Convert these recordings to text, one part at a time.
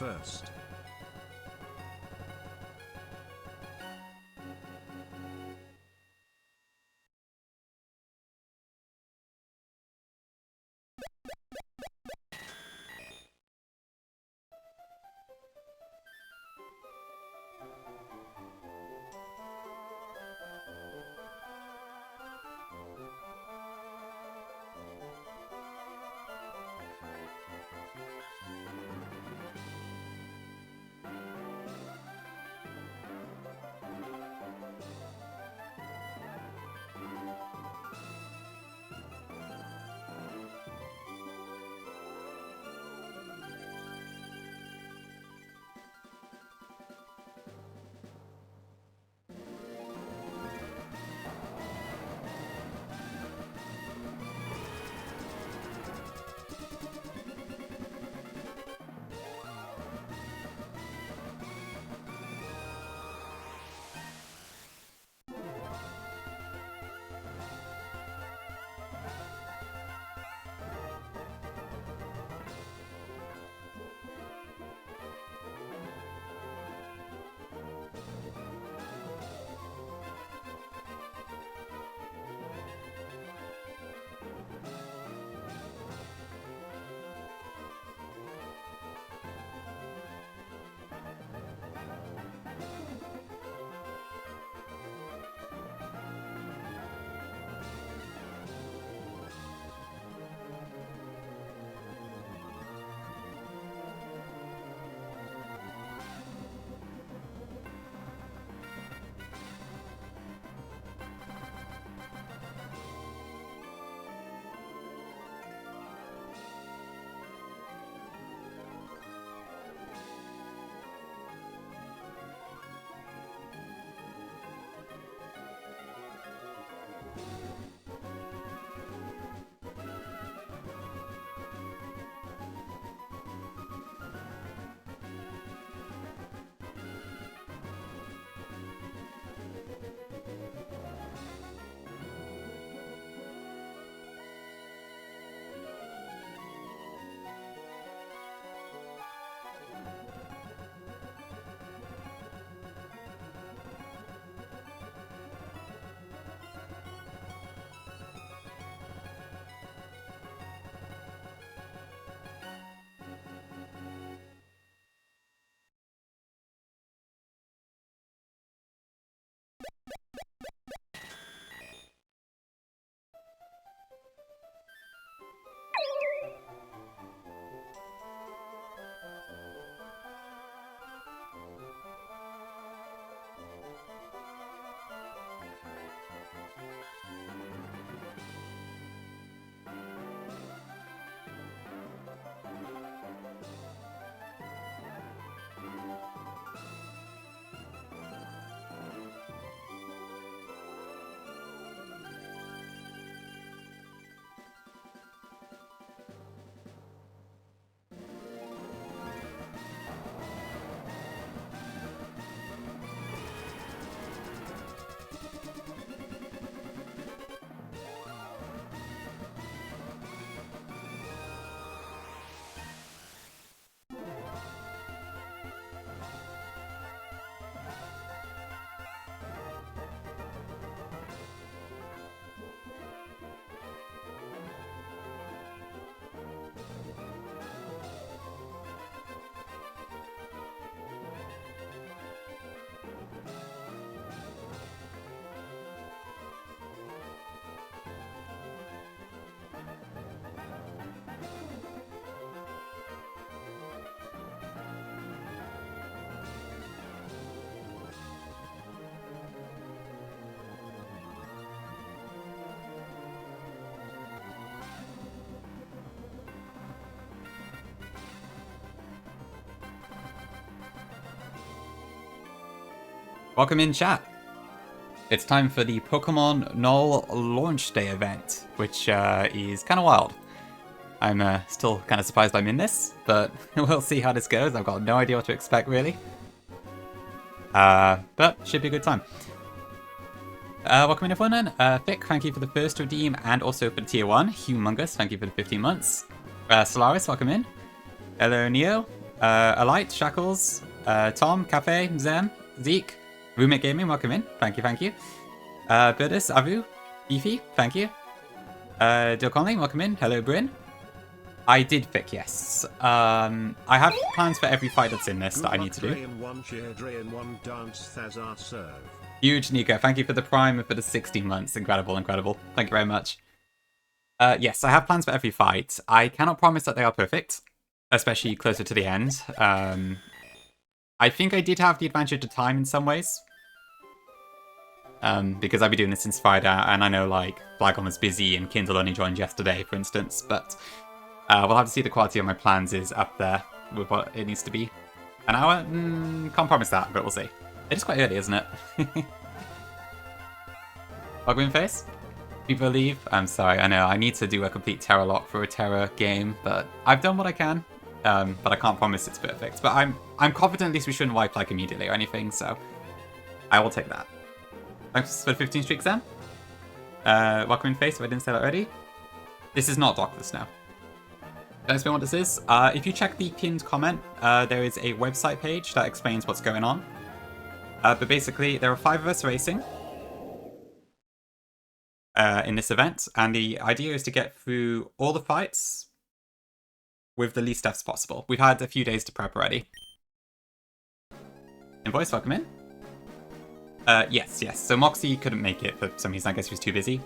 first. Welcome in, chat. It's time for the Pokemon Null launch day event, which is kind of wild. I'm still kind of surprised I'm in this, but we'll see how this goes. I've got no idea what to expect, really. But should be a good time. Welcome in, everyone. Vic, thank you for the first redeem and also for the tier 1. Humongous, thank you for the 15 months. Solaris, welcome in. Hello, Neo. Alight, Shackles, Tom, Cafe, Zen, Zeke, Roommate Gaming, welcome in. Thank you, thank you. Birdis, Avu, Beefy, thank you. Dill Conley, welcome in. Hello, Bryn. I did pick, yes. I have plans for every fight that's in this that I need to do. Huge, Nico. Thank you for the Prime and for the 16 months. Incredible, incredible. Thank you very much. Yes, I have plans for every fight. I cannot promise that they are perfect, especially closer to the end. I think I did have the advantage of time in some ways. Because I've been doing this since Friday, and I know, like, Blagon was busy and Kindle only joined yesterday, for instance, but we'll have to see the quality of my plans is up there with what it needs to be. An hour? Can't promise that, but we'll see. It is quite early, isn't it? Ugly face? People leave? I'm sorry, I know, I need to do a complete Terra lock for a Terra game, but I've done what I can. But I can't promise it's perfect. But I'm confident at least we shouldn't wipe, like, immediately or anything, so I will take that. Thanks for the 15 streaks, Sam. Welcome in face, if I didn't say that already. This is not Dockless now. Don't explain what this is. If you check the pinned comment, there is a website page that explains what's going on. But basically, there are 5 of us racing in this event, and the idea is to get through all the fights with the least deaths possible. We've had a few days to prep already. Invoice, welcome in. Yes. So Moxie couldn't make it for some reason. I guess he was too busy.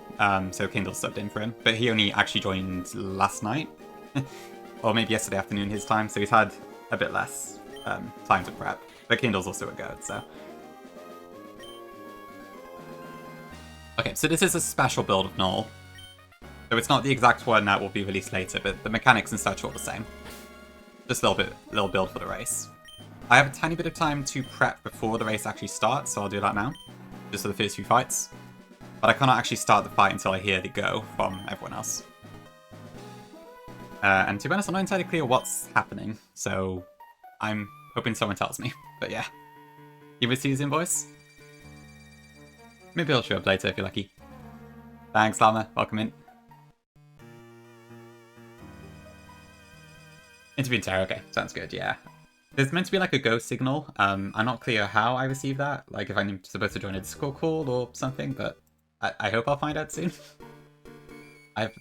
So Kindle subbed in for him. But he only actually joined last night. Or maybe yesterday afternoon his time. So he's had a bit less time to prep. But Kindle's also a goat, so. Okay, so this is a special build of Null. So it's not the exact one that will be released later, but the mechanics and such are all the same. Just a little build for the race. I have a tiny bit of time to prep before the race actually starts, so I'll do that now. Just for the first few fights. But I cannot actually start the fight until I hear the go from everyone else. And to be honest, I'm not entirely clear what's happening, so I'm hoping someone tells me. But yeah. You receive his invoice? Maybe I'll show up later if you're lucky. Thanks, Llama. Welcome in. Interview in Terra, okay. Sounds good, yeah. There's meant to be like a go signal. I'm not clear how I receive that, like if I'm supposed to join a Discord call or something, but I hope I'll find out soon.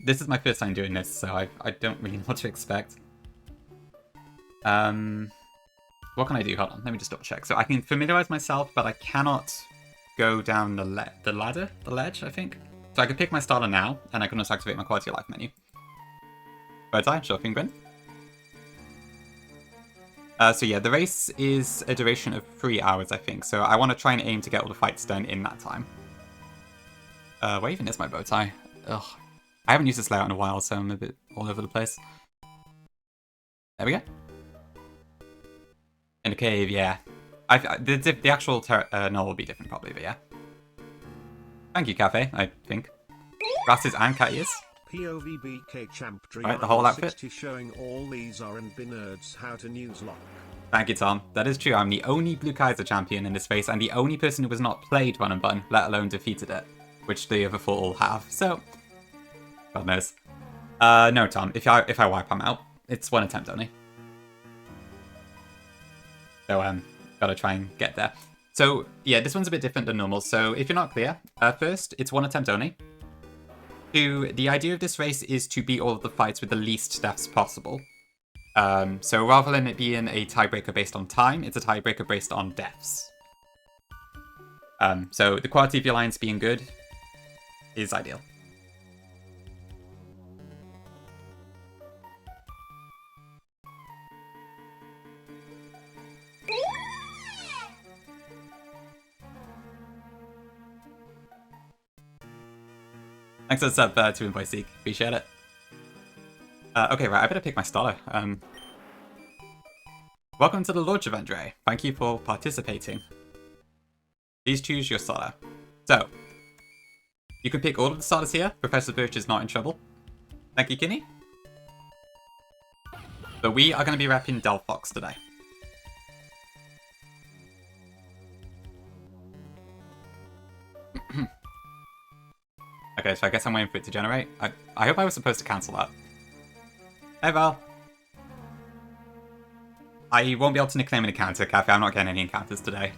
This is my first time doing this, so I don't really know what to expect. What can I do? Hold on, let me just double check. So I can familiarize myself, but I cannot go down the ledge, I think. So I can pick my starter now, and I can also activate my quality of life menu. Bird's eye, sure thing, Grin. So yeah, the race is a duration of 3 hours, I think. So I want to try and aim to get all the fights done in that time. Where even is my bow tie? Ugh. I haven't used this layout in a while, so I'm a bit all over the place. There we go. In a cave, yeah. The actual Null will be different probably, but yeah. Thank you, Cafe, I think. Grasses and cat ears. POVBK Champ Dream right, the whole outfit. Showing all these R&B nerds how to news lock. Thank you, Tom. That is true. I'm the only Blue Kaiser champion in this race, and the only person who has not played Run and Bun, let alone defeated it, which the other 4 all have. So, God knows. No, Tom. If I wipe, I'm out. It's 1 attempt only. So, gotta try and get there. So, yeah, this one's a bit different than normal. So, if you're not clear, first, it's 1 attempt only. 2, the idea of this race is to beat all of the fights with the least deaths possible. So rather than it being a tiebreaker based on time, it's a tiebreaker based on deaths. So the quality of your lines being good is ideal. Thanks for the sub to Invoice Seek. Appreciate it. Okay, right, I better pick my starter. Welcome to the launch event, Dre. Thank you for participating. Please choose your starter. So, you can pick all of the starters here. Professor Birch is not in trouble. Thank you, Kinney. But we are going to be repping Delphox today. Okay, so I guess I'm waiting for it to generate. I hope I was supposed to cancel that. Hey, Val. I won't be able to nickname an encounter, Cafe. I'm not getting any encounters today,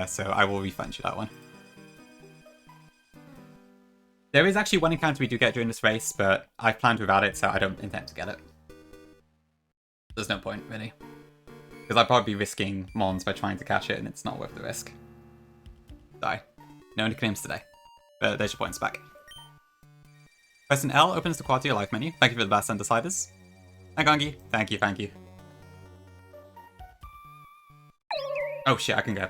so I will refund you that one. There is actually one encounter we do get during this race, but I've planned without it, so I don't intend to get it. There's no point, really. Because I'd probably be risking Mons by trying to catch it, and it's not worth the risk. Die. No nicknames today. But there's your points back. Pressing L opens the quad to your life menu. Thank you for the best undeciders. And Gangi, thank you, thank you. Oh shit, I can go.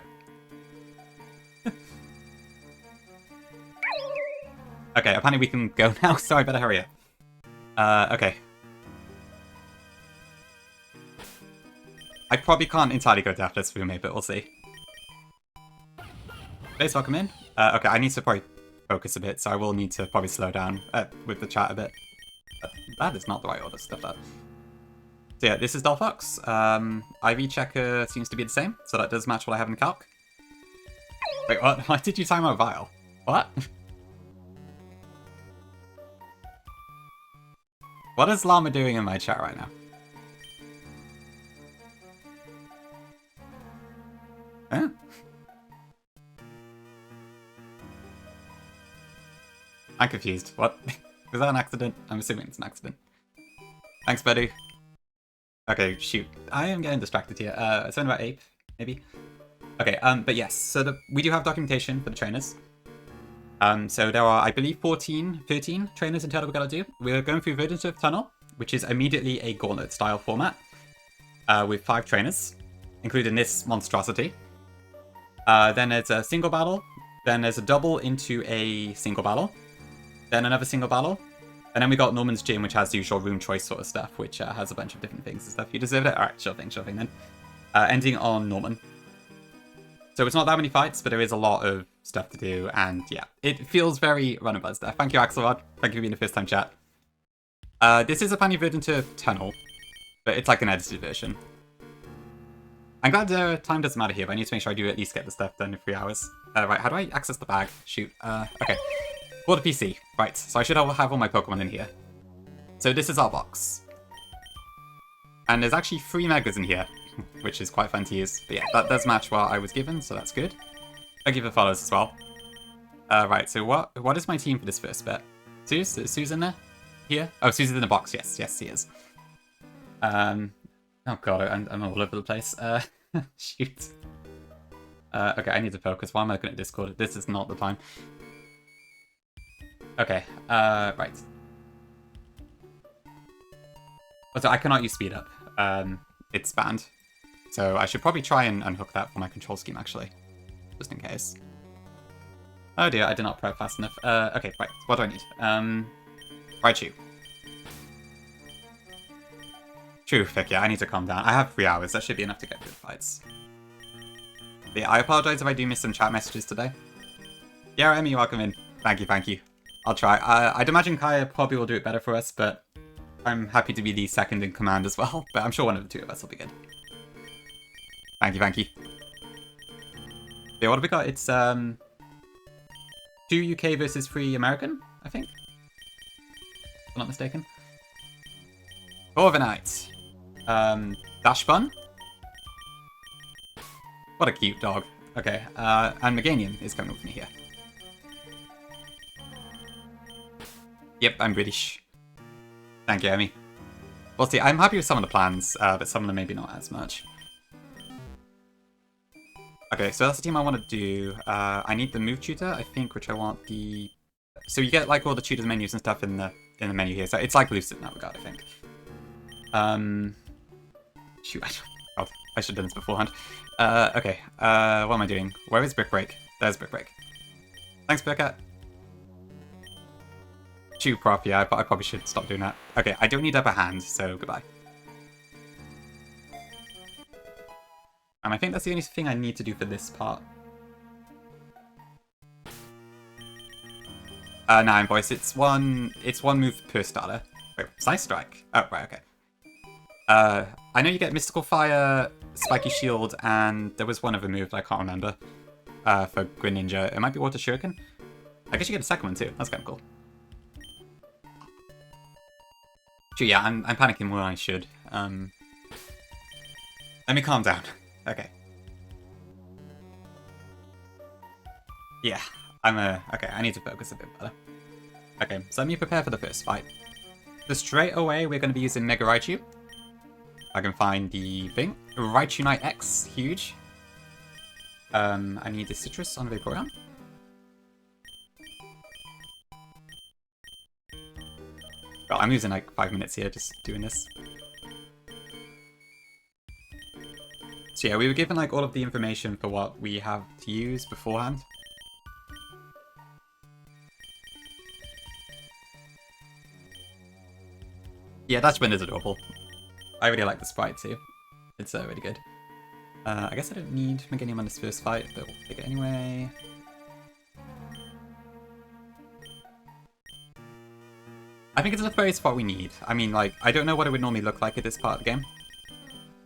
Okay, apparently we can go now, so I better hurry up. Okay. I probably can't entirely go deathless for me, but we'll see. Please welcome in. Okay, I need to probably focus a bit, so I will need to probably slow down with the chat a bit. That is not the right order to stuff that. So yeah, this is Delphox. IV checker seems to be the same, so that does match what I have in calc. Wait, what? Why did you time out Vile? What? What is Llama doing in my chat right now? Huh? I'm confused. What? Was that an accident? I'm assuming it's an accident. Thanks, buddy. Okay, shoot. I am getting distracted here. Something about Ape, maybe? Okay, but yes. So we do have documentation for the trainers. So there are, I believe, 13 trainers in total we've got to do. We're going through Verdant Tunnel, which is immediately a Gauntlet-style format, with 5 trainers, including this monstrosity. Then there's a single battle, then there's a double into a single battle, then another single battle, and then we got Norman's Gym, which has the usual room choice sort of stuff, which has a bunch of different things and stuff. You deserve it? Alright, sure thing then. Ending on Norman. So it's not that many fights, but there is a lot of stuff to do, and yeah, it feels very run-a-buzz there. Thank you, Axelrod. Thank you for being the first-time chat. This is apparently Verdant Tunnel, but it's like an edited version. I'm glad time doesn't matter here, but I need to make sure I do at least get the stuff done in 3 hours. Right, how do I access the bag? Shoot. Okay. For the PC. Right, so I should have all my Pokemon in here. So this is our box. And there's actually 3 Megas in here, which is quite fun to use. But yeah, that does match what I was given, so that's good. Thank you for the follows as well. Right, so what is my team for this first bit? Sue's in there? Here? Oh, Sue's in the box, yes, he is. Oh god, I'm all over the place. Shoot. Okay, I need to focus. Why am I looking at Discord? This is not the time. Okay, right. So I cannot use speed up. It's banned. So I should probably try and unhook that for my control scheme, actually. Just in case. Oh dear, I did not prep fast enough. Okay, right. What do I need? Raichu. True, Fick, yeah, I need to calm down. I have 3 hours. That should be enough to get good fights. But yeah, I apologize if I do miss some chat messages today. Yeah, Emmy, welcome in. Thank you. I'll try. I'd imagine Kaya probably will do it better for us, but I'm happy to be the second in command as well. But I'm sure one of the 2 of us will be good. Thank you. Yeah, what have we got? It's 2 UK versus 3 American, I think. If I'm not mistaken. Corviknight. Dash Bun. What a cute dog. Okay, and Meganium is coming with me here. Yep, I'm British. Thank you, Emmy. We'll see, I'm happy with some of the plans, but some of them maybe not as much. Okay, so that's the team I want to do. I need the move tutor, I think, which I want the... So you get like all the tutor's menus and stuff in the menu here. So it's like Lucid in that regard, I think. Shoot, God, I should have done this beforehand. Okay, what am I doing? Where is Brick Break? There's Brick Break. Thanks, Burkat. Chew prop, yeah, but I probably should stop doing that. Okay, I don't need upper hand, so goodbye. And I think that's the only thing I need to do for this part. No, Invoice, it's one move per starter. Wait, Slice Strike? Oh, right, okay. I know you get Mystical Fire, Spiky Shield, and there was one other move that I can't remember for Greninja. It might be Water Shuriken. I guess you get a second one too. That's kind of cool. Sure, yeah, I'm panicking more than I should. Let me calm down. Okay. Yeah, okay, I need to focus a bit better. Okay, so let me prepare for the first fight. So straight away, we're going to be using Mega Raichu. I can find the thing. Raichu Knight X, huge. I need the Citrus on Vaporeon. Well, I'm losing like 5 minutes here just doing this. So yeah, we were given like all of the information for what we have to use beforehand. Yeah, that Wind is adorable. I really like the sprite too. It's really good. I guess I don't need Meganium on this first fight, but we'll take it anyway. I think it's the very spot we need. I mean, like, I don't know what it would normally look like at this part of the game.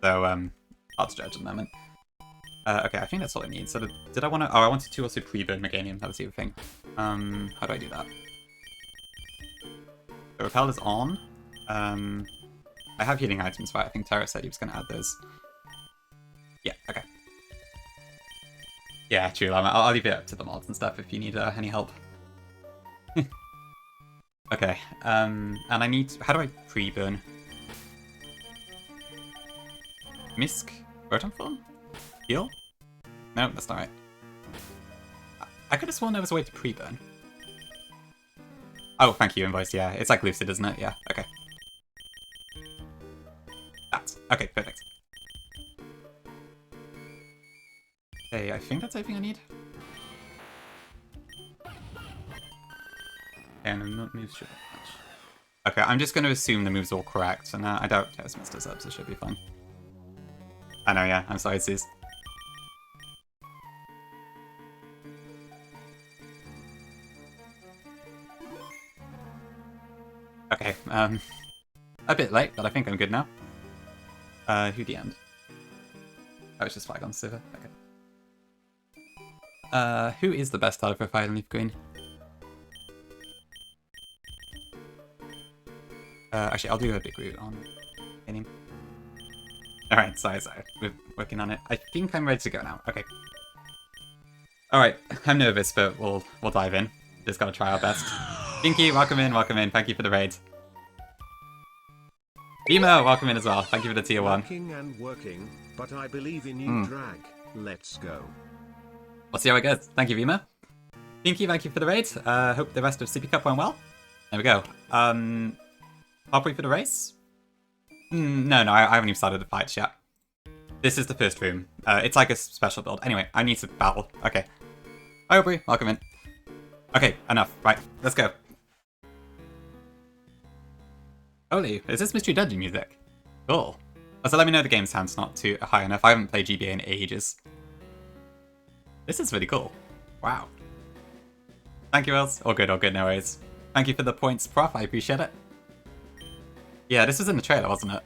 So, hard to judge at the moment. Okay, I think that's all I need. So, did I want to... Oh, I wanted to also pre-burn Meganium. That was the other thing. How do I do that? The Repel is on. I have healing items, but I think Terra said he was going to add those. Yeah, okay. Yeah, true. I'll leave it up to the mods and stuff if you need any help. Okay, and I need... How do I pre-burn? Misk? Rotom Form? Heal? No, that's not right. I could have sworn there was a way to pre-burn. Oh, thank you, Invoice, yeah. It's like Lucid, isn't it? Yeah, okay. That. Okay, perfect. Okay, I think that's everything I need. And not moves should match. Okay, I'm just going to assume the moves are all correct, and I doubt Terrace messed us up, so it should be fine. I know, yeah, I'm sorry, Suze. Okay, a bit late, but I think I'm good now. Who DM'd? Oh, it's just Flag on server, okay. Who is the best out of Fire and Leaf Green? Actually, I'll do a big root on any. Alright, sorry. We're working on it. I think I'm ready to go now. Okay. Alright, I'm nervous, but we'll dive in. Just gotta try our best. Pinky, welcome in. Thank you for the raid. Emo, welcome in as well. Thank you for the tier 1. Working and working, but I believe in you, drag. Let's go. We'll see how it goes. Thank you, Vima. Pinky, thank you for the raid. Hope the rest of Sippy Cup went well. There we go. Halfway for the race? No, I haven't even started the fights yet. This is the first room. It's like a special build. Anyway, I need to battle. Okay. Hi, Aubrey. Welcome in. Okay, enough. Right, let's go. Holy, is this Mystery Dungeon music? Cool. So let me know the game sound's not too high enough. I haven't played GBA in ages. This is really cool. Wow. Thank you, Els. All good, no worries. Thank you for the points, Prof. I appreciate it. Yeah, this was in the trailer, wasn't it?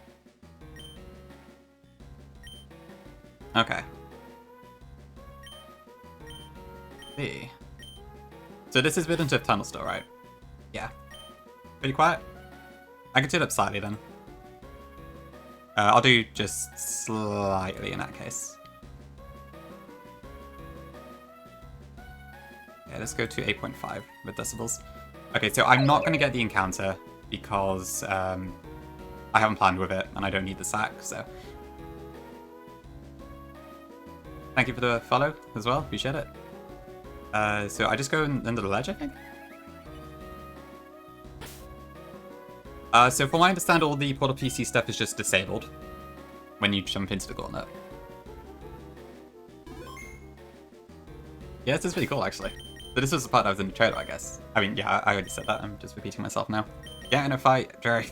Okay. See. So this is Vident of Tunnel still, right? Yeah. Pretty quiet? I can turn it up slightly then. I'll do just slightly in that case. Yeah, let's go to 8.5 with decibels. Okay, so I'm not going to get the encounter because I haven't planned with it and I don't need the sack, so. Thank you for the follow as well, appreciate it. So I just go under the ledge, I think? So from what I understand, all the Portal PC stuff is just disabled when you jump into the gauntlet. Yeah, this is pretty cool, actually. So this was the part that was in the trailer, I guess. I mean, yeah, I already said that. I'm just repeating myself now. Get in a fight, Jerry.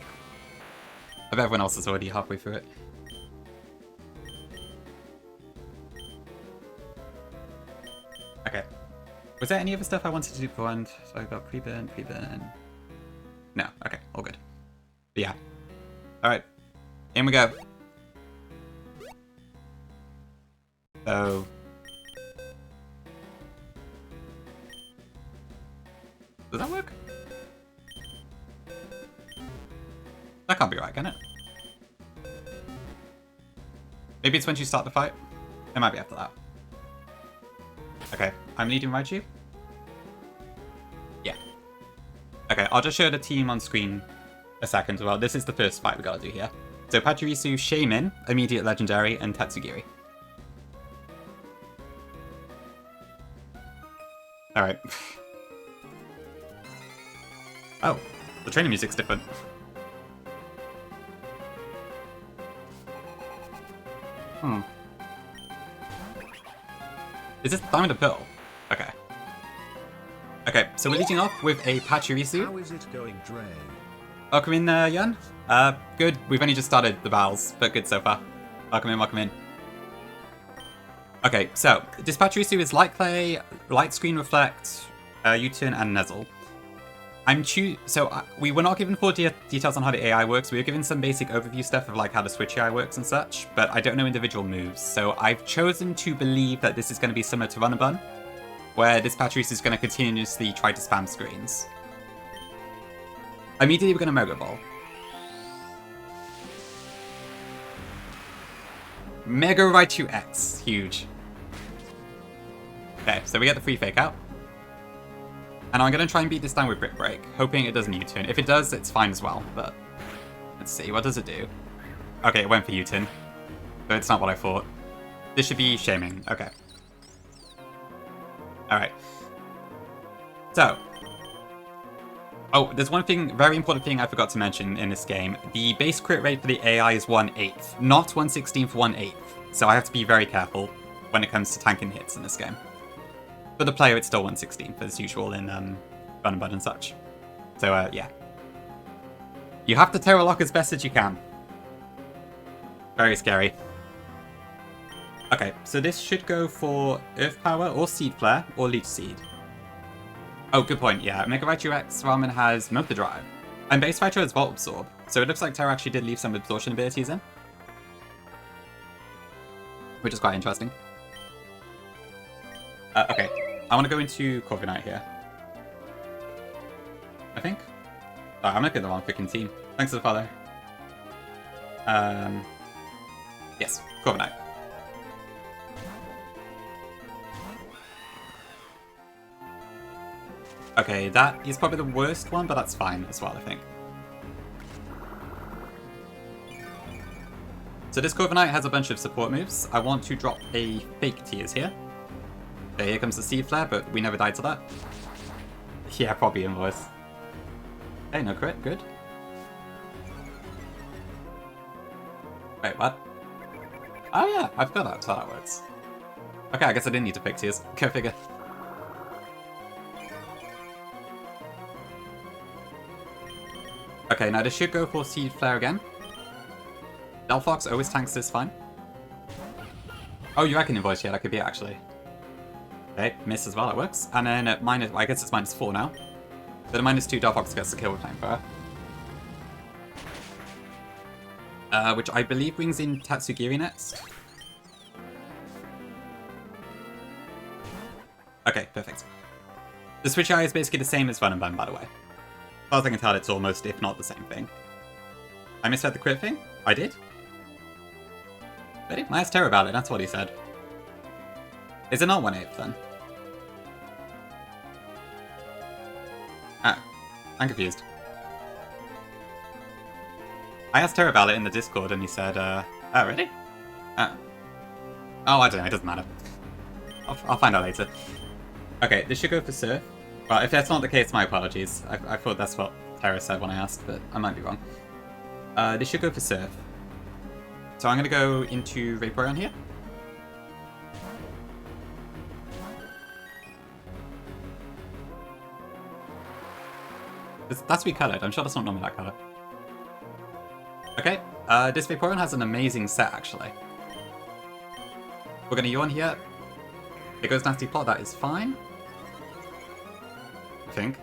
I bet everyone else is already halfway through it. Okay. Was there any other stuff I wanted to do beforehand? So I got pre-burn. No, okay, all good. But yeah. Alright. In we go. So... does that work? That can't be right, can it? Maybe it's when you start the fight? It might be after that. Okay, I'm leading Raichu. Yeah. Okay, I'll just show the team on screen a second as well. This is the first fight we gotta do here. So Pachirisu, Shaman, Immediate Legendary, and Tatsugiri. Alright. Oh, the training music's different. Is this Diamond or Pearl? Okay. Okay, so we're leading off with a Pachirisu. How is it going, Dre? Welcome in, Yun. Good. We've only just started the battles, but good so far. Welcome in, welcome in. Okay, so this Pachirisu is Light Clay, Light Screen Reflect, U-Turn, and Nuzzle. We were not given full details on how the AI works. We were given some basic overview stuff of like how the Switch AI works and such, but I don't know individual moves. So I've chosen to believe that this is going to be similar to Run and Bun, where this Pachirisu is going to continuously try to spam screens. Immediately we're going to Mega Ball. Mega Raichu X. Huge. Okay, so we get the free fake out. And I'm going to try and beat this down with Brick Break, hoping it doesn't U-turn. If it does, it's fine as well, but let's see, what does it do? Okay, it went for U-turn, but it's not what I thought. This should be Shaming, okay. Alright. So. Oh, there's one thing, very important thing I forgot to mention in this game. The base crit rate for the AI is 1/8, not 1/16 for 1/8. So I have to be very careful when it comes to tanking hits in this game. For the player, it's still 1/16 as usual in Run and Bun and such. So, yeah. You have to Terra Lock as best as you can. Very scary. Okay, so this should go for Earth Power or Seed Flare or Leech Seed. Oh, good point, yeah. Mega Raichu X Ramen has Motor Drive. And Base Raichu has Volt Absorb. So it looks like Terra actually did leave some absorption abilities in. Which is quite interesting. Okay, I want to go into Corviknight here. I think. Oh, I'm looking at the wrong freaking team. Thanks for the follow. Yes, Corviknight. Okay, that is probably the worst one, but that's fine as well, I think. So this Corviknight has a bunch of support moves. I want to drop a fake Tears here. Okay, here comes the Seed Flare, but we never died to that. Yeah, probably Invoice. Okay, no crit, good. Wait, what? Oh yeah, I forgot that's how that works. Okay, I guess I didn't need to pick Tears. Go figure. Okay, now this should go for Seed Flare again. Delphox always tanks this fine. Oh, you reckon Invoice? Yeah, that could be it, actually. Okay, miss as well, it works. And then at minus, I guess it's -4 now. But at -2, Delphox gets the kill with Flamethrower. Which I believe brings in Tatsugiri next. Okay, perfect. The Switch AI is basically the same as Run and Bun, by the way. As far as I can tell, it's almost, if not the same thing. I misread the crit thing? I did? Really? I asked Terra about it, that's what he said. Is it not 1/8 then? Ah, I'm confused. I asked Terra about it in the Discord and he said, oh, really? Oh, I don't know, it doesn't matter. I'll find out later. Okay, this should go for Surf. Well, if that's not the case, my apologies. I thought that's what Terra said when I asked, but I might be wrong. This should go for Surf. So I'm going to go into Vaporeon here. That's recolored. I'm sure that's not normally that color. Okay, this Vaporeon has an amazing set, actually. We're going to yawn here. It goes Nasty Plot, that is fine. I think.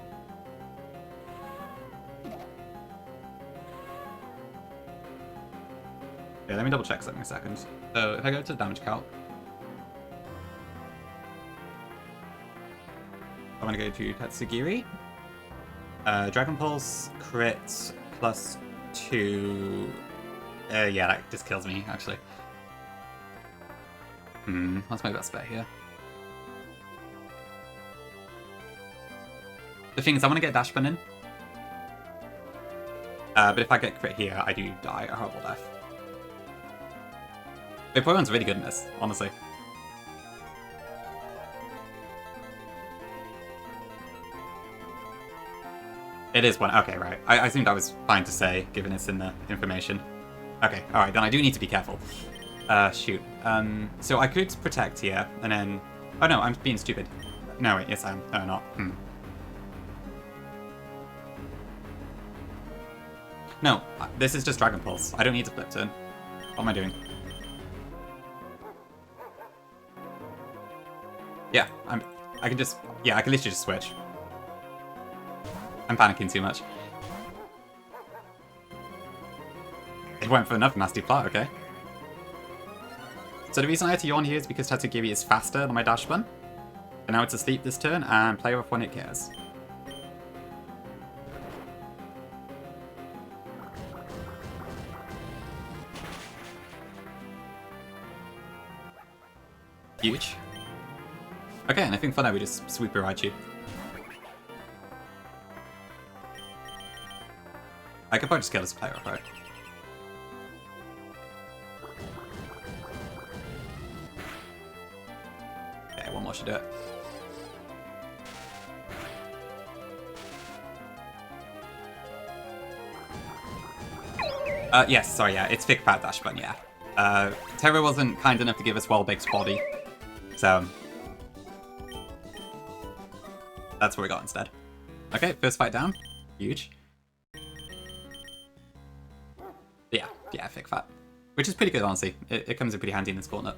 Yeah, let me double check something a second. So if I go to damage calc, I'm going to go to Tatsugiri. Dragon Pulse, crit, +2. Yeah, that just kills me, actually. What's my best bet here? The thing is, I want to get dash bun in. But if I get crit here, I do die a horrible death. But Pokemon's really good in this, honestly. It is one. Okay, right. I assumed that was fine to say, given it's in the information. Okay, alright, then I do need to be careful. Shoot. So I could protect here, and then... Oh no, I'm being stupid. No, wait, yes I am. No, I'm not. No, this is just Dragon Pulse. I don't need to flip turn. What am I doing? Yeah, I can just... Yeah, I can literally just switch. I'm panicking too much. It went for another nasty plot, okay. So the reason I had to yawn here is because Tatsugiri is faster than my dash bun. And now it's asleep this turn and play off when it cares. Huge. Okay, and I think for now we just sweep Raichu. I could probably just kill this player off, right? Okay, one more should do it. Yes, sorry, yeah, it's Thick Fat Dash Bun, yeah. Terra wasn't kind enough to give us Wellbake's body, so... That's what we got instead. Okay, first fight down. Huge. Yeah, Thick Fat. Which is pretty good, honestly. It comes in pretty handy in this corner.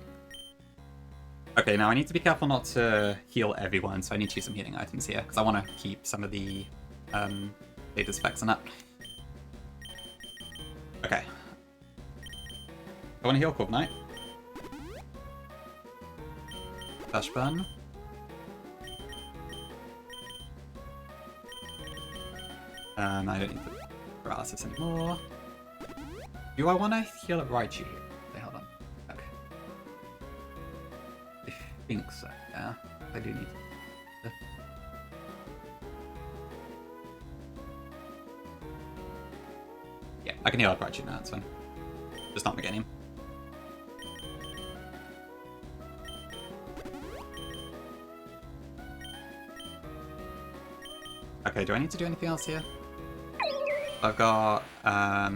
Okay, now I need to be careful not to heal everyone, so I need to use some healing items here, because I want to keep some of the data's effects on that. Okay. I want to heal Corp Knight. Dash Bun. I don't need the paralysis anymore. Do I want to heal up Raichu here? Okay, hold on. Okay. I think so, yeah. I do need to... Yeah, I can heal up Raichu now, that's fine. Just not Meganium. Okay, do I need to do anything else here? I've got, yeah,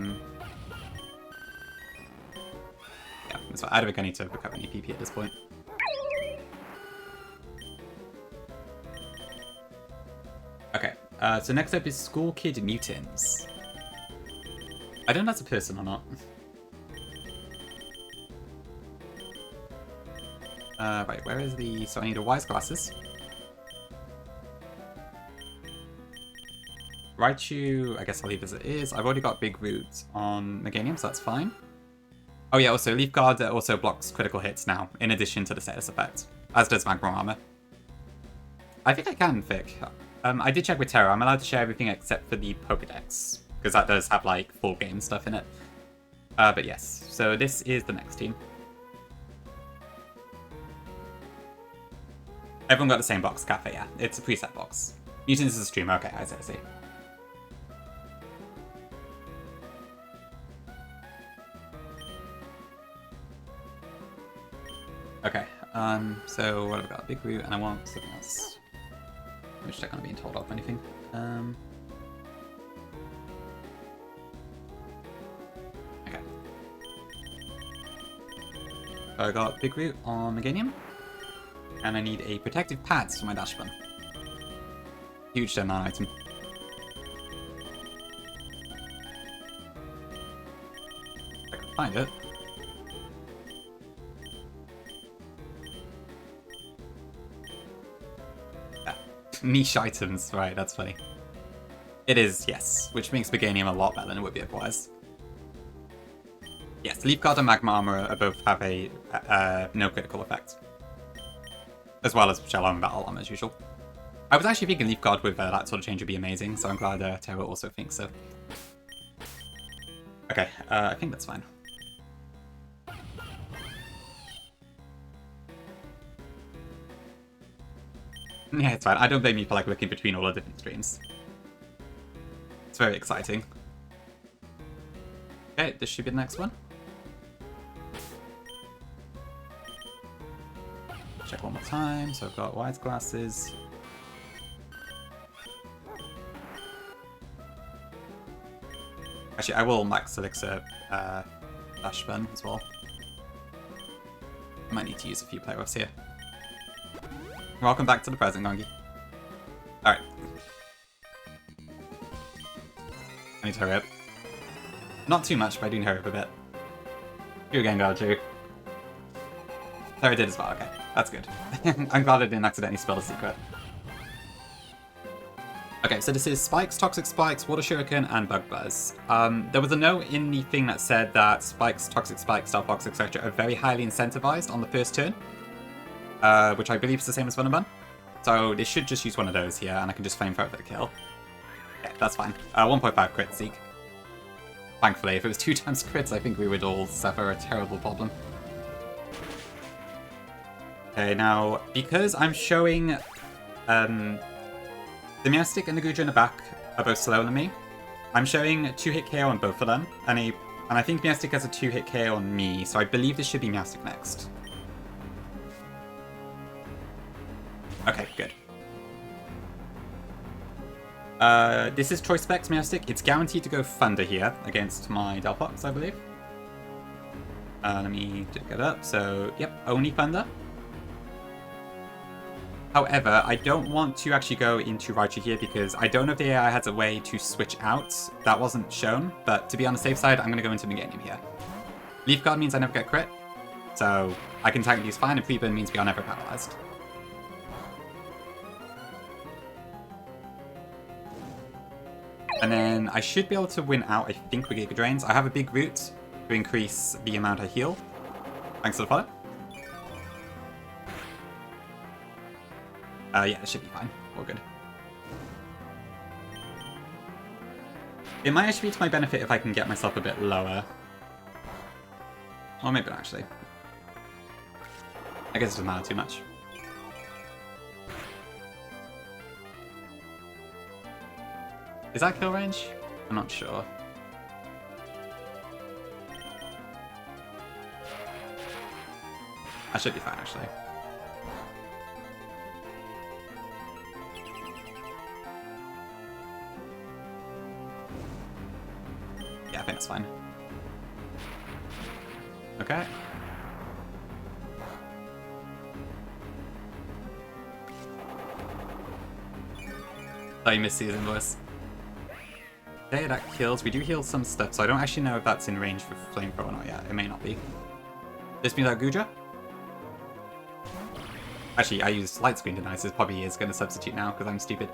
that's fine. I don't think I need to recover any PP at this point. Okay, so next up is School Kid Mutants. I don't know if that's a person or not. Right, where is the... So I need a Wise Glasses. Raichu, I guess I'll leave as it is. I've already got Big Root on Meganium, so that's fine. Oh yeah, also Leaf Guard also blocks critical hits now, in addition to the status effect, as does Magma Armor. I think I can Thick. I did check with Terra, I'm allowed to share everything except for the Pokedex, because that does have like full game stuff in it. But yes, so this is the next team. Everyone got the same box, Cafe, yeah. It's a preset box. Mutants is a streamer, okay, I see. Okay, so what have I got? Big Root, and I want something else. Let me check on being told off anything. Okay. So I got Big Root on Meganium, and I need a Protective Pads for my Dash Bun. Huge gem item. If I can find it. Niche items, right, that's funny. It is, yes, which makes Meganium a lot better than it would be otherwise. Yes, Leaf Guard and Magma Armor both have a no critical effect. As well as Shell Armor, Battle Armor as usual. I was actually thinking Leaf Guard with that sort of change would be amazing, so I'm glad Terra also thinks so. Okay, I think that's fine. Yeah, it's fine. I don't blame you for like looking between all the different streams. It's very exciting. Okay, this should be the next one. Check one more time. So I've got wide glasses. Actually, I will max Elixir Dash Burn as well. I might need to use a few play-offs here. Welcome back to the present, Gongi. Alright. I need to hurry up. Not too much, but I do need to hurry up a bit. You again, got too. There I did as well, okay. That's good. I'm glad I didn't accidentally spell a secret. Okay, so this is Spikes, Toxic Spikes, Water Shuriken, and Bug Buzz. There was a note in the thing that said that Spikes, Toxic Spikes, Star Fox, etc. are very highly incentivized on the first turn. Which I believe is the same as Venom Bun. So they should just use one of those here, and I can just Flamethrower for the kill. Yeah, that's fine. 1.5 crit, Zeke. Thankfully, if it was 2 times crits, I think we would all suffer a terrible problem. Okay, now, because I'm showing the Meowstic and the Goodra in the back are both slower than me, I'm showing 2-hit KO on both of them, and I think Meowstic has a 2-hit KO on me, so I believe this should be Meowstic next. Okay, good. This is Choice Specs Meowstic. It's guaranteed to go Thunder here against my Delphox, I believe. Let me get it up. So, yep, only Thunder. However, I don't want to actually go into Raichu here because I don't know if the AI has a way to switch out. That wasn't shown, but to be on the safe side, I'm going to go into Meganium here. Leaf Guard means I never get crit, so I can tank these fine, and Free Burn means we are never paralyzed. And then I should be able to win out, I think, with Giga Drains. I have a big root to increase the amount I heal. Thanks to the follow. Yeah, it should be fine. All good. It might actually be to my benefit if I can get myself a bit lower. Or maybe not, actually. I guess it doesn't matter too much. Is that kill range? I'm not sure. I should be fine, actually. Yeah, I think that's fine. Okay. Thought you missed season, boys. Okay, that kills. We do heal some stuff, so I don't actually know if that's in range for Flamethrower or not yet. It may not be. This means that Goodra? Actually, I used Light Screen Deny, so it probably is going to substitute now because I'm stupid.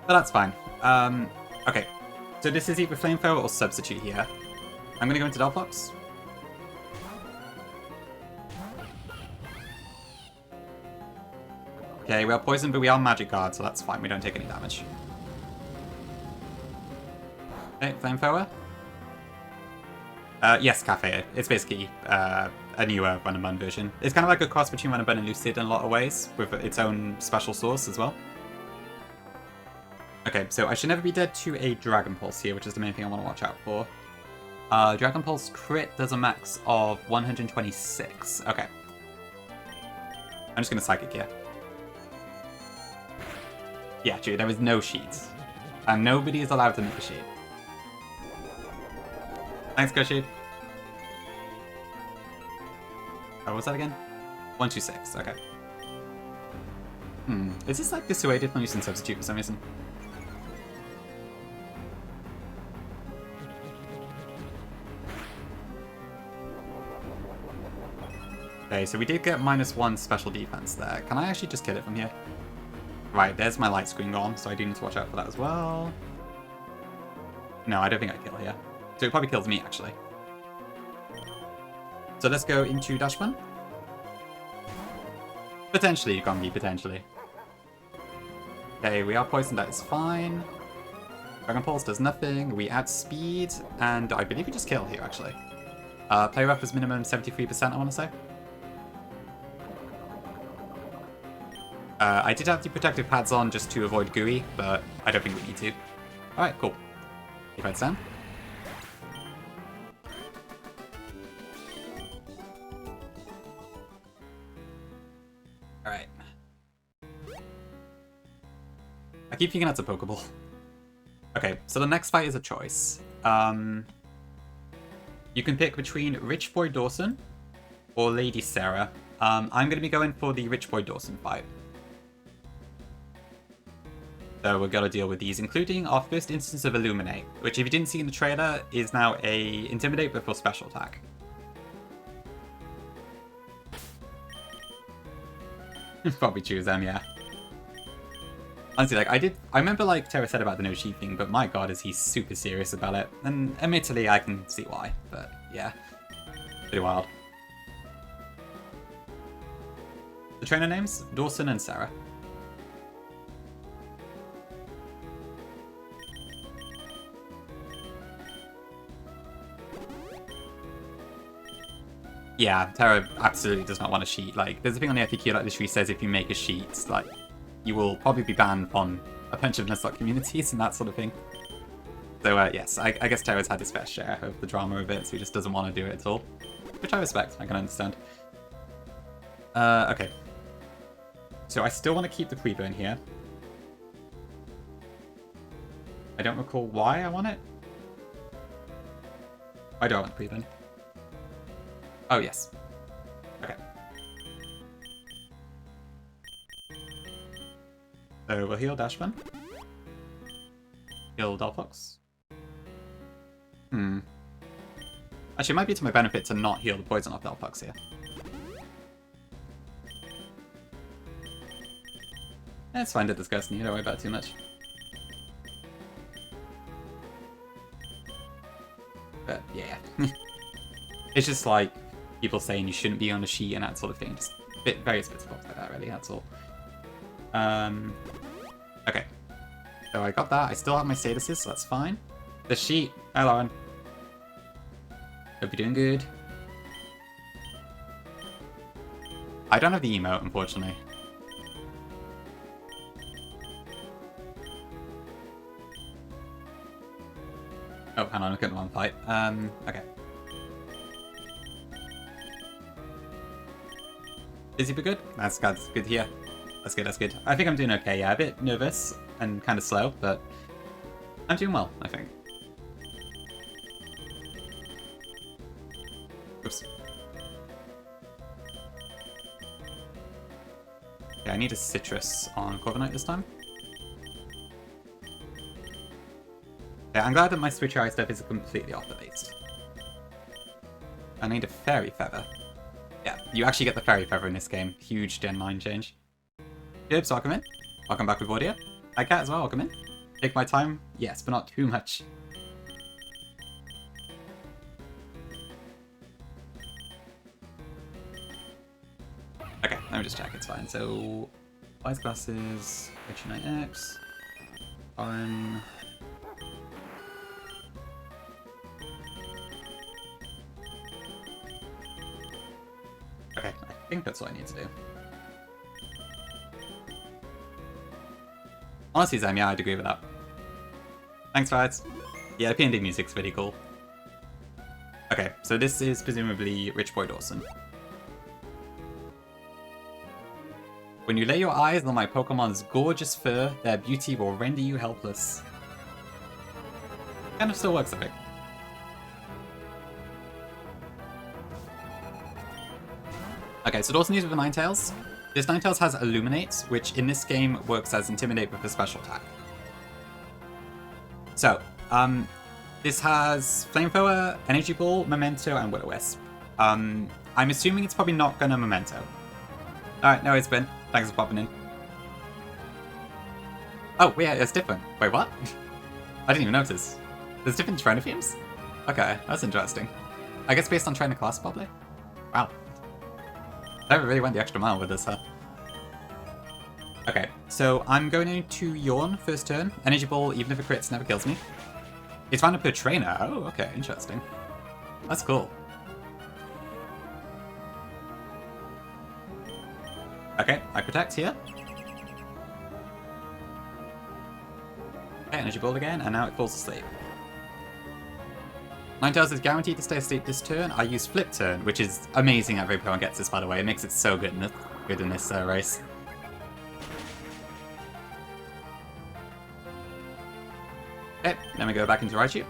But that's fine. Okay. So this is either Flamethrower or Substitute here. I'm going to go into Delphox. Okay, we are poisoned, but we are Magic Guard, so that's fine. We don't take any damage. Okay, Flamethrower. Yes, Cafe. It's basically a newer Run and Bun version. It's kind of like a cross between Run and Bun and Lucid in a lot of ways, with its own special source as well. Okay, so I should never be dead to a Dragon Pulse here, which is the main thing I want to watch out for. Dragon Pulse crit does a max of 126. Okay. I'm just going to Psychic here. Yeah, true, there is no sheets. And nobody is allowed to make a sheet. Thanks, Koshi. Oh, what was that again? 126, okay. Is this like dissuaded from using Substitute for some reason? Okay, so we did get -1 special defense there. Can I actually just kill it from here? Right, there's my light screen gone, so I do need to watch out for that as well. No, I don't think I kill here. So it probably kills me, actually. So let's go into Dash Bun. Potentially, Gongi, potentially. Okay, we are poisoned, that is fine. Dragon Pulse does nothing. We add speed, and I believe we just kill here, actually. Play rough is minimum 73%, I want to say. I did have the protective pads on just to avoid gooey, but I don't think we need to. Alright, cool. Keep heads down. Alright. I keep thinking that's a Pokeball. Okay, so the next fight is a choice. You can pick between Rich Boy Dawson or Lady Sarah. I'm going to be going for the Rich Boy Dawson fight. So we're going to deal with these, including our first instance of Illuminate, which if you didn't see in the trailer, is now a Intimidate but for special attack. Probably choose them, yeah. Honestly, like, I remember, like, Terra said about the no-cheat thing, but my god, is he super serious about it. And admittedly, I can see why, but yeah. Pretty wild. The trainer names? Dawson and Sarah. Yeah, Terra absolutely does not want a sheet. Like, there's a thing on the FAQ, like, literally says if you make a sheet, like, you will probably be banned on a bunch of Nuzlocke communities and that sort of thing. So, yes, I guess Terra's had his fair share of the drama of it, so he just doesn't want to do it at all. Which I respect, I can understand. Okay. So I still want to keep the pre-burn here. I don't recall why I want it. Why do I want the pre-burn? Oh, yes. Okay. So we'll heal Dashman. Heal Delphox. Actually, it might be to my benefit to not heal the poison off Delphox here. It's fine to discuss, and you don't worry about it too much. But, yeah. It's just like people saying you shouldn't be on a sheet and that sort of thing. Just various bits of bobs like that, really, that's all. Okay. So I got that. I still have my statuses, so that's fine. The sheet. Hi, Lauren. Hope you're doing good. I don't have the emote, unfortunately. Oh, hang on, I'm getting one fight. Okay. Is he be good? That's good to hear. That's good, that's good. I think I'm doing okay, yeah. A bit nervous and kind of slow, but I'm doing well, I think. Oops. Okay, I need a citrus on Corviknight this time. Okay, I'm glad that my Switch Eye stuff is completely off the base. I need a Fairy Feather. Yeah, you actually get the Fairy Feather in this game. Huge Gen 9 change. Gibbs, welcome in. Welcome back with audio. Hi Cat as well, welcome in. Take my time? Yes, but not too much. Okay, let me just check, it's fine. So, Wise Glasses, H9X, Oren. Okay, I think that's all I need to do. Honestly, Zam, yeah, I'd agree with that. Thanks, Fides. Yeah, the P&D music's really cool. Okay, so this is presumably Rich Boy Dawson. When you lay your eyes on my Pokemon's gorgeous fur, their beauty will render you helpless. Kind of still works, I think. Okay, so Dawson uses with Ninetales. This Ninetales has Illuminate, which in this game works as Intimidate with a special attack. So, this has Flamethrower, Energy Ball, Memento, and Will-O-Wisp. I'm assuming it's probably not gonna Memento. Alright, no, it's been. Thanks for popping in. Oh, yeah, it's different. Wait, what? I didn't even notice. There's different trainer themes? Okay, that's interesting. I guess based on trainer class, probably? Wow. I really went the extra mile with this, huh? Okay, so I'm going to Yawn first turn. Energy Ball, even if it crits, never kills me. It's mana per trainer. Oh, okay, interesting. That's cool. Okay, I protect here. Okay, energy ball again, and now it falls asleep. Ninetales is guaranteed to stay asleep this turn. I use Flip Turn, which is amazing every opponent gets this, by the way. It makes it so good in this race. Okay, then we go back into Raichu.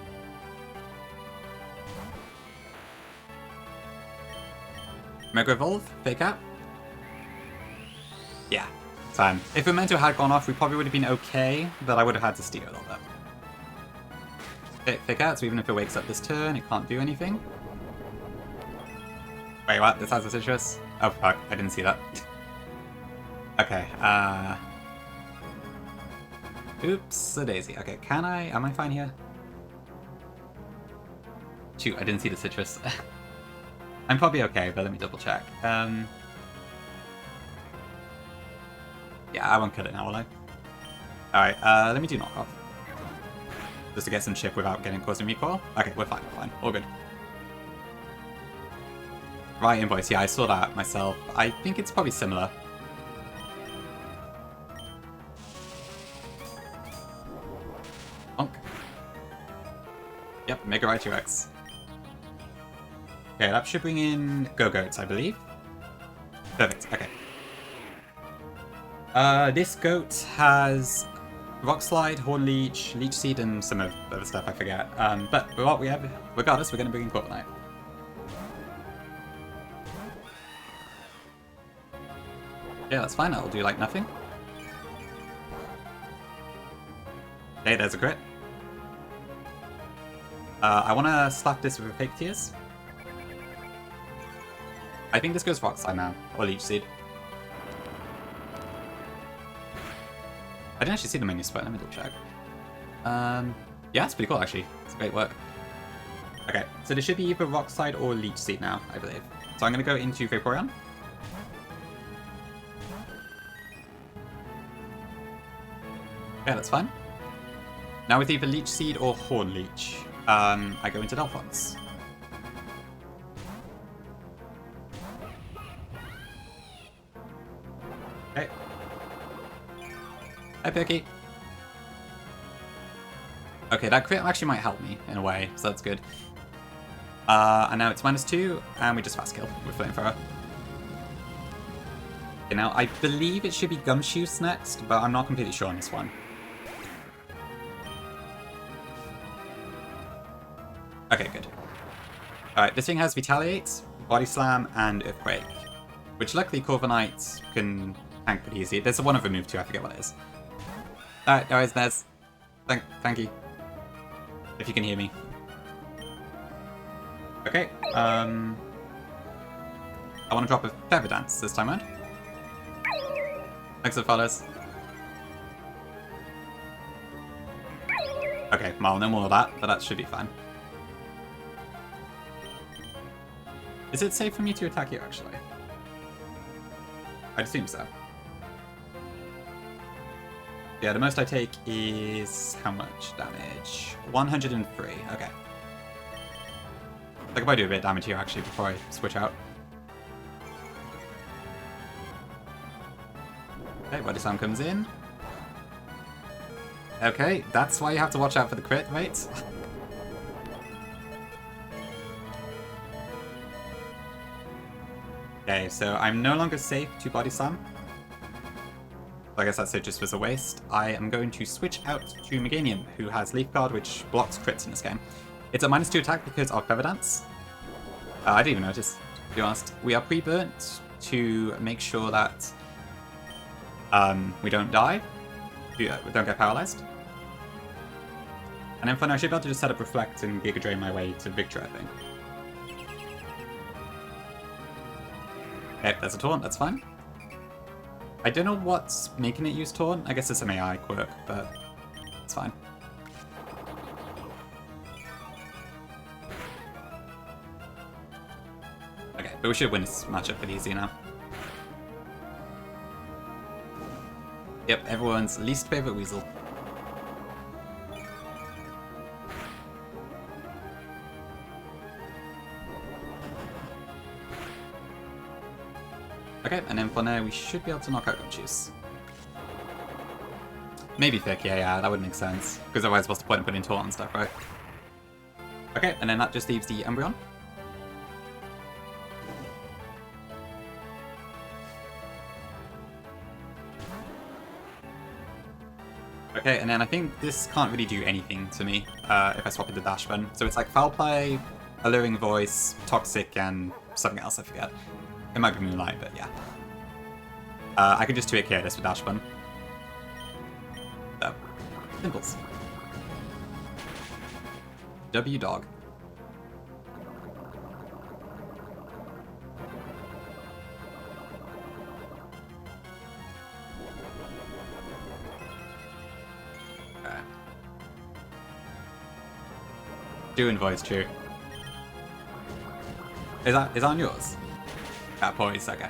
Mega Evolve, Fake Out. Yeah, time. If Memento had gone off, we probably would have been okay, but I would have had to steer a little bit. Okay, Fake Out, so even if it wakes up this turn, it can't do anything. Wait, what? This has a citrus? Oh, fuck, I didn't see that. Okay, oops, a daisy. Okay, am I fine here? Shoot, I didn't see the citrus. I'm probably okay, but let me double check. Yeah, I won't cut it now, will I? Alright, let me do knockoff. Just to get some chip without causing recoil. Okay, we're fine, all good. Right, invoice, yeah, I saw that myself. I think it's probably similar. Bonk. Yep, Mega Raichu X. Okay, that should bring in Go-Goats, I believe. Perfect, okay. This goat has Rock Slide, Horn Leech, Leech Seed, and some other stuff I forget. But what we have, regardless, we're going to bring in Corviknight. Yeah, that's fine. That'll do like nothing. Okay, there's a crit. I want to slap this with a Fake Tears. I think this goes Rock Slide now, or Leech Seed. I didn't actually see the menu split. Let me double check. Yeah, it's pretty cool actually. It's great work. Okay, so there should be either Rock Slide or Leech Seed now, I believe. So I'm going to go into Vaporeon. Yeah, that's fine. Now with either Leech Seed or Horn Leech, I go into Delphos. Okay. Hi, Perky. Okay, that crit actually might help me in a way, so that's good. And now it's -2, and we just fast kill with Flamethrower. Okay, now I believe it should be Gumshoos next, but I'm not completely sure on this one. Okay, good. Alright, this thing has Retaliate, Body Slam, and Earthquake, which luckily Corviknight can tank pretty easy. There's one other move too, I forget what it is. Alright, there is Nez. Thank you. If you can hear me. Okay, I want to drop a Feather Dance this time around. Thanks for the follows. Okay, well, no more of that, but that should be fine. Is it safe for me to attack you, actually? I'd assume so. Yeah, the most I take is... how much damage? 103, okay. I could probably do a bit of damage here, actually, before I switch out. Okay, Body Slam comes in. Okay, that's why you have to watch out for the crit, mate. Okay, so I'm no longer safe to Body Slam. So I guess that just was a waste. I am going to switch out to Meganium, who has Leaf Guard, which blocks crits in this game. It's a -2 attack because of Feather Dance. I didn't even notice, to be honest. We are pre-burnt to make sure that we don't die, we don't get paralyzed. And then for now, I should be able to just set up Reflect and Giga Drain my way to victory, I think. Okay, there's a Taunt, that's fine. I don't know what's making it use Taunt. I guess it's some AI quirk, but it's fine. Okay, but we should win this matchup pretty easy now. Yep, everyone's least favorite Weasel. Okay, and then for now we should be able to knock out Gumshoos. Maybe thick, yeah, that would make sense. Because otherwise what's the point of putting taunt and stuff, right? Okay, and then that just leaves the Umbreon. Okay, and then I think this can't really do anything to me if I swap it to Dash button. So it's like Foul Play, Alluring Voice, Toxic, and something else, I forget. It might be Moonlight, but yeah. I can just 2-hit KO this with Dash button. So, simples. W dog. Doing voice true. Is that on yours? That poise, okay.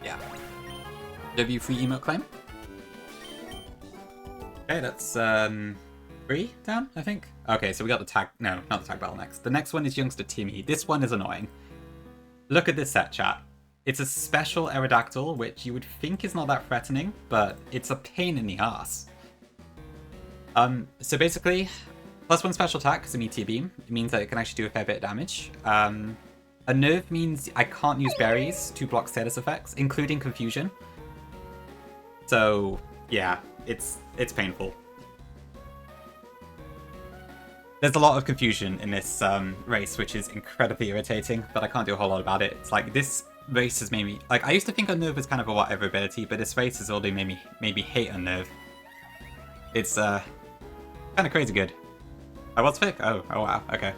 Yeah. W free emote claim. Okay, that's 3 down, I think. Okay, so we got the tag. No, not the tag battle next. The next one is Youngster Timmy. This one is annoying. Look at this set, chat. It's a special Aerodactyl, which you would think is not that threatening, but it's a pain in the ass. So basically, +1 special attack is a Meteor Beam. It means that it can actually do a fair bit of damage. A nerve means I can't use berries to block status effects, including Confusion. So, yeah, it's painful. There's a lot of confusion in this race, which is incredibly irritating, but I can't do a whole lot about it. It's like, this race has made me... Like, I used to think Unnerve was kind of a whatever ability, but this race has already made me hate Unnerve. It's kind of crazy good. I was pick? Oh wow, okay.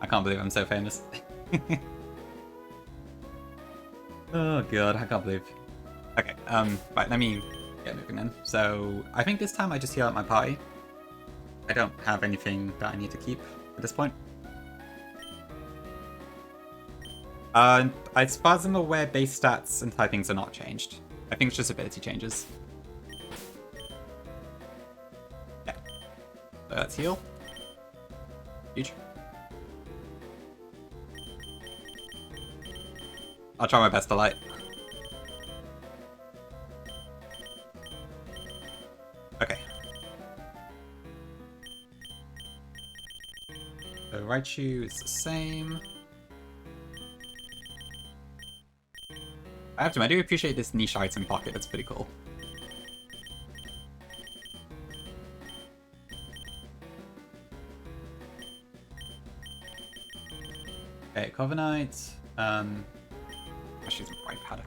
I can't believe I'm so famous. Oh god, I can't believe. Okay, right, let me get moving then. So, I think this time I just heal out my party. I don't have anything that I need to keep at this point. As far as I'm aware, base stats and typings are not changed. I think it's just ability changes. Yeah. So let's heal. Huge. I'll try my best to light. Okay. So Raichu is the same. I do appreciate this niche item pocket, that's pretty cool. Okay, Covenite. She's a bright paddock.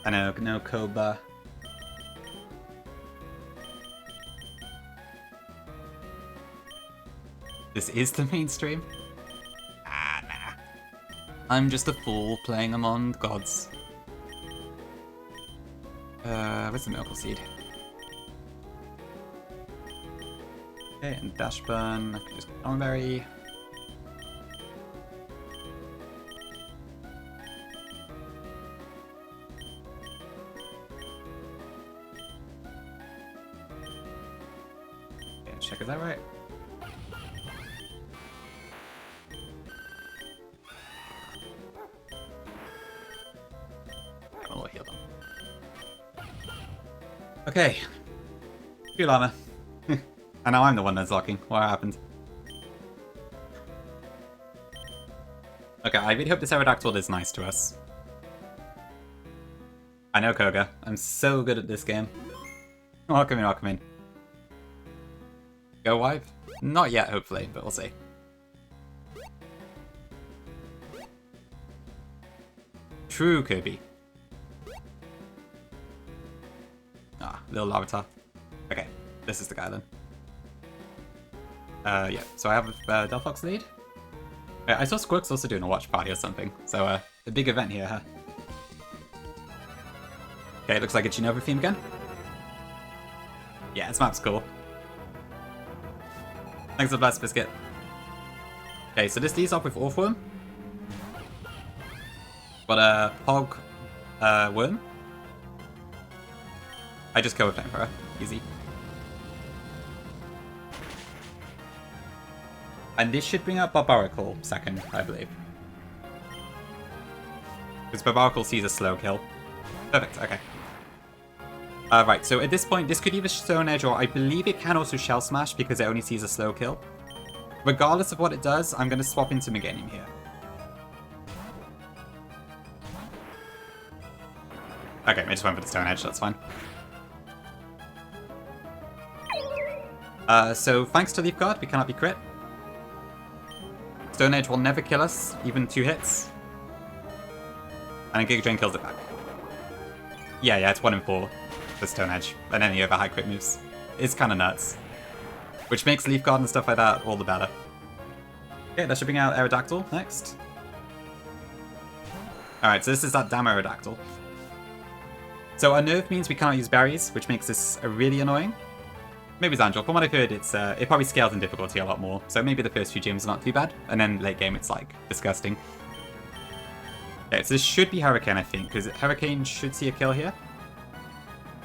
I know, no Koba. This is the mainstream? Ah, nah. I'm just a fool playing among gods. Where's the Miracle Seed? Okay, and Dash Burn. I can just Thornberry. Okay, check, is that right? We'll heal them. Okay. Good armor. And now I'm the one that's locking. What happened? Okay, I really hope this Aerodactyl is nice to us. I know Koga. I'm so good at this game. Welcome in, welcome in. Go wipe? Not yet, hopefully, but we'll see. True Kirby. Ah, little Larvitar. Okay, this is the guy then. Yeah, so I have Delphox lead. I saw Squirk's also doing a watch party or something, so a big event here, huh? Okay, looks like it's Unova theme again. Yeah, this map's cool. Thanks for the blast, Biscuit. Okay, so this leads off with Orthworm. Got a Hog Worm. I just go with Emperor. Easy. And this should bring up Barbarical second, I believe. Because Barbaracle sees a slow kill. Perfect, okay. Right, so at this point, this could either Stone Edge or I believe it can also Shell Smash because it only sees a slow kill. Regardless of what it does, I'm going to swap into Meganium here. Okay, I just went for the Stone Edge, that's fine. So thanks to Leaf Guard, we cannot be crit. Stone Edge will never kill us, even 2 hits. And Giga Drain kills it back. Yeah, it's 1 in 4 for Stone Edge, and any other high crit moves. It's kind of nuts. Which makes Leaf Guard and stuff like that all the better. Okay, that should bring out Aerodactyl next. Alright, so this is that damn Aerodactyl. So our nerve means we cannot use berries, which makes this really annoying. Maybe Zandril. From what I've heard, it probably scales in difficulty a lot more. So maybe the first few gyms are not too bad, and then late game it's like disgusting. Okay, so this should be Hurricane, I think, because Hurricane should see a kill here.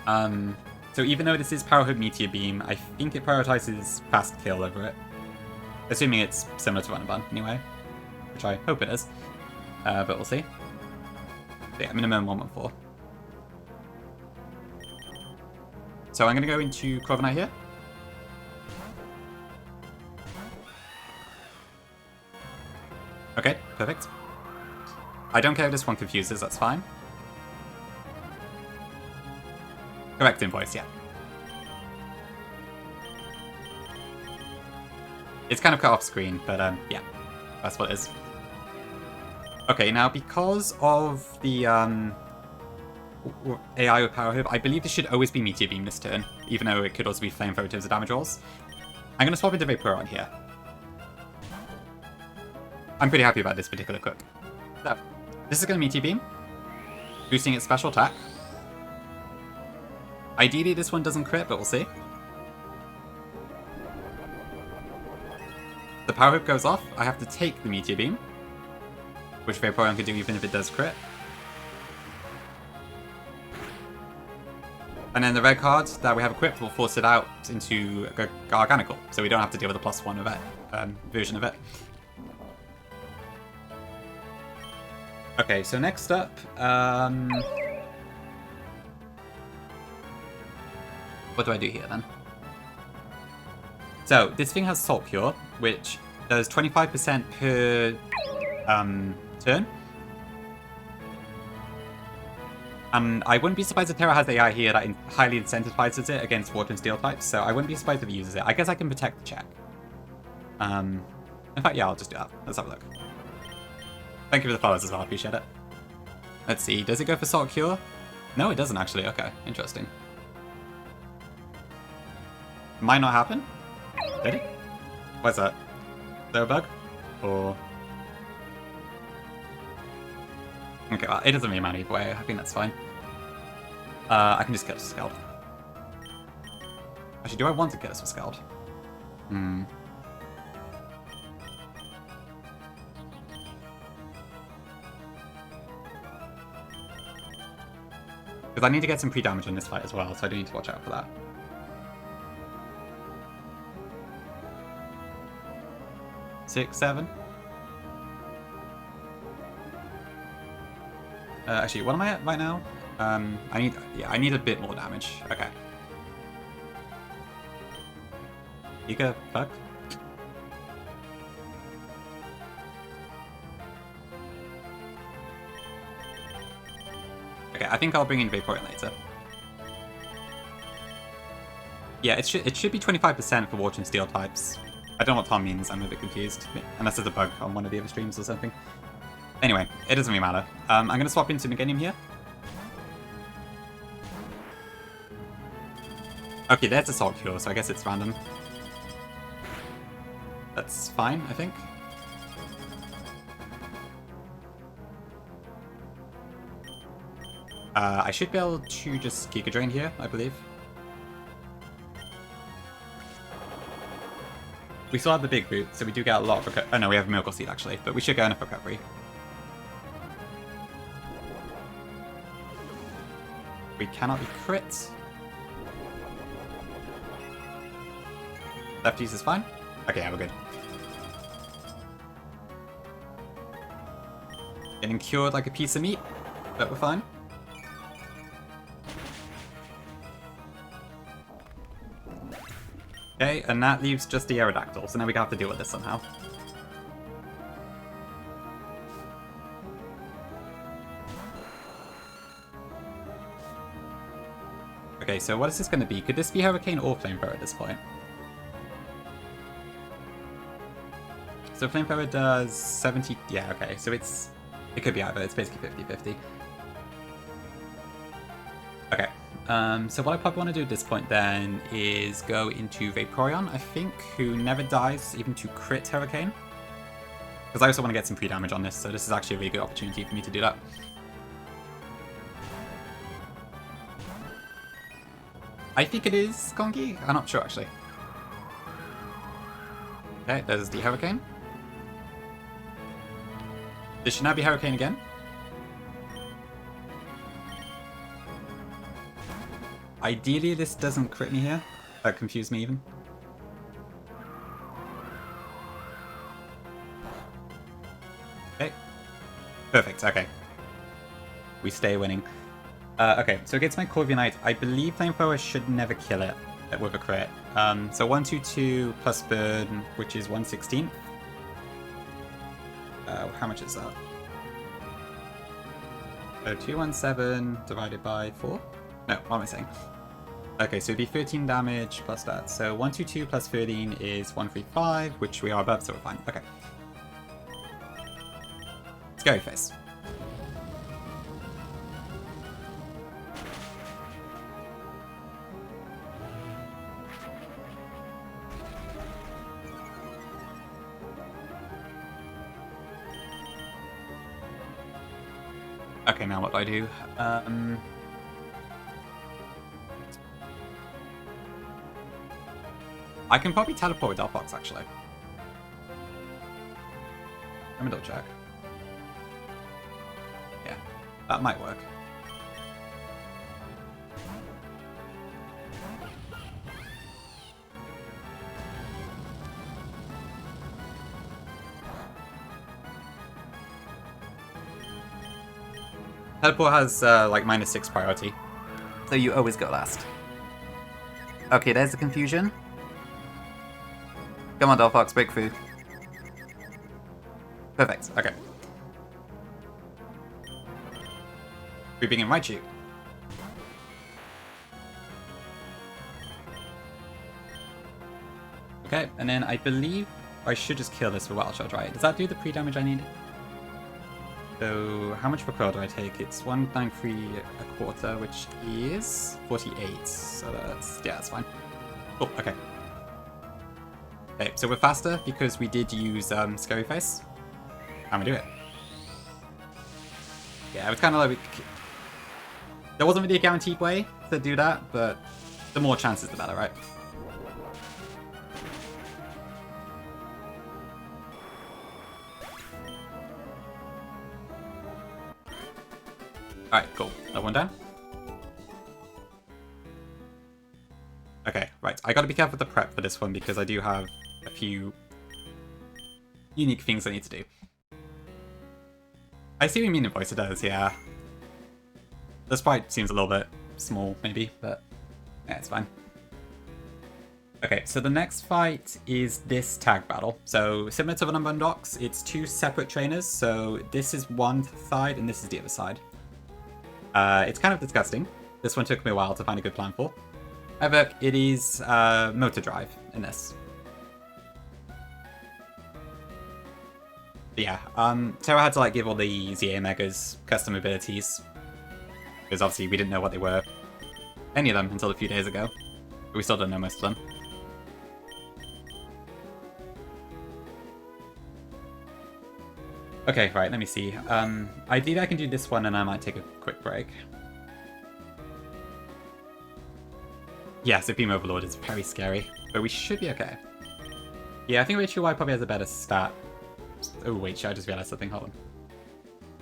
So even though this is Power Hook Meteor Beam, I think it prioritizes fast kill over it. Assuming it's similar to Run and Bun, anyway. Which I hope it is. But we'll see. So yeah, minimum 114. So I'm going to go into Corviknight here. Okay, perfect. I don't care if this one confuses, that's fine. Correct invoice, yeah. It's kind of cut off screen, but yeah, that's what it is. Okay, now because of the AI with Power Hub, I believe this should always be Meteor Beam this turn, even though it could also be Flamethrower in terms of damage rolls. I'm going to swap into Vaporeon here. I'm pretty happy about this particular cook. So, this is going to Meteor Beam, boosting its special attack. Ideally, this one doesn't crit, but we'll see. The Power Whip goes off. I have to take the Meteor Beam, which Vaporeon could do even if it does crit. And then the red card that we have equipped will force it out into Garganical, so we don't have to deal with the +1 of it, version of it. Okay, so next up, what do I do here then? So this thing has Salt Cure, which does 25% per turn. And I wouldn't be surprised if Terra has AI here that highly incentivizes it against Water and Steel types, so I wouldn't be surprised if it uses it. I guess I can protect the check. In fact, yeah, I'll just do that. Let's have a look. Thank you for the follows as well, I appreciate it. Let's see, does it go for Salt Cure? No, it doesn't actually. Okay, interesting. Might not happen? Did it? What's that? Is there a bug? Or... Okay, well, it doesn't really matter either way. I think that's fine. I can just kill us with Scald. Actually, do I want to kill us with Scald? Because I need to get some pre-damage in this fight as well, so I do need to watch out for that. Six, 7. Actually, what am I at right now? I need a bit more damage. Okay. Giga fuck. Okay, I think I'll bring in Vaporeon later. Yeah, it should be 25% for Water and Steel types. I don't know what Tom means, I'm a bit confused. Unless there's a bug on one of the other streams or something. Anyway, it doesn't really matter. I'm going to swap into Meganium here. Okay, there's a Salt Cure, so I guess it's random. That's fine, I think. I should be able to just Giga Drain here, I believe. We still have the big boot, so we do get a lot of oh no, we have Miracle Seed actually, but we should go enough recovery. We cannot be crit. Lefties is fine. Okay, yeah, we're good. Getting cured like a piece of meat. but we're fine. Okay, and that leaves just the Aerodactyl, so now we have to deal with this somehow. Okay, so what is this going to be? Could this be Hurricane or Flamethrower at this point? So Flamethrower does 70... Yeah, okay, so it could be either. It's basically 50-50. Okay, so what I probably want to do at this point then is go into Vaporeon, I think, who never dies even to crit Hurricane. Because I also want to get some pre-damage on this, so this is actually a really good opportunity for me to do that. I think it is Kongi. I'm not sure, actually. Okay, there's the Hurricane. This should now be Hurricane again. Ideally, this doesn't crit me here. That confused me even. Okay. Perfect, okay. We stay winning. Okay, so against my Corviknight, I believe Flamethrower should never kill it with a crit. So 122 plus burn, which is 1/16. How much is that? So 217 divided by 4? No, what am I saying? Okay, so it'd be 13 damage plus that. So 122 plus 13 is 135, which we are above, so we're fine. Okay. Scary face. Okay, now what do I do? I can probably teleport with Delphox, actually. Let me double check. Yeah, that might work. Teleport has, like, -6 priority. So you always go last. Okay, there's the confusion. Come on, Delphox, break through. Perfect, okay. Creeping in Raichu. Okay, and then I believe I should just kill this for Wild Shot, right? Does that do the pre-damage I need? So, how much per curl do I take? It's 193 a quarter, which is 48. So that's, yeah, that's fine. Oh, okay. Okay, so we're faster because we did use Scary Face. And we do it. Yeah, it was kind of like... There wasn't really a guaranteed way to do that, but the more chances the better, right? Alright, cool. That one down. Okay, right. I gotta be careful with the prep for this one because I do have a few unique things I need to do. I see what you mean in voice, it does, yeah. The sprite seems a little bit small, maybe, but yeah, it's fine. Okay, so the next fight is this tag battle. So, similar to the number on docks, it's two separate trainers, so this is one side and this is the other side. It's kind of disgusting. This one took me a while to find a good plan for. However, it is motor drive in this. But yeah, Terra had to like give all the ZA Megas custom abilities. Because obviously we didn't know what they were. Any of them until a few days ago. But we still don't know most of them. Okay, right, let me see. Ideally I can do this one and I might take a quick break. Yeah, so Beam Overlord is very scary, but we should be okay. Yeah, I think Rachel Y probably has a better stat. Oh wait, I just realized something, hold on.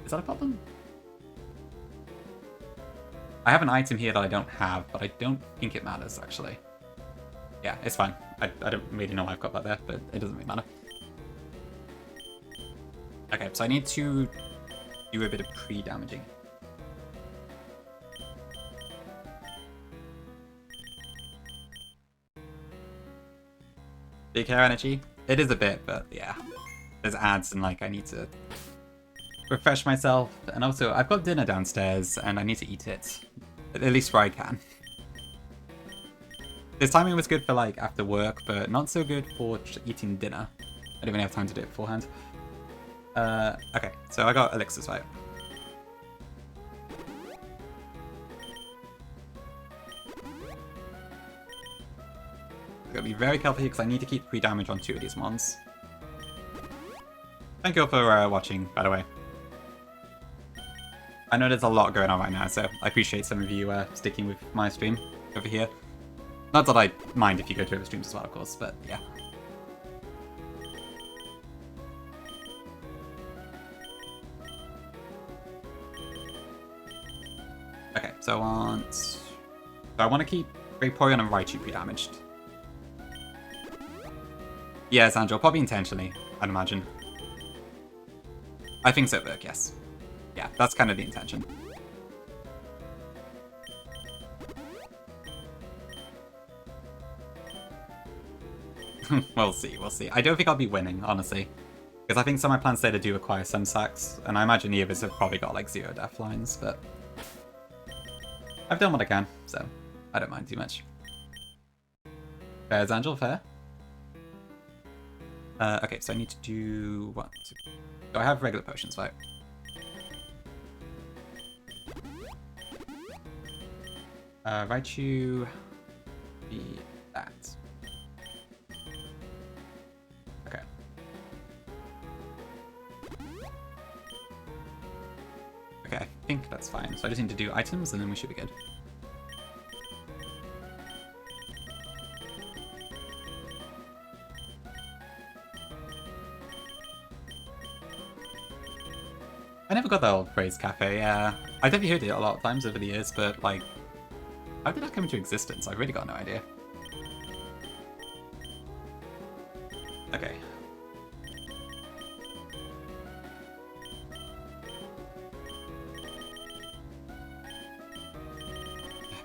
Is that a problem? I have an item here that I don't have, but I don't think it matters, actually. Yeah, it's fine. I don't really know why I've got that there, but it doesn't really matter. Okay, so I need to do a bit of pre-damaging. Big hair energy. It is a bit, but yeah. There's ads and like I need to refresh myself. And also I've got dinner downstairs and I need to eat it. At least where I can. This timing was good for like after work, but not so good for eating dinner. I don't really have time to do it beforehand. Okay, so I got elixirs, right? I'm gonna be very careful here because I need to keep pre-damage on 2 of these mons. Thank you all for watching, by the way. I know there's a lot going on right now, so I appreciate some of you sticking with my stream over here. Not that I mind if you go to other streams as well, of course, but yeah. Okay, so I want to keep Vaporeon and Raichu pre-damaged. Yes, Angel, probably intentionally, I'd imagine. I think so, Burke, yes. Yeah, that's kind of the intention. We'll see, we'll see. I don't think I'll be winning, honestly. Because I think some of my plans later do require some sacks, and I imagine the others have probably got like 0 death lines, but I've done what I can, so I don't mind too much. Fair's Angel, fair. Okay, so I need to do what? Do I have regular potions, right? Raichu, be that. Okay. Okay, I think that's fine. So I just need to do items and then we should be good. I never got that old phrase cafe, yeah. I definitely heard it a lot of times over the years, but like, how did that come into existence? I've really got no idea. Okay.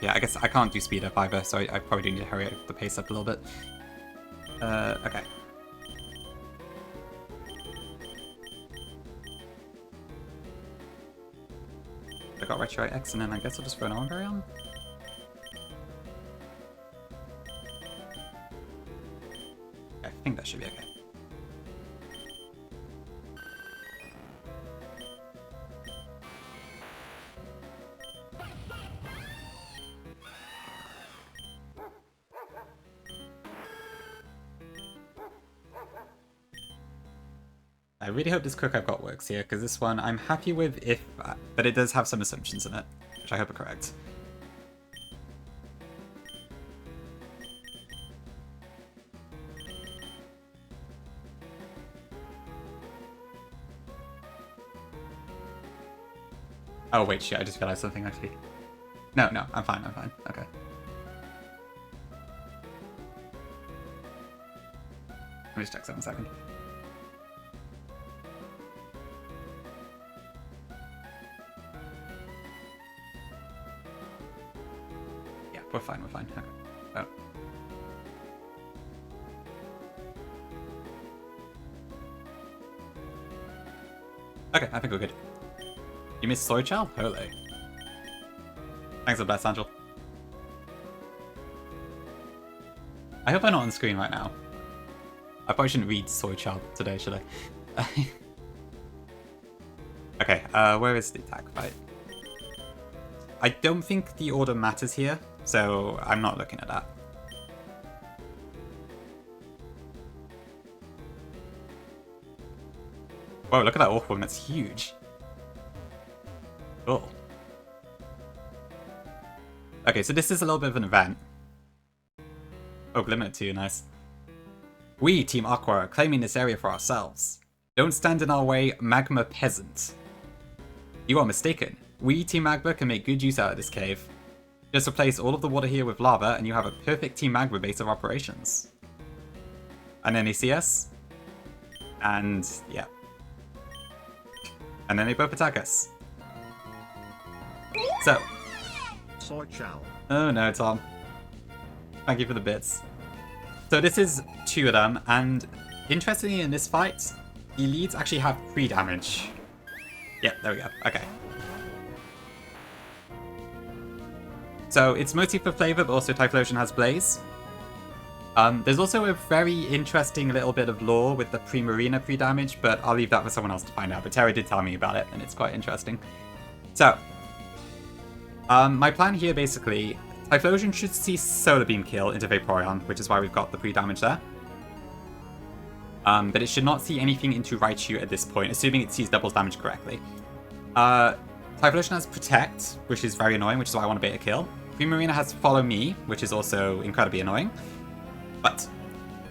Yeah, I guess I can't do speed up either, so I probably do need to hurry the pace up a little bit. Okay. I got Retro X, and then I guess I'll just throw an Onberry on. I think that should be okay. I really hope this cook I've got works here, because this one I'm happy with if... but it does have some assumptions in it, which I hope are correct. Oh wait, shit, I just realized something actually. No, I'm fine, okay. Let me just check 1 second. We're fine. Okay. Oh. Okay, I think we're good. You missed Soy Chow? Holy. Thanks for the best, Angel. I hope I'm not on screen right now. I probably shouldn't read Soy Chow today, should I? Okay, where is the attack fight? I don't think the order matters here, so I'm not looking at that. Whoa, look at that orc one, that's huge. Cool. Okay, so this is a little bit of an event. Oh, Glimmer 2, nice. We, Team Aqua, are claiming this area for ourselves. Don't stand in our way, Magma Peasant. You are mistaken. We, Team Magma, can make good use out of this cave. Just replace all of the water here with lava, and you have a perfect Team Magma base of operations. And then they see us. And, yeah. And then they both attack us. So. Soy Chow. Oh no, Tom. Thank you for the bits. So this is 2 of them, and interestingly in this fight, the leads actually have 3 damage. Yeah, there we go. Okay. So it's mostly for flavor, but also Typhlosion has Blaze. There's also a very interesting little bit of lore with the Primarina pre-damage, but I'll leave that for someone else to find out. But Terra did tell me about it, and it's quite interesting. So, my plan here basically, Typhlosion should see Solar Beam kill into Vaporeon, which is why we've got the pre-damage there. But it should not see anything into Raichu at this point, assuming it sees doubles damage correctly. Typhlosion has Protect, which is very annoying, which is why I want to bait a kill. Primarina has Follow Me, which is also incredibly annoying. But,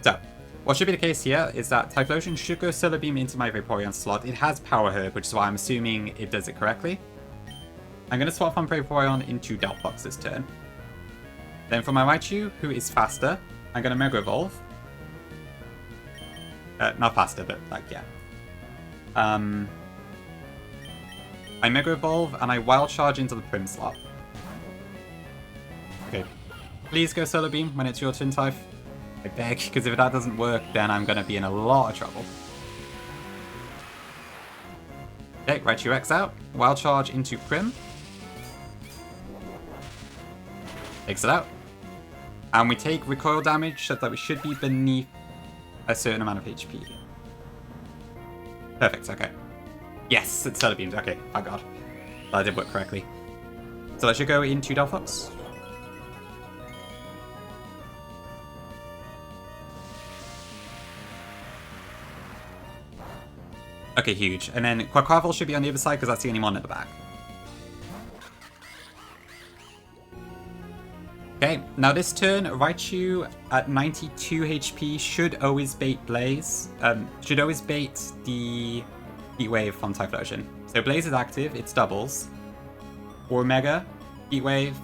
so, what should be the case here is that Typhlosion should go Solar Beam into my Vaporeon slot. It has Power Herb, which is why I'm assuming it does it correctly. I'm going to swap on Vaporeon into Delphox this turn. Then for my Raichu, who is faster, I'm going to Mega Evolve. Not faster, but like, yeah. I Mega Evolve and I Wild Charge into the Prim slot. Okay. Please go Solar Beam when it's your turn, Typh. I beg, because if that doesn't work, then I'm going to be in a lot of trouble. Okay, Raichu X out. Wild Charge into Prim. Takes it out. And we take recoil damage, so that we should be beneath a certain amount of HP. Perfect, okay. Yes, it's Solar Beams, okay, thank God. That did work correctly. So that should go into Delphox. Okay, huge. And then Quaquaval should be on the other side because that's the only one at the back. Okay, now this turn, Raichu at 92 HP should always bait Blaze. Should always bait the Heat Wave from Typhlosion. So Blaze is active, it's doubles. Or Mega, Heat Wave,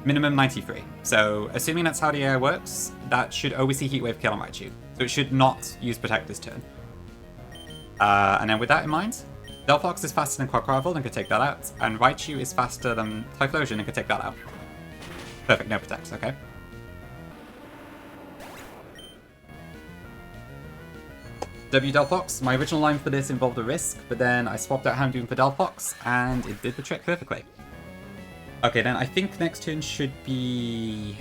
minimum 93. So assuming that's how the air works, that should always see Heat Wave kill on Raichu. So it should not use Protect this turn. And then with that in mind, Delphox is faster than Quaquaval and could take that out. And Raichu is faster than Typhlosion and could take that out. Perfect, no Protect, okay. W Delphox, my original line for this involved a risk, but then I swapped out Houndoom for Delphox, and it did the trick perfectly. Okay, then I think next turn should be...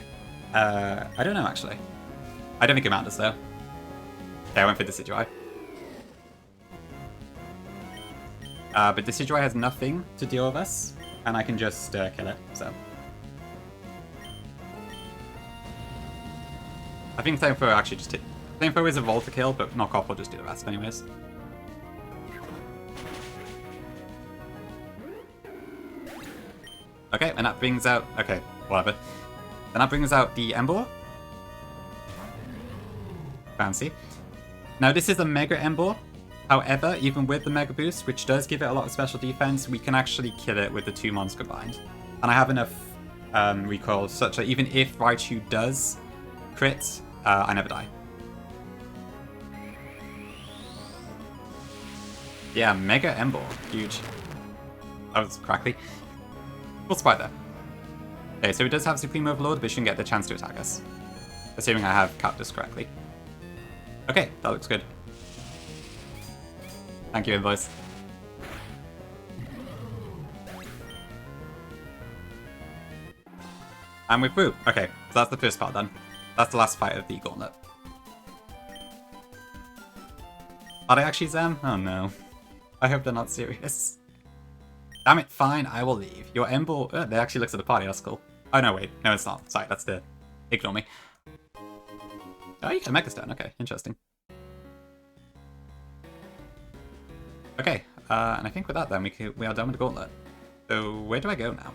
I don't know, actually. I don't think it matters, though. Okay, I went for Decidueye. But Decidueye has nothing to deal with us, and I can just kill it, so... I think Flamethrower actually just hit... Flamethrower is a Volt to kill, but Knock Off will just do the rest anyways. Okay, and that brings out... Okay, whatever. And that brings out the Emboar. Fancy. Now this is a Mega Emboar. However, even with the Mega Boost, which does give it a lot of special defense, we can actually kill it with the 2 mons combined. And I have enough recoil such that even if Raichu does crit, I never die. Yeah, Mega Emboar. Huge. That was crackly. Cool spot there. Okay, so it does have Supreme Overlord, but it shouldn't get the chance to attack us. Assuming I have capped this correctly. Okay, that looks good. Thank you, Invoice. And we're through. Okay, so that's the first part done. That's the last fight of the gauntlet. Are they actually Zem? Oh no. I hope they're not serious. Damn it, fine, I will leave. Your Emboar... they actually looks at the party, that's cool. Oh no, wait. No, it's not. Sorry, that's the... Ignore me. Oh, you get a Mega Stone. Okay, interesting. Okay, and I think with that then we are done with the gauntlet. So where do I go now?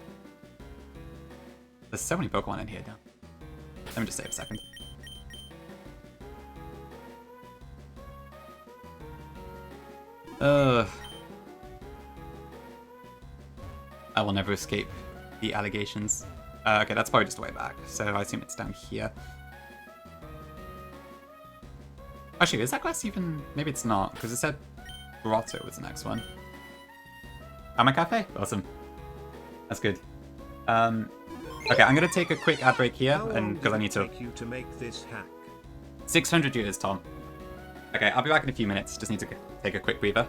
There's so many Pokemon in here now. Let me just save a second. I will never escape the allegations. Okay, that's probably just the way back, so I assume it's down here. Actually, is that glass even... Maybe it's not, because it said Grotto was the next one. Am I Cafe? Awesome. That's good. Okay, I'm going to take a quick ad break here, and because I need to... you to make this hack? 600 years, Tom. Okay, I'll be back in a few minutes. Just need to take a quick breather.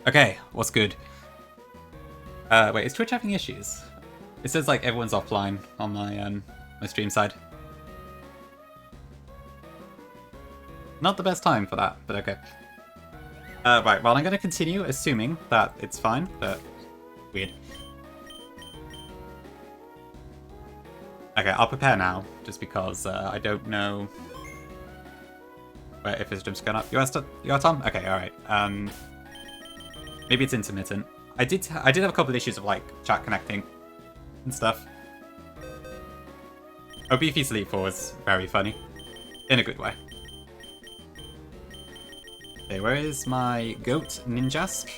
Okay, what's good? Wait, is Twitch having issues? It says like everyone's offline on my stream side. Not the best time for that, but okay. Right, well I'm gonna continue assuming that it's fine, but weird. Okay, I'll prepare now, just because I don't know if his jump's going up. You are Tom? Okay, alright. Maybe it's intermittent. I did have a couple of issues of like chat connecting and stuff. Beefy Sleep 4 was very funny. In a good way. Okay, where is my goat ninjask?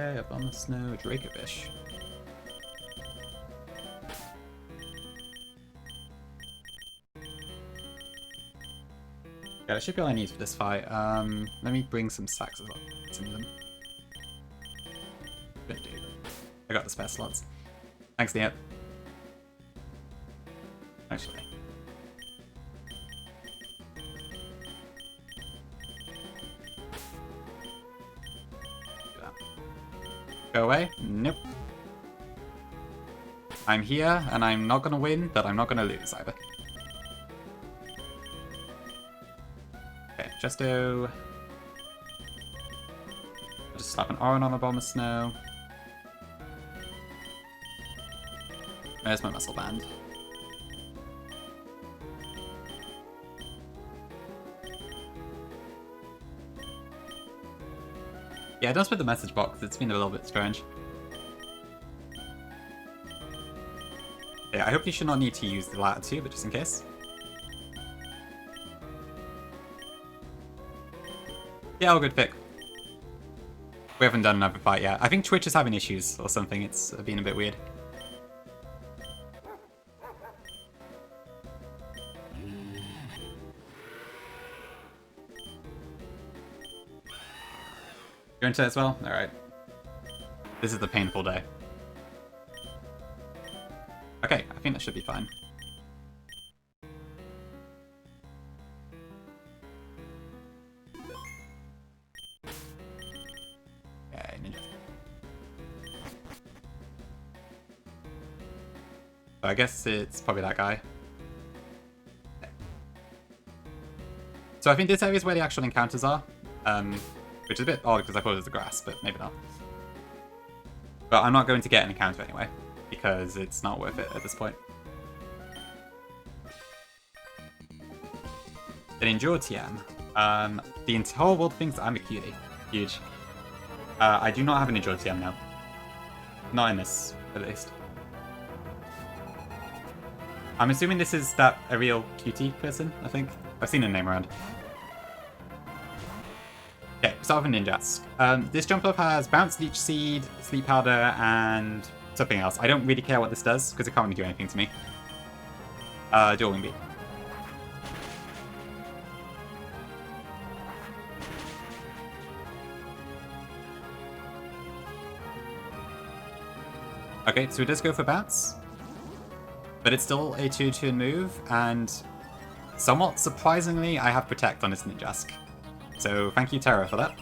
Okay, up on the snow, Dracovish. Yeah, that should be all I need for this fight. Let me bring some sacks as well. Some of them. Good dude. I got the spare slots. Thanks, Neo. Actually. Go away? Nope. I'm here, and I'm not gonna win, but I'm not gonna lose either. Okay, Justo. I'll just slap an Oran on a Bomber Snow. There's my muscle band. Yeah, don't split the message box, it's been a little bit strange. Yeah, I hope you should not need to use the latter two, but just in case. Yeah, all good pick. We haven't done another fight yet. I think Twitch is having issues or something, it's been a bit weird. You're into it as well? Alright. This is the painful day. Okay, I think that should be fine. Okay, ninja. So I guess it's probably that guy. So I think this area is where the actual encounters are. Which is a bit odd because I thought it was the grass, but maybe not. But I'm not going to get an encounter anyway, because it's not worth it at this point. An Endure TM. The entire world thinks I'm a cutie. Huge. I do not have an Endure TM now. Not in this, at least. I'm assuming this is a real cutie person, I think. I've seen a name around. Okay, start with a Ninjask. This jump up has Bounce, Leech Seed, Sleep Powder, and something else. I don't really care what this does, because it can't really do anything to me. Dual Wing Beat. Okay, so it does go for Bounce. But it's still a 2-turn move, and somewhat surprisingly, I have Protect on this Ninjask. So thank you, Terra, for that.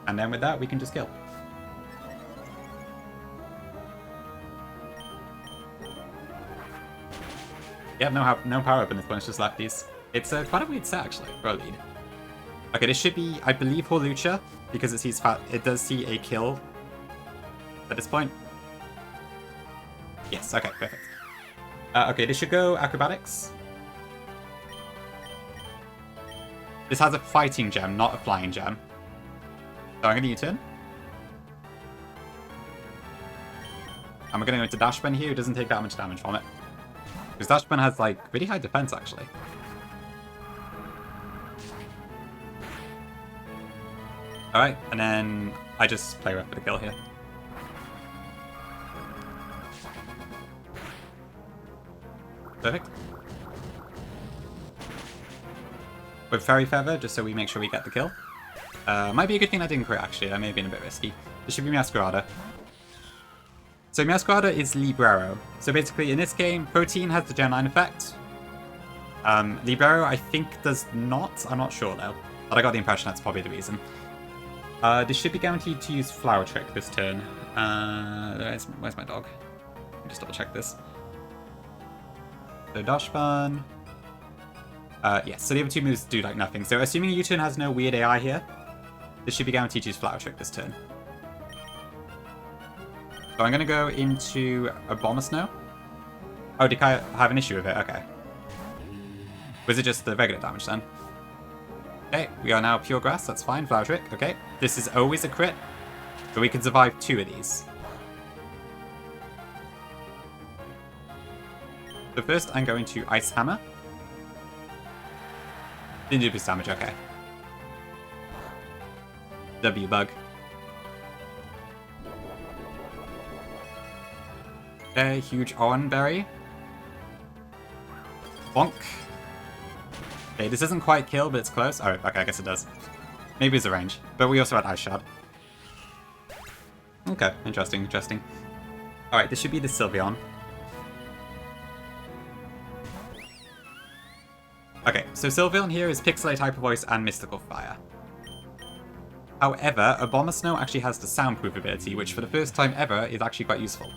And then with that, we can just kill. Yeah, no power up in this point, it's just lefties. It's quite a weird set, actually, for a lead. Okay, this should be, I believe, Horlucha, because it sees it does see a kill at this point. Yes, okay, perfect. Okay, this should go Acrobatics. This has a fighting gem, not a flying gem. So I'm going to U-turn. I'm going to go into Dashben here, who doesn't take that much damage from it. Because Dashben has, like, really high defense, actually. Alright, and then I just play rough for the kill here. Perfect. With Fairy Feather, just so we make sure we get the kill. Might be a good thing I didn't crit, actually. That may have been a bit risky. This should be Masquerada. So Masquerada is Librero. So basically, in this game, Protein has the Gen 9 effect. Librero, I think, does not. I'm not sure, though. But I got the impression that's probably the reason. This should be guaranteed to use Flower Trick this turn. Where's my dog? Let me just double check this. So Dashban. Yes, so the other two moves do like nothing. So assuming U-turn has no weird AI here, this should be guaranteed to use Flower Trick this turn. So I'm going to go into a Bomber Snow. Oh, did Kai have an issue with it? Okay. Was it just the regular damage then? Okay, we are now Pure Grass, that's fine. Flower Trick, okay. This is always a crit, so we can survive 2 of these. So first I'm going to Ice Hammer. Didn't do boost damage, okay. W bug. Okay, huge Owen berry. Bonk. Okay, this doesn't quite kill, but it's close. Oh, okay, I guess it does. Maybe it's a range. But we also had Ice Shard. Okay, interesting, interesting. Alright, this should be the Sylveon. Okay, so Sylveon here is Pixelate, Hyper Voice, and Mystical Fire. However, Abomasnow actually has the Soundproof ability, which for the first time ever is actually quite useful.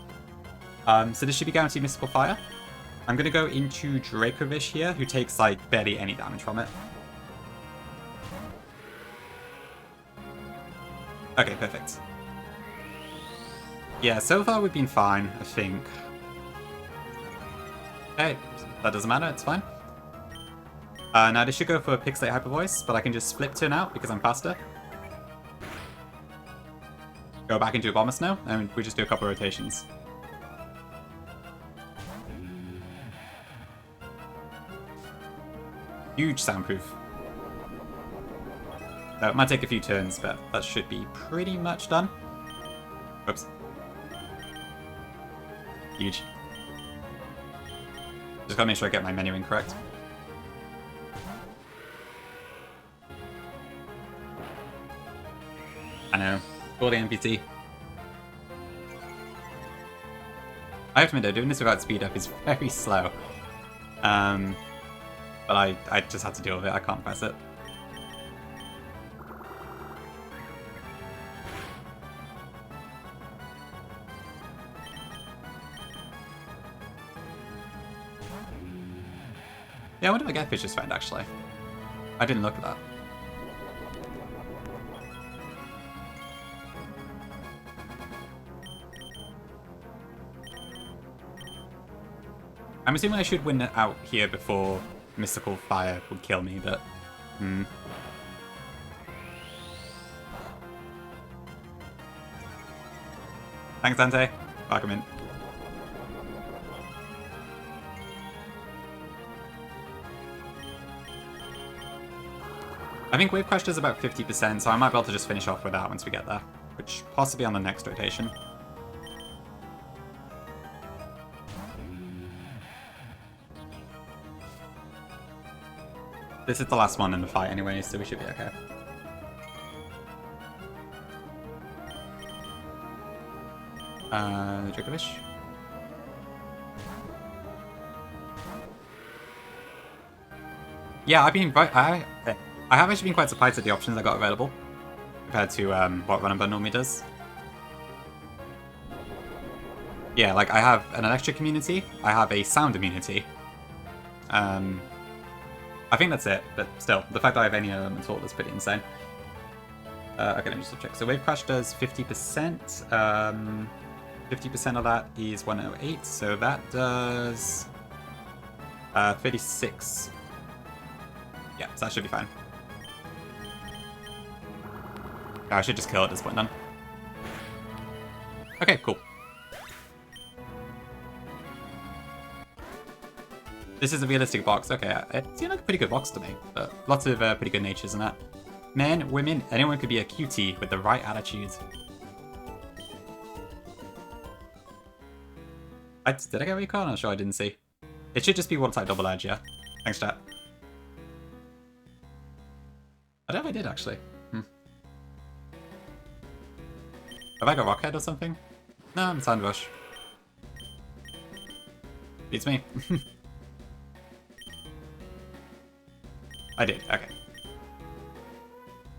So this should be guaranteed Mystical Fire. I'm going to go into Dracovish here, who takes, like, barely any damage from it. Okay, perfect. Yeah, so far we've been fine, I think. Okay, that doesn't matter, it's fine. Now this should go for Pixelate Hyper Voice, but I can just flip turn out because I'm faster. Go back into Abomasnow, and we just do a couple of rotations. Huge soundproof. It might take a few turns, but that should be pretty much done. Oops. Huge. Just gotta make sure I get my menuing correct. I know. For the NPC. I have to admit though, doing this without speed up is very slow. But I just have to deal with it, I can't press it. Yeah, I wonder if I get Fish's Friend actually. I didn't look at that. I'm assuming I should win out here before Mystical Fire would kill me, but... Thanks, Dante. Back him in. I think Wave Crash does about 50%, so I might be able to just finish off with that once we get there. Which, possibly on the next rotation. This is the last one in the fight anyway, so we should be okay. Dracovish. Yeah, I have actually been quite surprised at the options I got available compared to what Run and Burn normally does. Yeah, like I have an electric immunity, I have a sound immunity. I think that's it, but still, the fact that I have any element at all is pretty insane. Okay, let me just check. So Wave Crash does 50%. 50% of that is 108, so that does 36. Yeah, so that should be fine. I should just kill at this point then. Okay, cool. This is a realistic box. Okay, it seemed like a pretty good box to me, but lots of pretty good natures in that. Men, women, anyone could be a cutie with the right attitude. Did I get recall? I'm not sure, I didn't see. It should just be one-type double edge, yeah? Thanks, chat. I don't know if I did, actually. Have I got Rockhead or something? No, I'm Sand Rush. Beats me. I did, okay.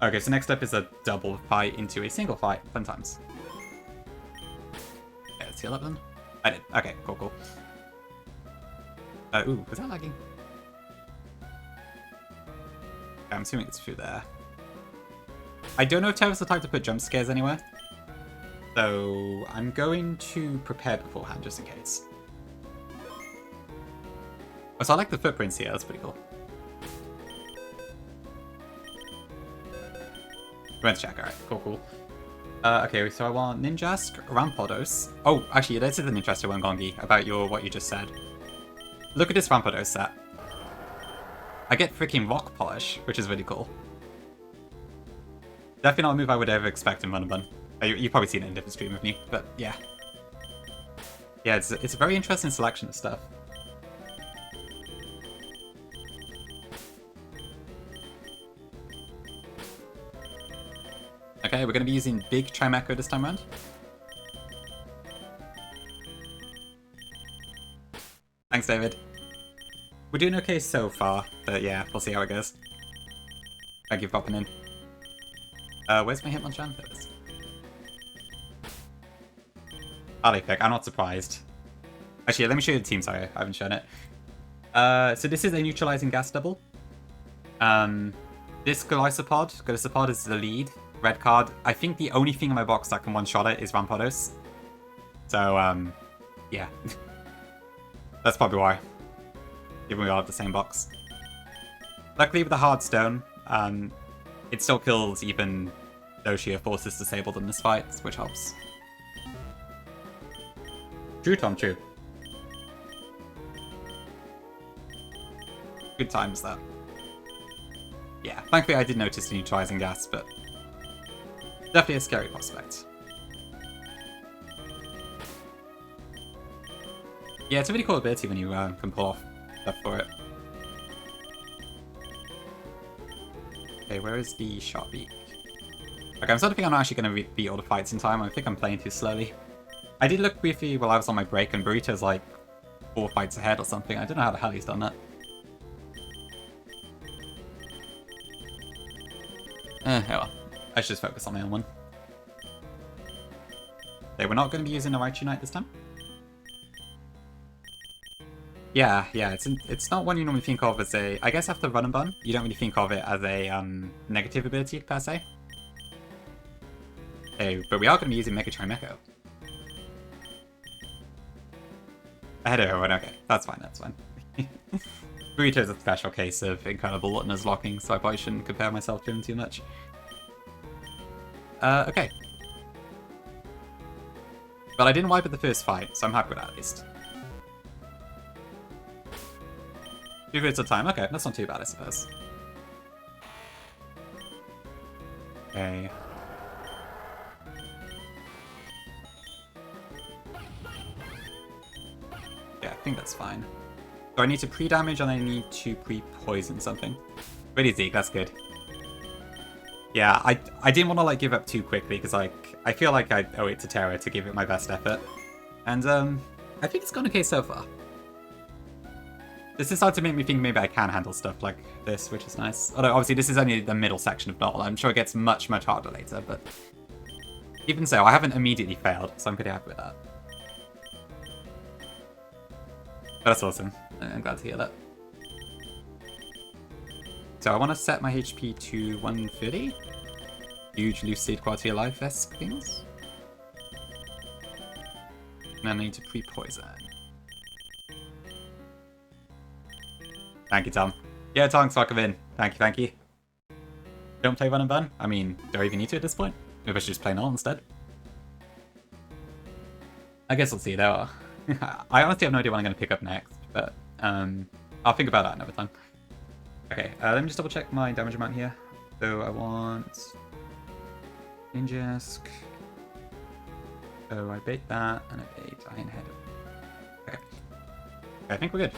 Okay, so next up is a double fight into a single fight. Fun times. Okay, let's heal up then. I did. Okay, cool, cool. Ooh, was that lagging? Okay, I'm assuming it's through there. I don't know if Terra's the type to put jump scares anywhere. So I'm going to prepare beforehand just in case. Oh, so I like the footprints here, that's pretty cool. Rent check, alright, cool, cool. Okay, so I want Ninjask, Rampardos. Oh, actually, this is an interesting one, Gongi, about what you just said. Look at this Rampardos set. I get freaking rock polish, which is really cool. Definitely not a move I would ever expect in Run and Bun. You've probably seen it in a different stream of me, but yeah. Yeah, it's a very interesting selection of stuff. Okay, we're going to be using Big Trimecho this time around. Thanks, David. We're doing okay so far, but yeah, we'll see how it goes. Thank you for popping in. Where's my Hitmonchan? There it is. Harley pick, I'm not surprised. Actually, let me show you the team, sorry, I haven't shown it. So this is a neutralizing gas double. This Golisopod is the lead. Red card. I think the only thing in my box that can one-shot it is Rampardos. So, yeah. That's probably why. Given we all have the same box. Luckily with the hard stone, it still kills even though Sheer Force is disabled in this fight, which helps. True, Tom, true. Good times, that. Yeah, thankfully I did notice the neutralizing gas, but definitely a scary prospect. Yeah, it's a really cool ability when you can pull off stuff for it. Okay, where is the shot beak? Okay, I'm starting to think I'm not actually going to beat all the fights in time. I think I'm playing too slowly. I did look briefly while I was on my break, and Burrito's like 4 fights ahead or something. I don't know how the hell he's done that. Oh well. I should just focus on my own one. Okay, we're not going to be using the Raichu Knight this time. Yeah, it's not one you normally think of as a... I guess after Run and Bun, you don't really think of it as a negative ability, per se. Okay, but we are going to be using Mega Trimecho. Ahead of everyone, okay. That's fine, that's fine. Burrito's a special case of incredible and his locking, so I probably shouldn't compare myself to him too much. Okay. But I didn't wipe at the first fight, so I'm happy with that at least. 2 minutes of time, okay, that's not too bad, I suppose. Okay. Yeah, I think that's fine. So I need to pre-damage and I need to pre-poison something. Really, Zeke, that's good. Yeah, I didn't want to like give up too quickly because like I feel like I owe it to Terra to give it my best effort. And I think it's gone okay so far. This is starting to make me think maybe I can handle stuff like this, which is nice. Although obviously this is only the middle section of Null. I'm sure it gets much, much harder later, but even so, I haven't immediately failed, so I'm pretty happy with that. That's awesome. I'm glad to hear that. So I want to set my HP to 130. Huge Lucid Quality of Life-esque things. And then I need to pre-poison. Thank you, Tom. Yeah, Tonks, welcome in. Thank you, thank you. Don't play Run and Bun? I mean, do I even need to at this point? Maybe I should just play Null instead. I guess we'll see though. I honestly have no idea what I'm going to pick up next, but I'll think about that another time. Okay, let me just double check my damage amount here. So I want Ninjask. So I bait that, and I bait Iron Head. Okay. I think we're good.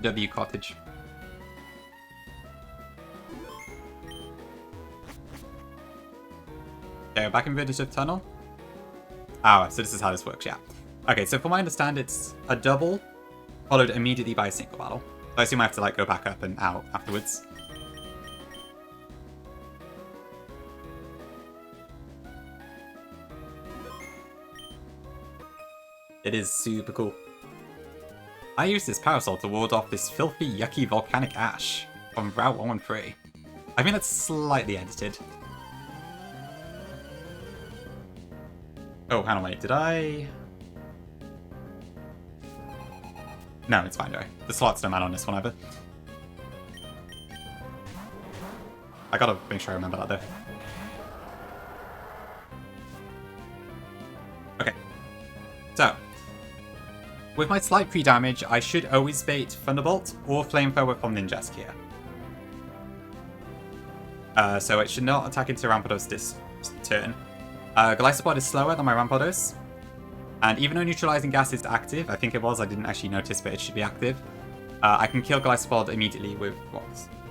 W Cottage. Okay, back in Village of Tunnel. Ah, so this is how this works, yeah. Okay, so from what I understand, it's a double, followed immediately by a single battle. So I assume I have to like go back up and out afterwards. It is super cool. I use this parasol to ward off this filthy, yucky volcanic ash from Route 113. I mean, that's slightly edited. Oh, hang on, wait, did I... No, it's fine, right? The slots don't matter on this one either. I gotta make sure I remember that, though. Okay. With my slight pre-damage, I should always bait Thunderbolt or Flamethrower from Ninjask here. So it should not attack into Rampardos this turn. Glycopod is slower than my Rampardos. And even though Neutralizing Gas is active, I think it was, I didn't actually notice, but it should be active. I can kill Glycopod immediately with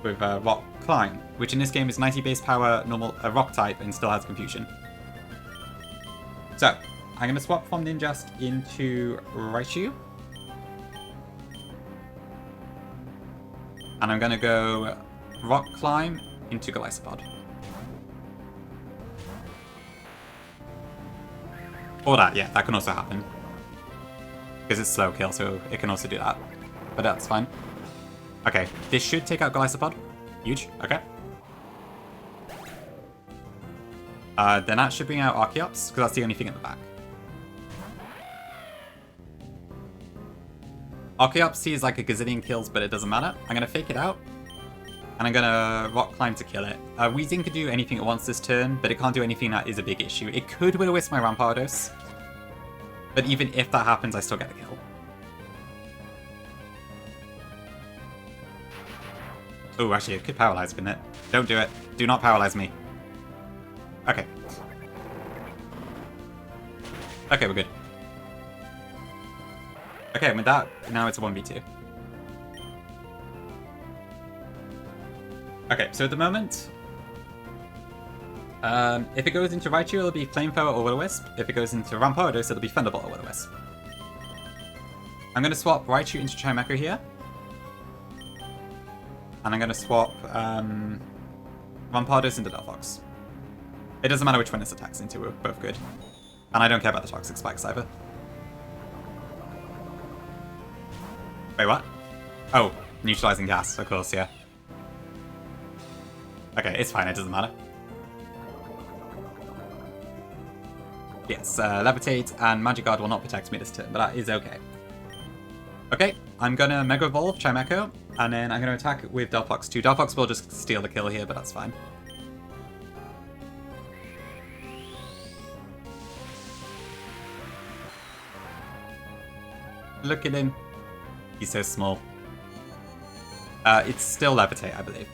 Rock Climb, which in this game is 90 base power, normal Rock type, and still has Confusion. So, I'm going to swap from Ninjask into Raichu. And I'm going to go Rock Climb into Glycopod. Or that, yeah, that can also happen. Because it's slow kill, so it can also do that. But that's fine. Okay, this should take out Glycopod. Huge, okay. Then that should bring out Archeops, because that's the only thing at the back. Archeops sees like a gazillion kills, but it doesn't matter. I'm going to fake it out. And I'm going to Rock Climb to kill it. Weezing could do anything it wants this turn, but it can't do anything that is a big issue. It could Will-O-Wisp my Rampardos. But even if that happens, I still get the kill. Oh, actually, it could paralyze, couldn't it? Don't do it. Do not paralyze me. Okay. Okay, we're good. Okay, with that, now it's a 1v2. Okay, so at the moment, if it goes into Raichu, it'll be Flamethrower or Will-O-Wisp. If it goes into Rampardos, it'll be Thunderbolt or Will-O-Wisp. I'm going to swap Raichu into Chimecho here. And I'm going to swap Rampardos into Delphox. It doesn't matter which one this attacks into, we're both good. And I don't care about the Toxic Spikes either. Wait, what? Oh, Neutralizing Gas, of course, yeah. Okay, it's fine, it doesn't matter. Yes, Levitate and Magic Guard will not protect me this turn, but that is okay. Okay, I'm gonna Mega Evolve Chimecho, and then I'm gonna attack with Delphox too. Delphox will just steal the kill here, but that's fine. Look at him. He's so small. It's still Levitate, I believe.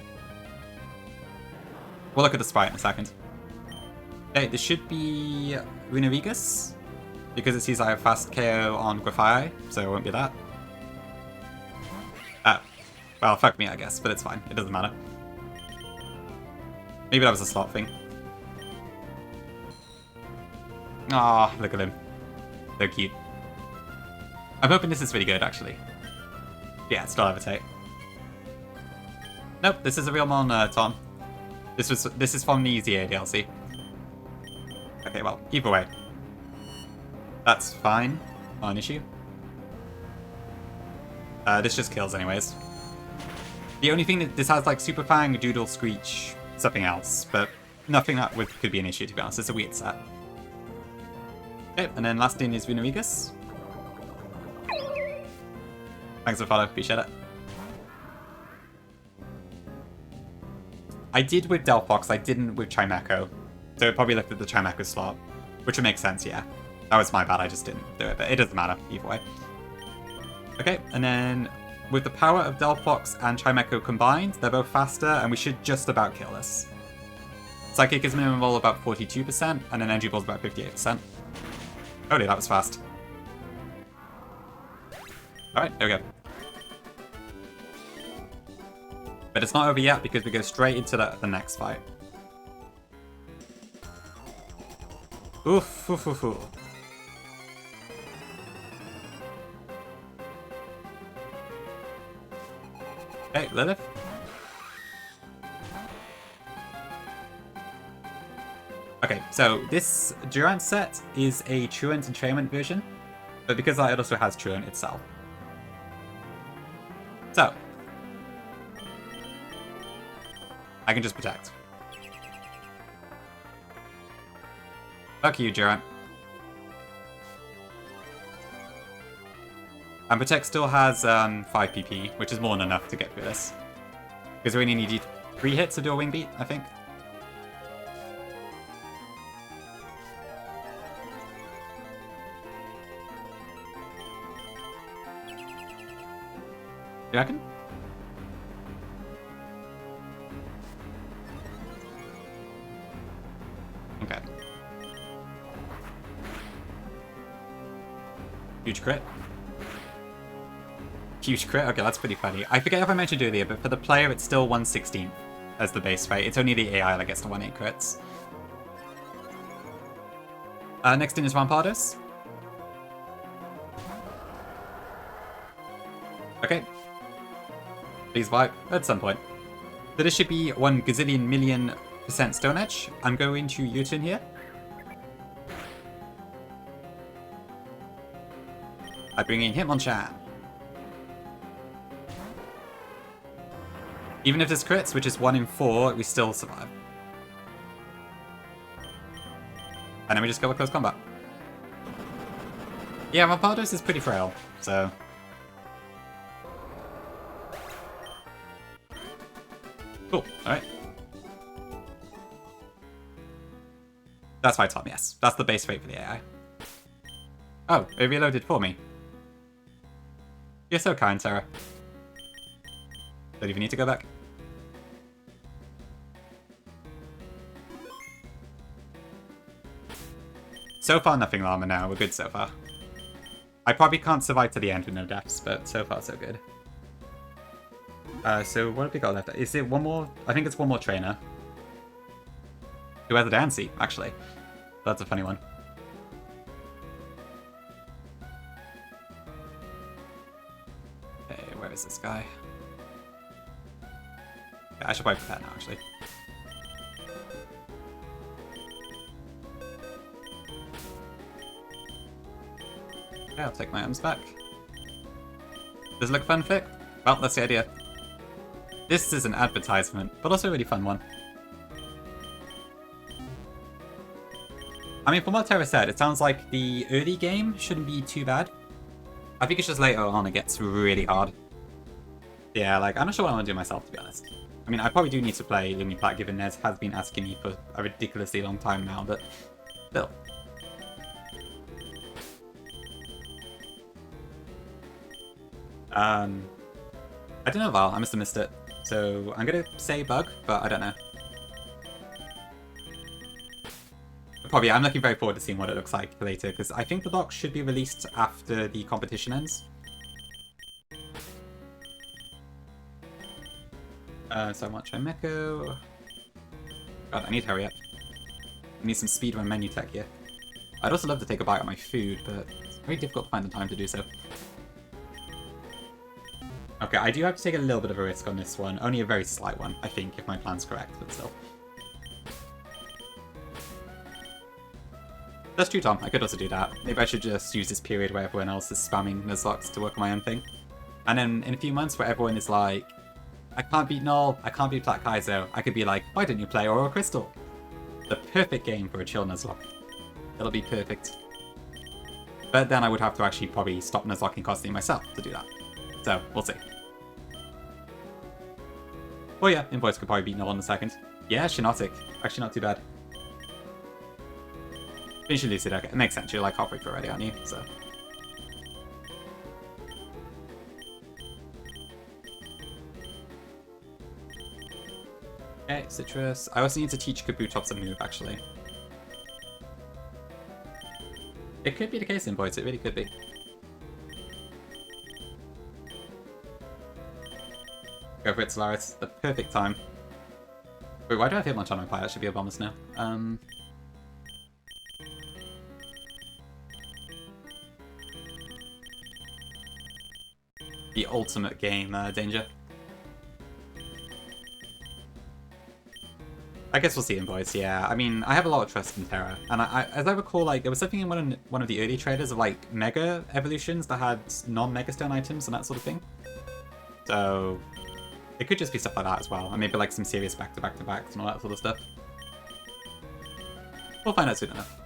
We'll look at the sprite in a second. Okay, this should be Runerigus, because it sees I have fast KO on Grafai, so it won't be that. Well, fuck me, I guess, but it's fine. It doesn't matter. Maybe that was a slot thing. Aw, look at him. So cute. I'm hoping this is really good, actually. Yeah, still Levitate. Nope, this is a real mon, Tom. This is from the ZA DLC. Okay, well, either way. That's fine. Not an issue. This just kills anyways. The only thing that this has like Super Fang, Doodle, Screech, something else, but nothing that could be an issue to be honest. It's a weird set. Okay, and then last in is Runerigus. Thanks for the follow, appreciate it. I did with Delphox, I didn't with Chimecho. So it probably looked at the Chimecho slot, which would make sense, yeah. That was my bad, I just didn't do it, but it doesn't matter either way. Okay, and then with the power of Delphox and Chimecho combined, they're both faster, and we should just about kill this. Psychic is minimum roll about 42%, and then Energy Ball's about 58%. Holy, that was fast. Alright, there we go. But it's not over yet, because we go straight into the next fight. Oof, oof, oof, oof. Okay, Lilith. Okay, so this Durant set is a Truant Entrainment version, but because it also has Truant itself. So, I can just protect. Fuck you, Durant. And Protect still has 5 PP, which is more than enough to get through this. Because we only need 3 hits to do a Wing Beat, I think. You reckon? Okay. Huge crit. Huge crit? Okay, that's pretty funny. I forget if I mentioned earlier, but for the player, it's still 1/16 as the base rate. It's only the AI that gets to 1/8 crits. Next in is Rampardos. Okay. Please wipe at some point. So this should be 1 gazillion million % Stone Edge. I'm going to U-turn here. I bring in Hitmonchan. Even if this crits, which is 1 in 4, we still survive. And then we just go with close combat. Yeah, Rampardos is pretty frail, so... Cool, alright. That's my Tom, yes. That's the base rate for the AI. Oh, it reloaded for me. You're so kind, Sarah. Don't even need to go back. So far, nothing llama now. We're good so far. I probably can't survive to the end with no deaths, but so far, so good. So what have we got left? Is it one more? I think it's one more trainer. Who has a Dancy, actually. That's a funny one. Okay, where is this guy? Yeah, I should probably prepare now, actually. Okay, I'll take my items back. Does it look fun, Fick? Well, that's the idea. This is an advertisement, but also a really fun one. I mean, from what Tara said, it sounds like the early game shouldn't be too bad. I think it's just later on it gets really hard. Yeah, like, I'm not sure what I want to do myself, to be honest. I mean, I probably do need to play Lumi Plat, given Nez has been asking me for a ridiculously long time now, but still. I don't know, Val. I must have missed it. So I'm gonna say bug, but I don't know. Probably, I'm looking very forward to seeing what it looks like later, because I think the doc should be released after the competition ends. So much Meko. God, I need to hurry up. I need some speedrun menu tech here. I'd also love to take a bite of my food, but it's very difficult to find the time to do so. Okay, I do have to take a little bit of a risk on this one. Only a very slight one, I think, if my plan's correct, but still. That's true, Tom. I could also do that. Maybe I should just use this period where everyone else is spamming Nuzlocke to work on my own thing. And then in a few months where everyone is like, I can't beat Null, I can't beat Black Kaizo, I could be like, why don't you play Aurora Crystal? The perfect game for a chill Nuzlocke. It'll be perfect. But then I would have to actually probably stop Nuzlocking constantly myself to do that. So, we'll see. Oh yeah, Invoice could probably beat Null in a second. Yeah, Shinotic. Actually not too bad. Finish your Lucid, okay. It makes sense, you're like halfway through already, aren't you? So. Okay, Citrus. I also need to teach Kabutops a move, actually. It could be the case, Invoice, it really could be. Go for it, Solaris. The perfect time. Wait, why do I have Hitmonchan on my player? That should be a bonus now. The ultimate game, Danger. I guess we'll see Invoice, yeah. I mean, I have a lot of trust in Terra. And as I recall, like, there was something in one of the early traders of, like, Mega Evolutions that had non-Mega Stone items and that sort of thing. So... it could just be stuff like that as well, and maybe like some serious back-to-back-to-backs and all that sort of stuff. We'll find out soon enough.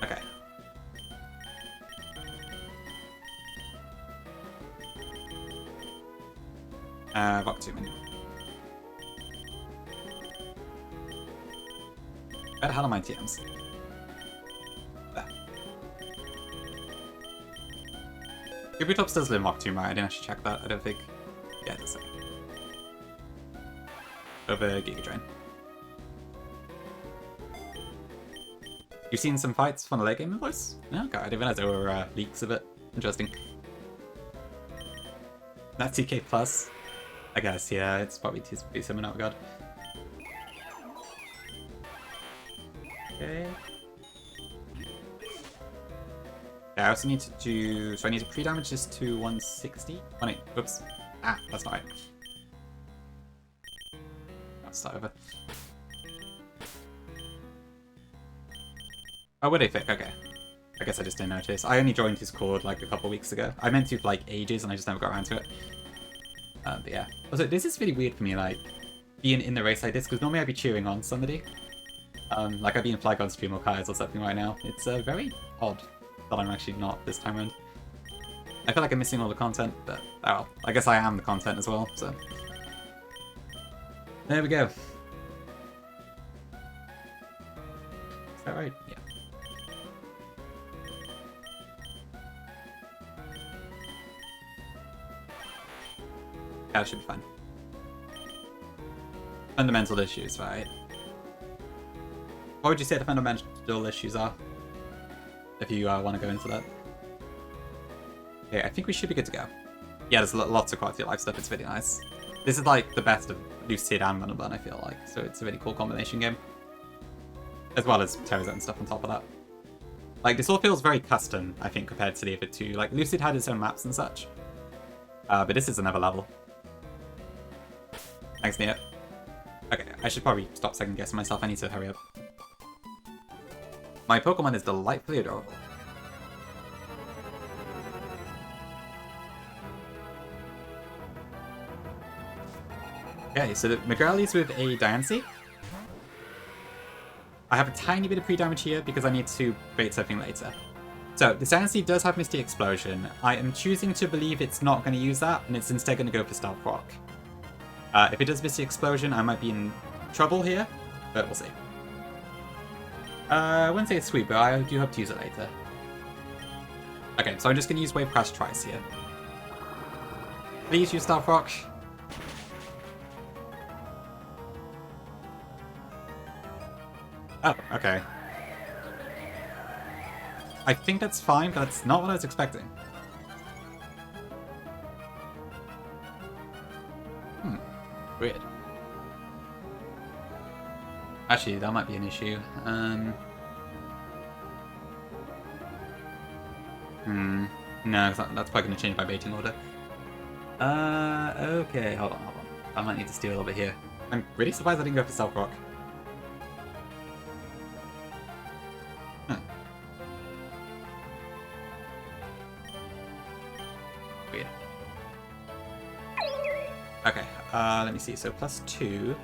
Okay. Rock 2 menu. Where the hell are my TMs? Triceratops does live in Mach 2, right? I didn't actually check that, I don't think. Yeah, it does. Over Giga Drain. You've seen some fights from the late game voice? No, okay, I didn't realize there were leaks of it. Interesting. That's TK plus. I guess, yeah, it's probably too similar, oh god. Okay. Yeah, I also need to do... So I need to pre-damage this to 160? Oh, wait, oops. Ah, that's not right. Let's start over. Oh, were they thick? Okay. I guess I just didn't notice. I only joined Discord like a couple weeks ago. I meant to for like ages and I just never got around to it. But yeah. Also, this is really weird for me, like, being in the race like this, because normally I'd be cheering on somebody. Like I'd be in Flygon stream or Kai's or something right now. It's very odd that I'm actually not this time around. I feel like I'm missing all the content, but oh well. I guess I am the content as well, so. There we go. Is that right? Yeah. That should be fine. Fundamental issues, right? What would you say the fundamental issues are? If you want to go into that. Okay, I think we should be good to go. Yeah, there's lots of quality of life stuff, it's really nice. This is like the best of Lucid and Run and Burn, I feel like, so it's a really cool combination game. As well as Terrazone and stuff on top of that. Like, this all feels very custom, I think, compared to the other two. Like, Lucid had its own maps and such. But this is another level. Thanks, Nia. Okay, I should probably stop second guessing myself. I need to hurry up. My Pokemon is delightfully adorable. Okay, so the Magrali's with a Diancie. I have a tiny bit of pre-damage here because I need to bait something later. So, the Diancie does have Misty Explosion. I am choosing to believe it's not going to use that, and it's instead going to go for Stealth Rock. If it does Misty Explosion, I might be in trouble here, but we'll see. I wouldn't say it's sweet, but I do hope to use it later. Okay, so I'm just going to use Wave Crash twice here. Please use Stealth Rock. Oh, okay. I think that's fine, but that's not what I was expecting. Weird. Actually, that might be an issue. No, that's probably going to change my baiting order. Okay, hold on. I might need to steal a little bit here. I'm really surprised I didn't go for Stealth Rock. Weird. Okay, let me see. So +2.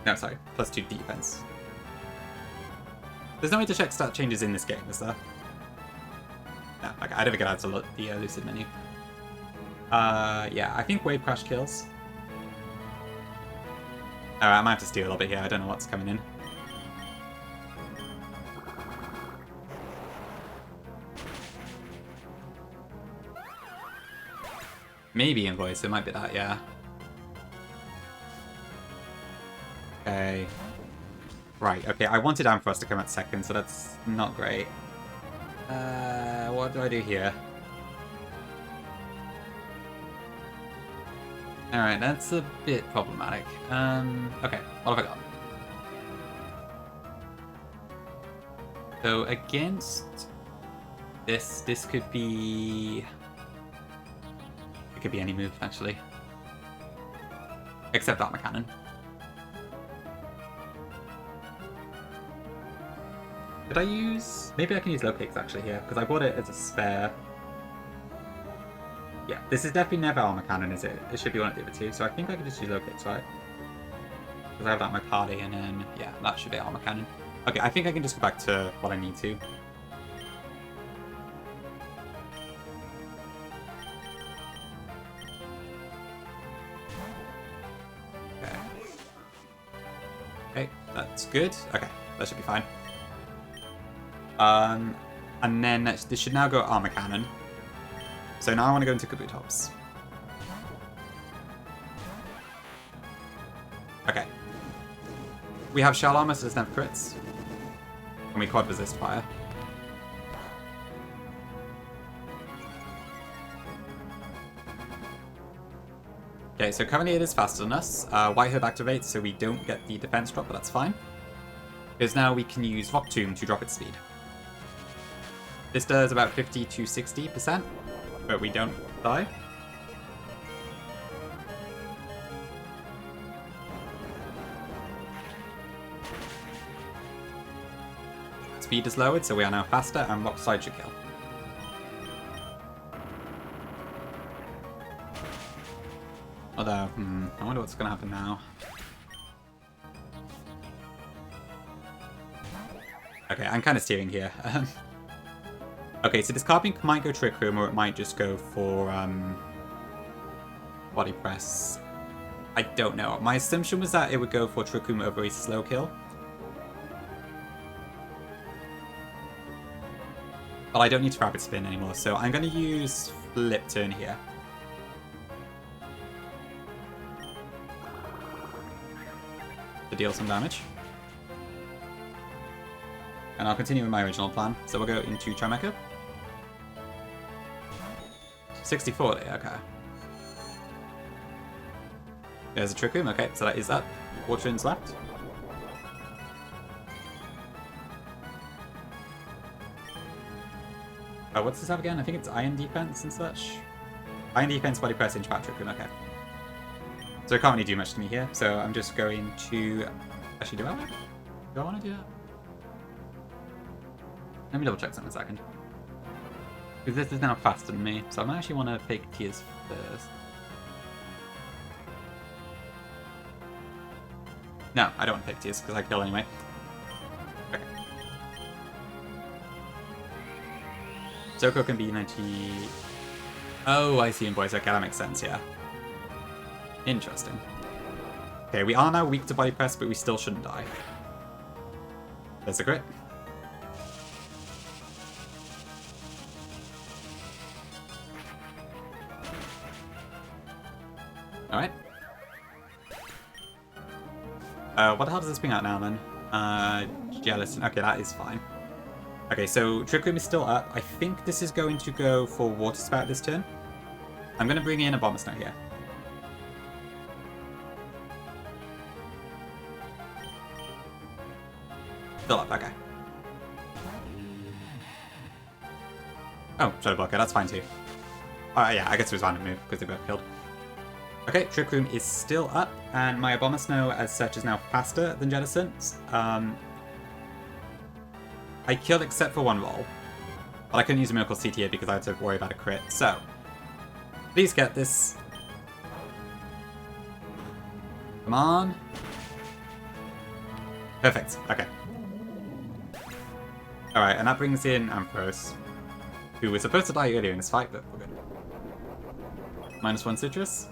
No, sorry, +2 defense. There's no way to check stat changes in this game, is there? No, okay, I don't think I had to look the Lucid menu. Yeah, I think Wave Crash kills. Alright, I might have to steal a little bit here. I don't know what's coming in. Maybe Invoice, it might be that, yeah. Okay. Right, okay, I wanted Ampharos to come at second, so that's not great. What do I do here? Alright, that's a bit problematic. Okay, what have I got? So against this could be... It could be any move, actually. Except Armor Cannon. Could I use... Maybe I can use Low-Kicks actually here, because I bought it as a spare. Yeah, this is definitely never Armor Cannon, is it? It should be one of the other two, so I think I could just use Low-Kicks, right? Because I have that in my party, and then, yeah, that should be Armor Cannon. Okay, I think I can just go back to what I need to. Okay. Okay, that's good. Okay, that should be fine. And then this should now go Armor Cannon. So now I want to go into Kabutops. Okay. We have Shell Armor, so there's never crits. And we quad resist fire. Okay, so currently it is faster than us. White Herb activates, so we don't get the defense drop, but that's fine. Because now we can use Rock Tomb to drop its speed. This does about 50 to 60%, but we don't die. Speed is lowered, so we are now faster, and Rock Slide should kill. Although, I wonder what's going to happen now. Okay, I'm kind of steering here. Okay, so this Carping might go Trick Room, or it might just go for Body Press. I don't know. My assumption was that it would go for Trick Room over a slow kill. But I don't need to Rapid Spin anymore, so I'm going to use Flip Turn here. To deal some damage. And I'll continue with my original plan. So we'll go into Charmecha. 60-40, okay. There's a Trick Room, okay, so that is up. 4 turns left. What's this have again? I think it's Iron Defense and such. Iron Defense, Body Press, Inch Back, Trick Room, okay. So it can't really do much to me here, so I'm just going to... Actually, do I want to do that? Let me double check something a second. Because this is now faster than me, so I might actually want to pick Tears first. No, I don't want to pick Tears, because I kill anyway. Okay. Zoko can be 90... Oh, I see him, boys. Okay, that makes sense, yeah. Interesting. Okay, we are now weak to Body Press, but we still shouldn't die. There's a crit. Alright. What the hell does this bring out now, then? Gelatin. Okay, that is fine. Okay, so Trick Room is still up. I think this is going to go for Water Spout this turn. I'm going to bring in a Bomber Snow here. Still up, okay. Oh, Shadow Blocker, that's fine too. Yeah, I guess it was random move because they both killed. Okay, Trick Room is still up, and my Bomber Snow as such is now faster than Jettison's. I killed except for one roll, but I couldn't use a Miracle CTA because I had to worry about a crit, so... Please get this. Come on. Perfect, okay. Alright, and that brings in Ampharos, who was supposed to die earlier in this fight, but we're good. -1 Citrus.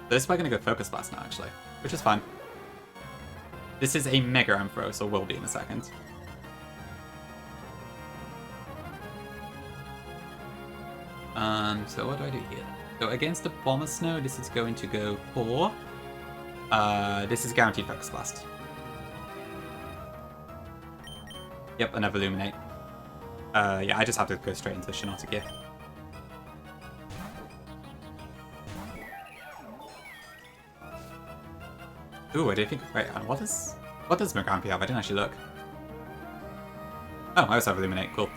So this is probably going to go Focus Blast now, actually, which is fine. This is a Mega Ampharos, or will be in a second. So what do I do here? So against the Bomber Snow, this is going to go for... this is guaranteed Focus Blast. Yep, another Illuminate. Yeah, I just have to go straight into Shiinotic here. Ooh, I do think... Wait, what does Mergampi have? I didn't actually look. Oh, I also have Illuminate, cool.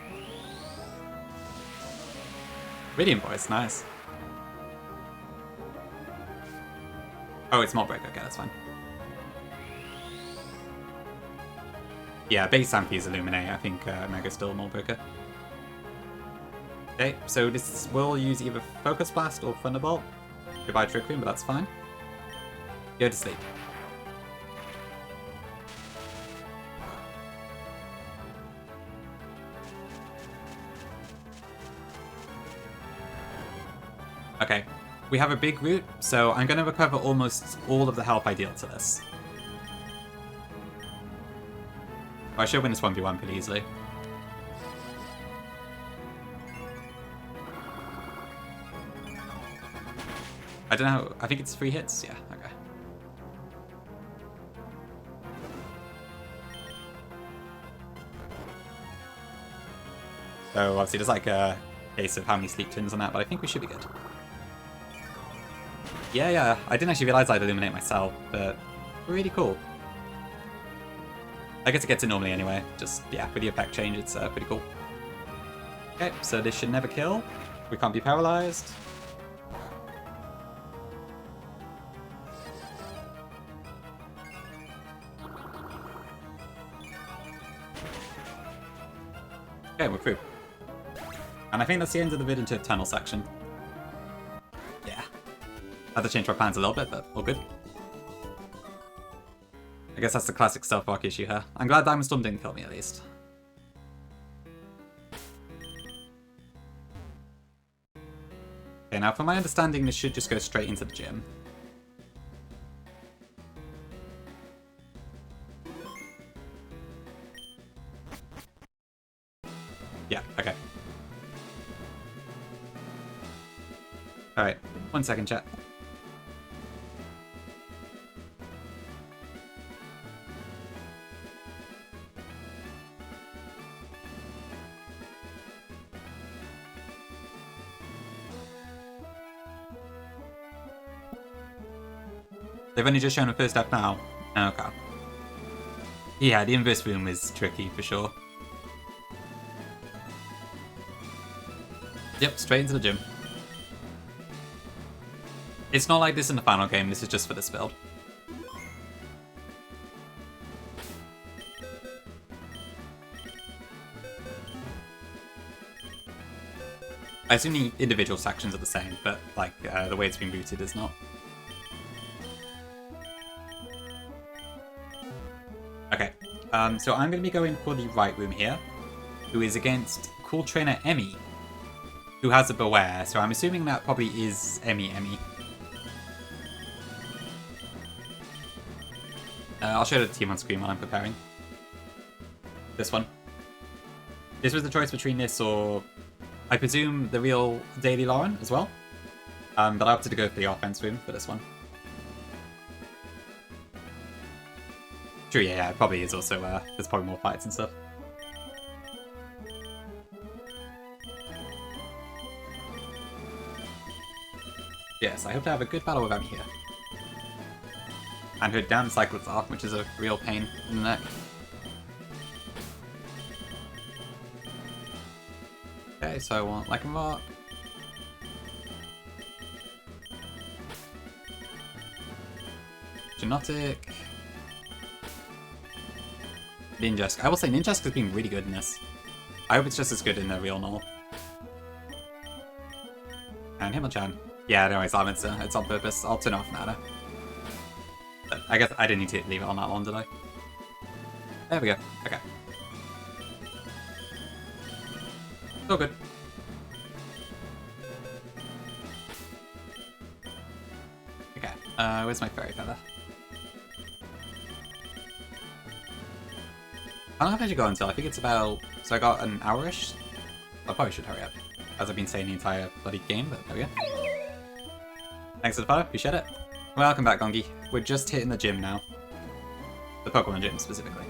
Radiant Voice, nice. Oh, it's Mold Break, okay, that's fine. Yeah, base Ampy is Illuminate, I think Mega's still Mold Breaker. Okay, so this will use either Focus Blast or Thunderbolt. Goodbye Trick Room, but that's fine. Go to sleep. Okay, we have a big root, so I'm going to recover almost all of the health I deal to this. I should win this 1v1 pretty easily. I don't know. I think it's 3 hits. Yeah, okay. So obviously there's like a case of how many sleep twins on that, but I think we should be good. Yeah, I didn't actually realize I'd illuminate myself, but really cool. I guess it gets it normally anyway. Just, yeah, with the effect change, it's pretty cool. Okay, so this should never kill. We can't be paralyzed. Okay, we're through. And I think that's the end of the vid into the tunnel section. Yeah. Had to change our plans a little bit, but all good. I guess that's the classic stealth rock issue here. I'm glad Diamond Storm didn't kill me at least. Okay, now from my understanding, this should just go straight into the gym. Yeah, okay. Alright, 1 second, chat. They've only just shown a first step now. Okay. Yeah, the inverse room is tricky for sure. Yep, straight into the gym. It's not like this in the final game, this is just for this build. I assume the individual sections are the same, but like the way it's been routed is not. Okay, so I'm going to be going for the right room here, who is against Cool Trainer Emmy, who has a Beware, so I'm assuming that probably is Emmy. I'll show the team on screen while I'm preparing. This one. This was the choice between this or, I presume, the real Daily Lauren as well. But I opted to go for the offense room for this one. True, yeah, it probably is also, there's probably more fights and stuff. Yes, I hope to have a good battle with Emmy here. And her down cycles off, which is a real pain in the neck. Okay, so I want Like and Rock. Genotic. Ninjask. I will say Ninjask has been really good in this. I hope it's just as good in the real Null. And Himmelchan. Yeah, no, it's on purpose. I'll turn off Nada. But I guess I didn't need to leave it on that long, did I? There we go. Okay. Still good. Okay, where's my fairy feather? I don't know if I should go until, I think it's about, so I got an hour-ish? I probably should hurry up, as I've been saying the entire bloody game, but there we go. Thanks for the follow, appreciate it. Welcome back, Gongi. We're just hitting the gym now. The Pokemon gym, specifically.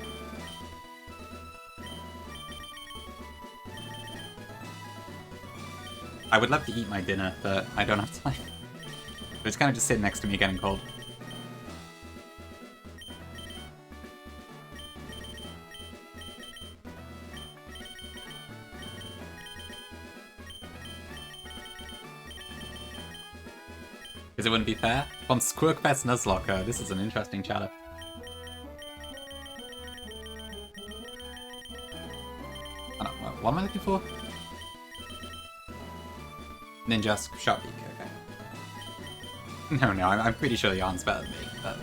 I would love to eat my dinner, but I don't have time. It's kind of just sitting next to me getting cold. Because it wouldn't be fair. From Squirkfest Nuzlocke, this is an interesting chatter. Oh, no, what am I looking for? Ninjask Sharpbeak, okay. No, I'm pretty sure Yarn's better than me, but...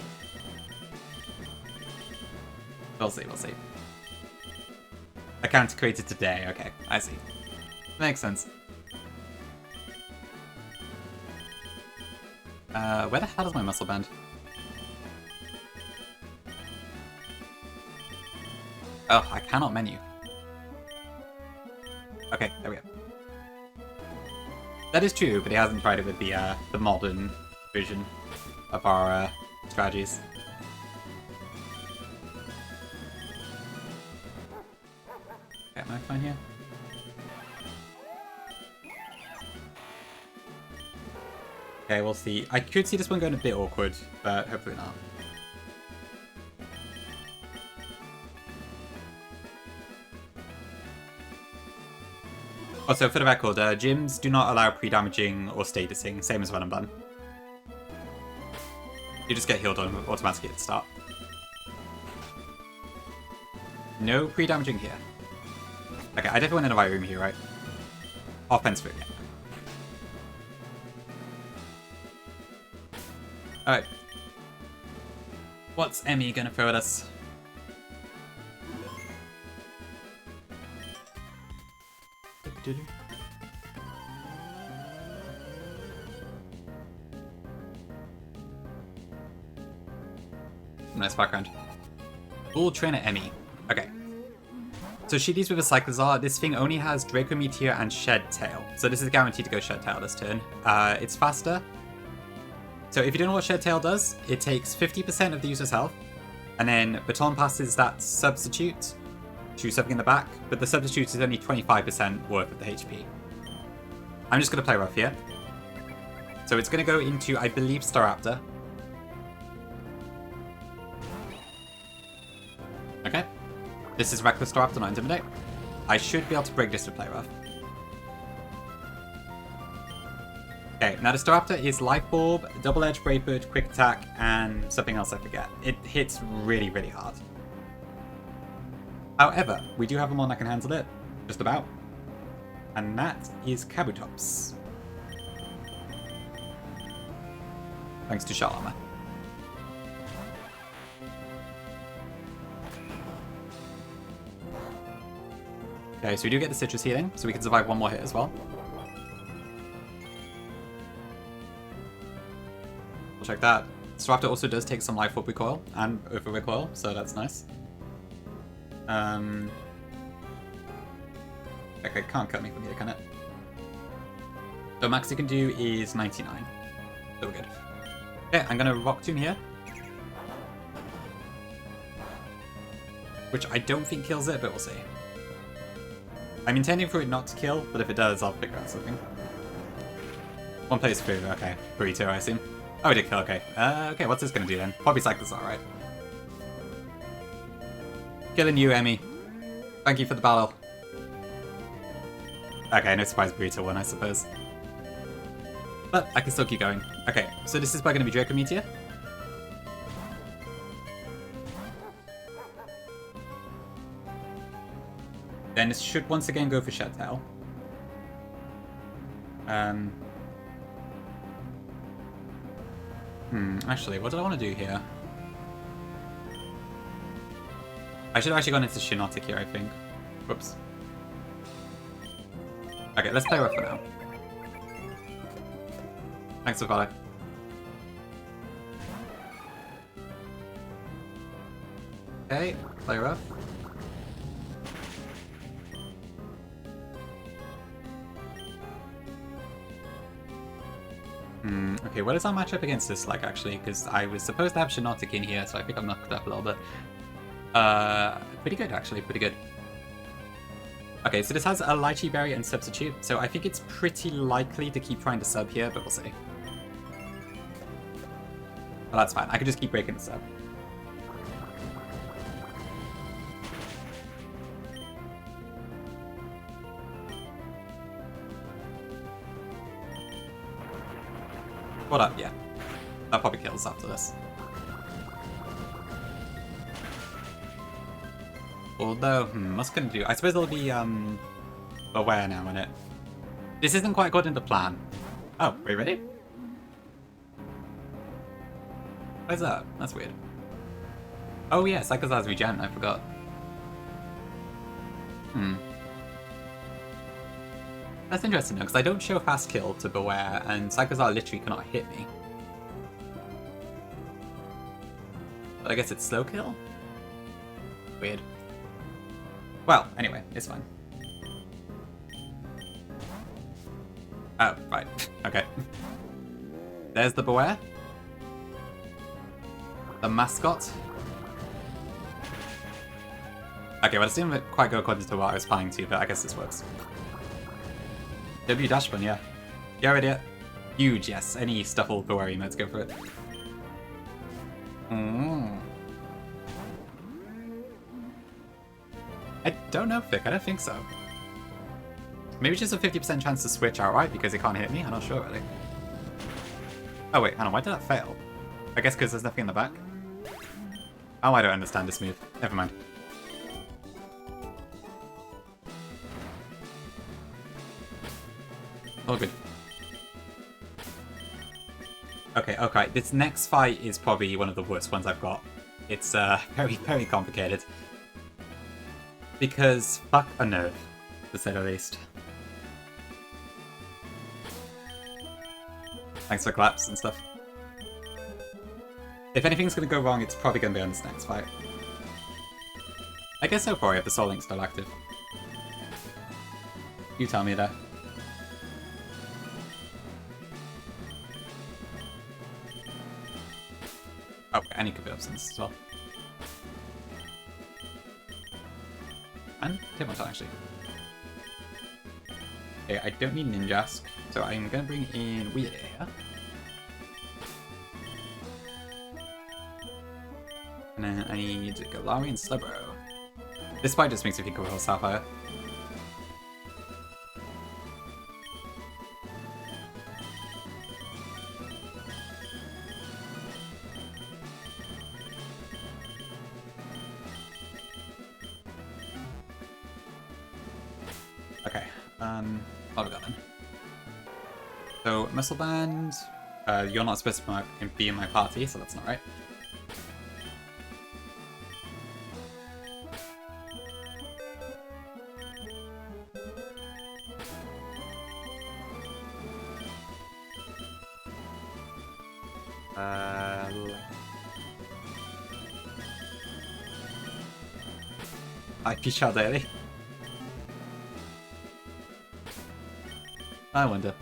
We'll see. Account created today, okay, I see. Makes sense. Where the hell is my muscle band? Oh, I cannot menu. Okay, there we go. That is true, but he hasn't tried it with the modern vision of our strategies. Okay, am I fine here? Okay, we'll see. I could see this one going a bit awkward, but hopefully not. Also, for the record, gyms do not allow pre-damaging or statusing, same as when I'm done. You just get healed on automatically at the start. No pre-damaging here. Okay, I definitely went in the right room here, right? Offense room, yeah. Alright. What's Emmy gonna throw at us? Nice background. Bull Trainer Emmy. Okay. So she leads with a Cyclizar. This thing only has Draco Meteor and Shed Tail. So this is guaranteed to go Shed Tail this turn. It's faster. So if you don't know what Shed Tail does, it takes 50% of the user's health. And then Baton passes that substitute to something in the back. But the substitute is only 25% worth of the HP. I'm just going to play rough here. So it's going to go into, I believe, Staraptor. Okay. This is Reckless Staraptor, not Intimidate. I should be able to break this to play rough. Okay, now the Staraptor is Life Orb, Double Edge Brave Bird, Quick Attack, and something else I forget. It hits really, really hard. However, we do have a mon that can handle it. Just about. And that is Kabutops. Thanks to Shell Armor. Okay, so we do get the Citrus Healing, so we can survive one more hit as well. We'll check that. Staraptor also does take some Life Orb Recoil and Over Recoil, so that's nice. Okay, can't cut me from here, can it? So max it can do is 99. So we're good. Okay, I'm gonna Rock Tomb here. Which I don't think kills it, but we'll see. I'm intending for it not to kill, but if it does, I'll figure out something. One plays through, okay. Burrito, I assume. Oh, it did kill, okay. Okay, what's this gonna do then? Probably Cyclizar, right? Killing you, Emmy. Thank you for the battle. Okay, no surprise Burrito won, I suppose. But I can still keep going. Okay, so this is going to be Draco Meteor. Then this should once again go for Shed Tail. Actually, what did I want to do here? I should have actually gone into Shinotic here, I think. Whoops. Okay, let's play rough for now. Thanks for follow. Okay, play rough. Okay, what is our matchup against this like, actually? Because I was supposed to have Shinotic in here, so I think I'm knocked up a little bit. Pretty good, actually, pretty good. Okay, so this has a Lychee Berry and Substitute, so I think it's pretty likely to keep trying to sub here, but we'll see. Well, that's fine. I can just keep breaking the sub. What up? Yeah. That probably kills after this. Although, what's gonna do? I suppose it'll be, aware now, innit? This isn't quite according to plan. Oh, are you ready? What is that? That's weird. Oh yeah, Cyclizar's regen, I forgot. That's interesting though, because I don't show fast kill to Beware, and Cyclizar literally cannot hit me. But I guess it's slow kill? Weird. Well, anyway, it's fine. Oh, right. Okay. There's the Beware. The mascot. Okay, well, it didn't quite go according to what I was planning to, but I guess this works. W dash one, yeah. You're idiot. Huge, yes. Any Stuffle Beware emotes, go for it. I don't know, Vic. I don't think so. Maybe just a 50% chance to switch outright because it can't hit me. I'm not sure, really. Oh, wait. Hang on. Why did that fail? I guess because there's nothing in the back. Oh, I don't understand this move. Never mind. All good. Okay, okay. This next fight is probably one of the worst ones I've got. It's very, very complicated. Because fuck a nerve, to say the least. Thanks for claps and stuff. If anything's gonna go wrong, it's probably gonna be on this next fight. I guess so far if the Soul Link's still active. You tell me that. Okay, I need Kabit Absence as well. And Timonton, actually. Okay, I don't need Ninjask, so I'm gonna bring in Weird here. And then I need Galari and Slowbro. This fight just makes me think of a Sapphire. Okay, what have we got then? So, Muscle Band, you're not supposed to be in my party, so that's not right. IP Shell Daily. I wonder.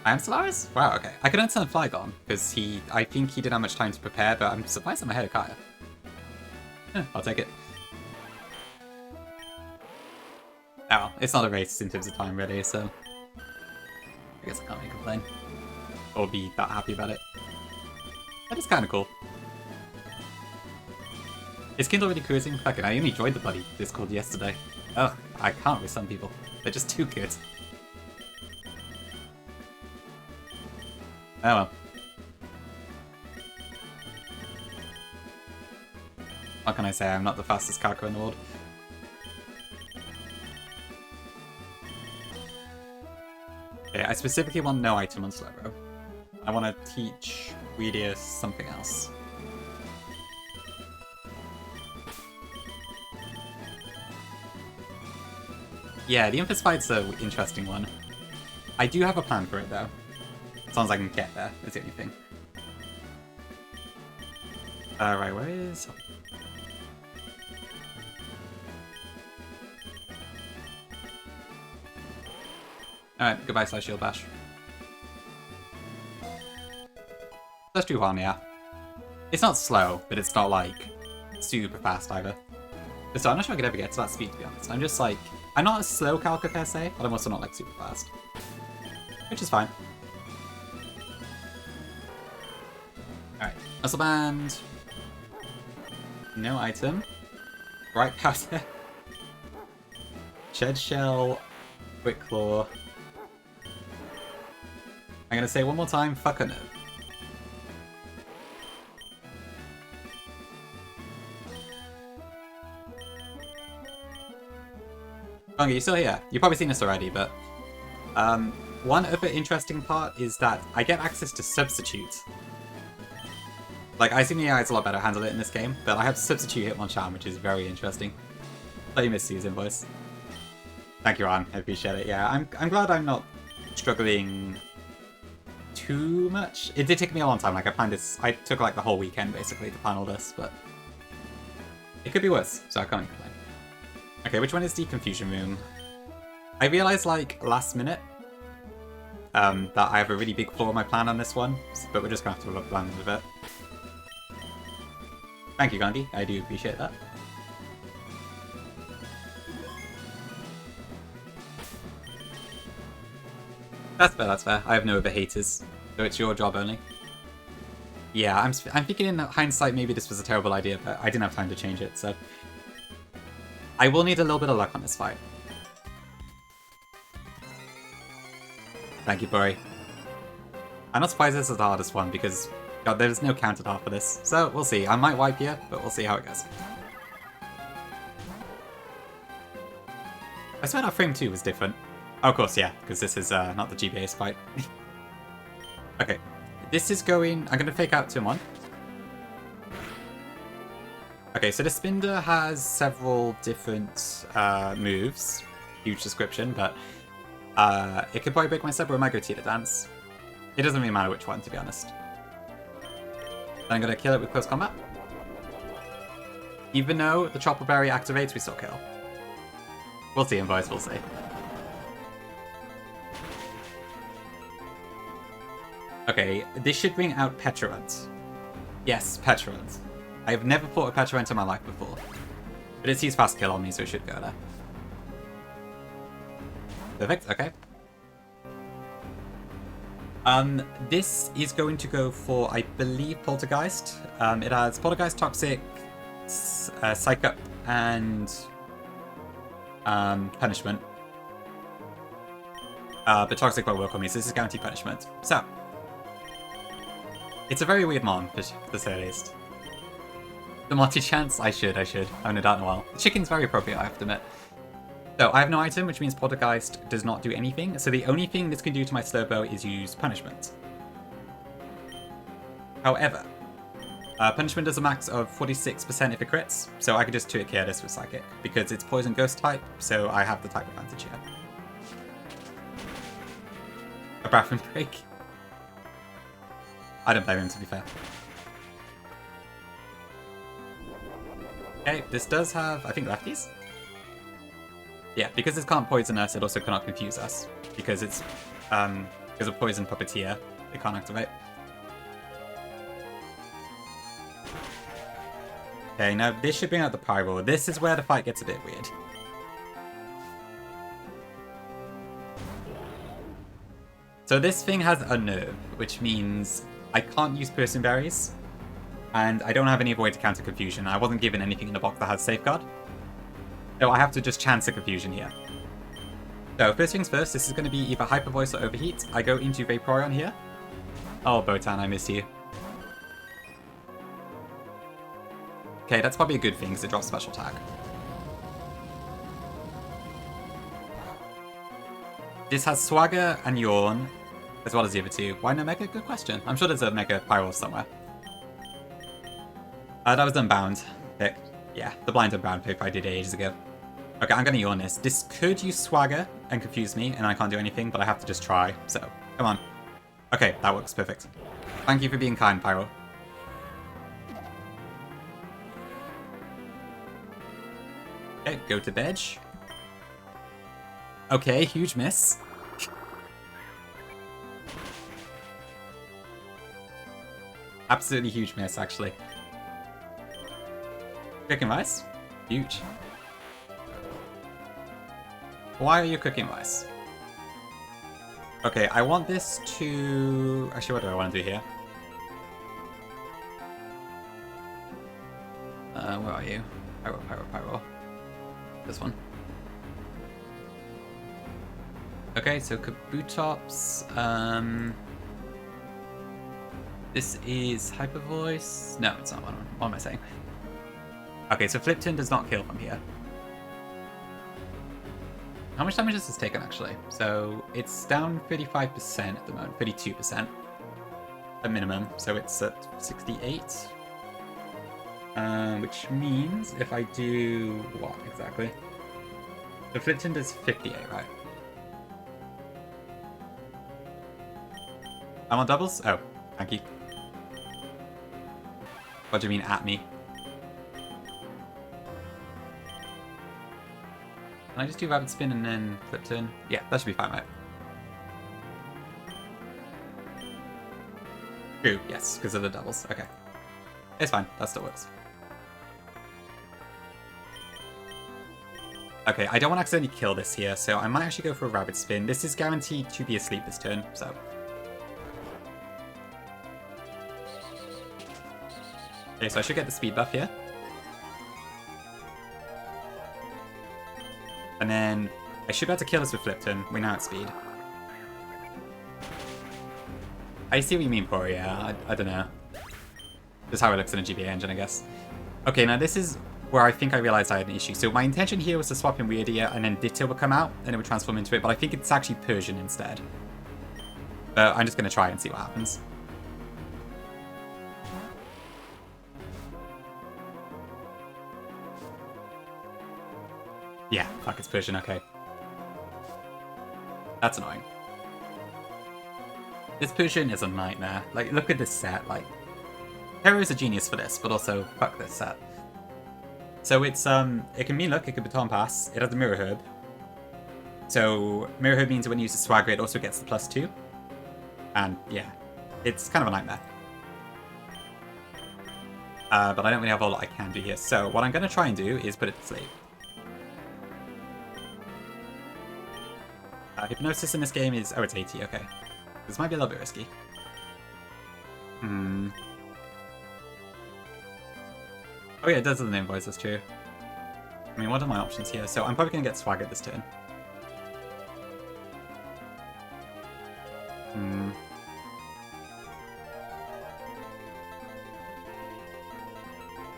I am Solaris? Wow, okay. I can understand Flygon, because I think he didn't have much time to prepare, but I'm surprised I'm ahead of Kaya. I'll take it. Oh, well, it's not a race in terms of time, really, so I guess I can't really complain. Or be that happy about it. That is kind of cool. Is Kind already cruising? Fuck it, I only joined the bloody Discord yesterday. Ugh, I can't with some people. They're just too good. Oh well. What can I say? I'm not the fastest character in the world. Okay, I specifically want no item on Slowbro. I want to teach Weedius something else. Yeah, the Infest fight's an interesting one. I do have a plan for it, though. As long as I can get there, is the only thing. Right, where is... Alright, goodbye slash shield bash. Let's do one, yeah. It's not slow, but it's not, like, super fast either. So I'm not sure I could ever get to that speed, to be honest. I'm just, like... I'm not a slow Calca per se, but I'm also not, like, super fast. Which is fine. Alright, Muscle Band. No item. Bright Powder. Shed Shell. Quick Claw. I'm gonna say one more time, fuck a no. Gongi, you still here? You've probably seen this already, but... one other interesting part is that I get access to Substitute. Like, I assume the AI is a lot better to handle it in this game, but I have Substitute Hitmonchan, which is very interesting. Play Miss Susan voice. Thank you, Ron. I appreciate it. Yeah, I'm glad I'm not struggling too much. It did take me a long time. Like, I planned this... I took, like, the whole weekend, basically, to plan all this, but... It could be worse, so I can't complain. Okay, which one is the Confusion Room? I realized, like, last minute that I have a really big flaw in my plan on this one, but we're just going to have to run with it. Thank you, Gandhi. I do appreciate that. That's fair, that's fair. I have no other haters, so it's your job only. Yeah, I'm thinking in hindsight maybe this was a terrible idea, but I didn't have time to change it, so... I will need a little bit of luck on this fight. Thank you, Bori. I'm not surprised this is the hardest one, because God, there's no counter art for this. So, we'll see. I might wipe here, but we'll see how it goes. I swear that frame 2 was different. Oh, of course, yeah, because this is not the GBA fight. Okay, this is going... I'm going to fake out turn 1. Okay, so the Spinder has several different moves. Huge description, but it could probably break my sub or it might go to the dance. It doesn't really matter which one, to be honest. Then I'm going to kill it with close combat. Even though the Chopper Berry activates, we still kill. We'll see, boys, we'll see. Okay, this should bring out Petulant. Yes, Petulant. I have never fought a Petulant in my life before. But it sees fast kill on me, so it should go there. Perfect, okay. This is going to go for, I believe, Poltergeist. It has Poltergeist, Toxic, Psych Up, and Punishment. But Toxic won't work on me, so this is guaranteed punishment. So, it's a very weird mon, to say the least. The multi-chance? I should. I haven't done that in a while. The chicken's very appropriate, I have to admit. So, I have no item, which means Poltergeist does not do anything. So the only thing this can do to my Slowbo is use Punishment. However, Punishment does a max of 46% if it crits, so I could just 2-hit KO this with Psychic, because it's Poison Ghost type, so I have the type advantage here. A bathroom break? I don't blame him, to be fair. Okay, this does have, I think, lefties? Yeah, because it can't poison us, it also cannot confuse us. Because it's, because of Poison Puppeteer, it can't activate. Okay, now this should bring out the Pyro. This is where the fight gets a bit weird. So this thing has a nerve, which means I can't use Person Berries, and I don't have any way to counter Confusion. I wasn't given anything in the box that has Safeguard. So I have to just chance a Confusion here. So first things first, this is going to be either Hyper Voice or Overheat. I go into Vaporeon here. Oh, Botan, I missed you. Okay, that's probably a good thing, because it drops special tag. This has Swagger and Yawn, as well as the other two. Why no Mega? Good question. I'm sure there's a Mega Pyro somewhere. That was Unbound pick. Yeah, the blind Unbound pick I did ages ago. Okay, I'm going to Yawn this. This could use Swagger and confuse me, and I can't do anything, but I have to just try. So, come on. Okay, that works. Perfect. Thank you for being kind, Pyro. Okay, go to Veg. Okay, huge miss. Absolutely huge miss, actually. Cooking rice? Huge. Why are you cooking rice? Okay, I want this to... Actually, what do I want to do here? Where are you? Pyro. This one. Okay, so Kabutops, this is Hyper Voice. No, it's not. What am I saying? Okay, so Flipton does not kill from here. How much damage has this taken, actually? So it's down 35% at the moment, 32% at minimum. So it's at 68. Which means if I do what exactly? The Flipton does 58, right? I'm on doubles? Oh, thank you. What do you mean at me? Can I just do Rapid Spin and then Flip Turn? Yeah, that should be fine, right? True, yes, because of the doubles. Okay. It's fine. That still works. Okay, I don't want to accidentally kill this here, so I might actually go for a Rabbit Spin. This is guaranteed to be asleep this turn, so... Okay, so I should get the speed buff here. And then I should be able to kill this with Flip Turn. We're now at speed. I see what you mean, Pori, yeah. I don't know. Just how it looks in a GBA engine, I guess. Okay, now this is where I think I realized I had an issue. So my intention here was to swap in Weird Ear and then Ditto would come out and it would transform into it, but I think it's actually Persian instead. I'm just going to try and see what happens. Yeah, fuck, it's Persian, okay. That's annoying. This Persian is a nightmare. Like, look at this set, like... Hero is a genius for this, but also, fuck this set. So it's, it can mean, look, it can Baton Pass. It has the Mirror Herb. So, Mirror Herb means when you use a Swagger, it also gets the +2. And, yeah, it's kind of a nightmare. But I don't really have a lot I can do here. So, what I'm going to try and do is put it to sleep. Hypnosis in this game is... Oh, it's 80, okay. This might be a little bit risky. Oh yeah, it does have the name voice, that's true. I mean, what are my options here? So I'm probably going to get Swagger this turn.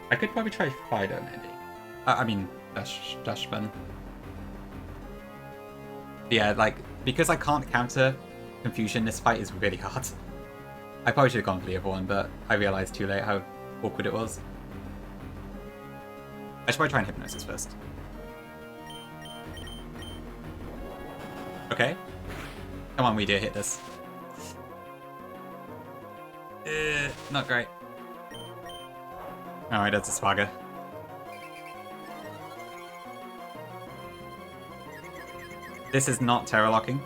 I could probably try Fido, maybe. I mean, Dash Spin. Yeah, like, because I can't counter Confusion, this fight is really hard. I probably should have gone for the other one, but I realized too late how awkward it was. I should probably try and Hypnosis first. Okay. Come on, we do hit this. Not great. Alright, that's a Swagger. This is not Terror Locking.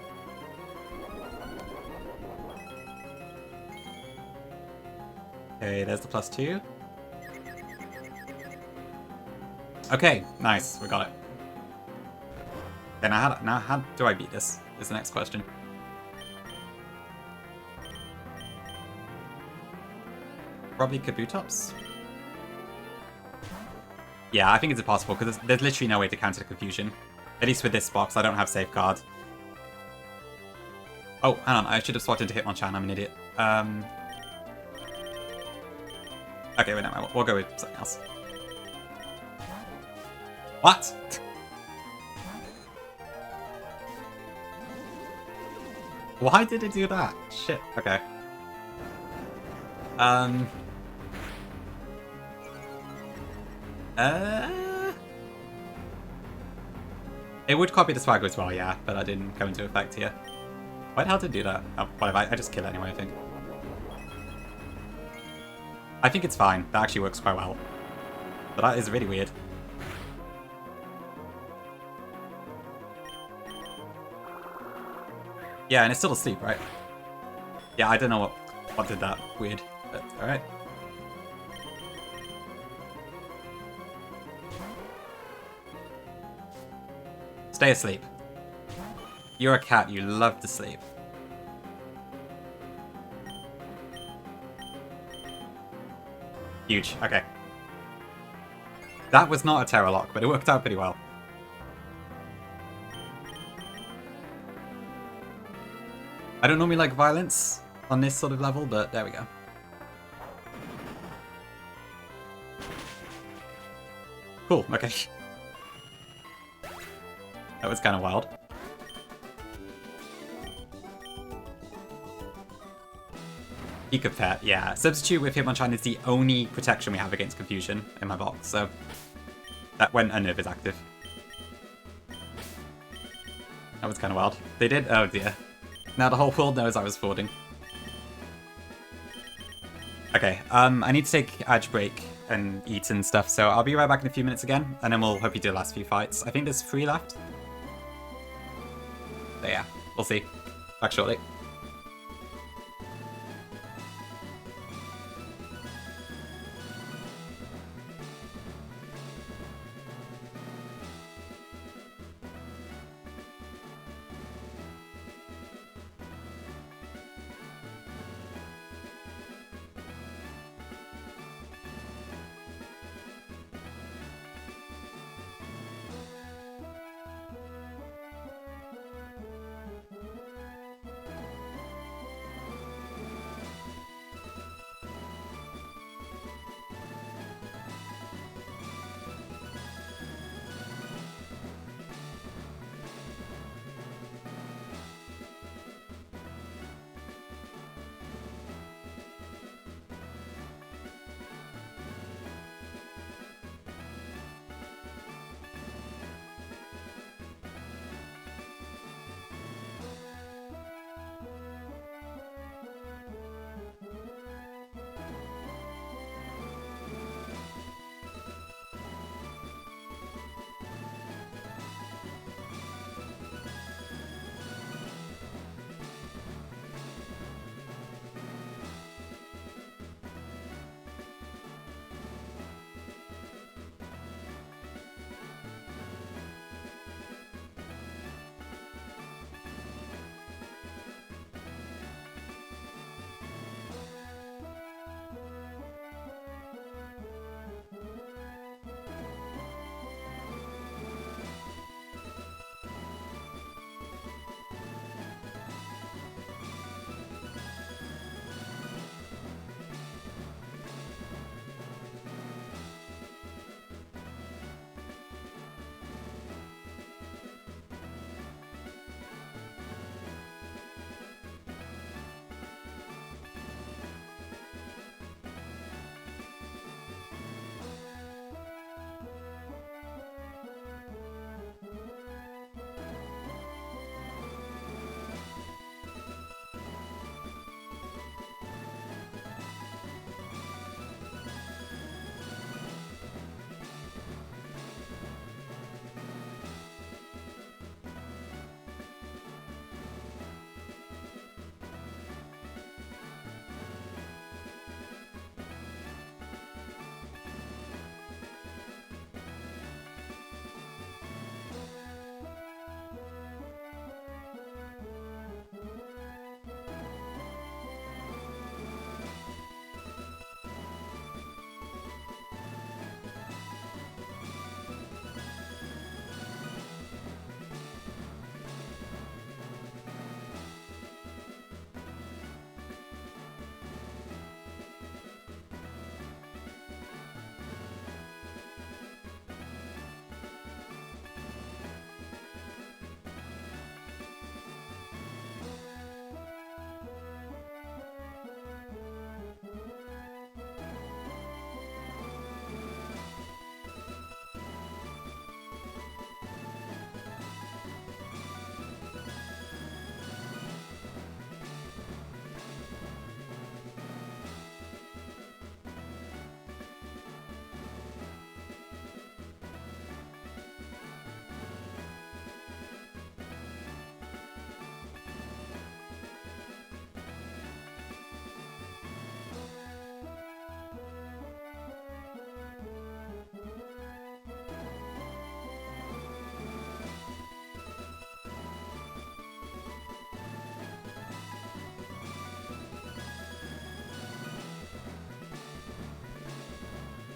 Okay, there's the +2. Okay, nice, we got it. Okay, now how do I beat this? Is the next question. Probably Kabutops? Yeah, I think it's impossible, because there's literally no way to counter the Confusion. At least with this box, I don't have Safeguard. Oh, hang on, I should have swapped into Hitmonchan, I'm an idiot. Okay, wait, no, we'll go with something else. What? Why did it do that? Shit, okay. It would copy the Swagger as well, yeah, but that didn't come into effect here. Why the hell did it do that? Oh, whatever, I just kill it anyway, I think. I think it's fine. That actually works quite well. But that is really weird. Yeah, and it's still asleep, right? Yeah, I don't know what did that weird, but alright. Stay asleep. You're a cat, you love to sleep. Huge, okay. That was not a Terror Lock, but it worked out pretty well. I don't normally like violence on this sort of level, but there we go. Cool, okay. That was kind of wild. Pet, yeah. Substitute with Hitmonchan is the only protection we have against Confusion in my box, so that when a nerve is active. That was kind of wild. They did? Oh dear. Now the whole world knows I was fording. Okay, I need to take Edge Break and eat and stuff, so I'll be right back in a few minutes again, and then we'll hopefully do the last few fights. I think there's 3 left. So yeah, we'll see. Back shortly.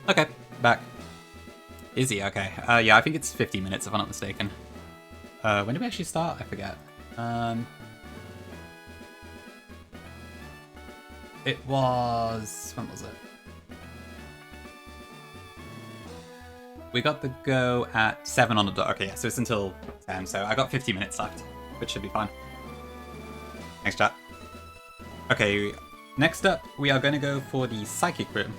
Okay, back. Is he? Okay. Yeah, I think it's 50 minutes if I'm not mistaken. When did we actually start? I forget. It was... when was it? We got the go at 7 on the dot. Okay, yeah, so it's until 10, so I got 50 minutes left, which should be fine. Thanks, chat. Okay, next up, we are going to go for the Psychic Room.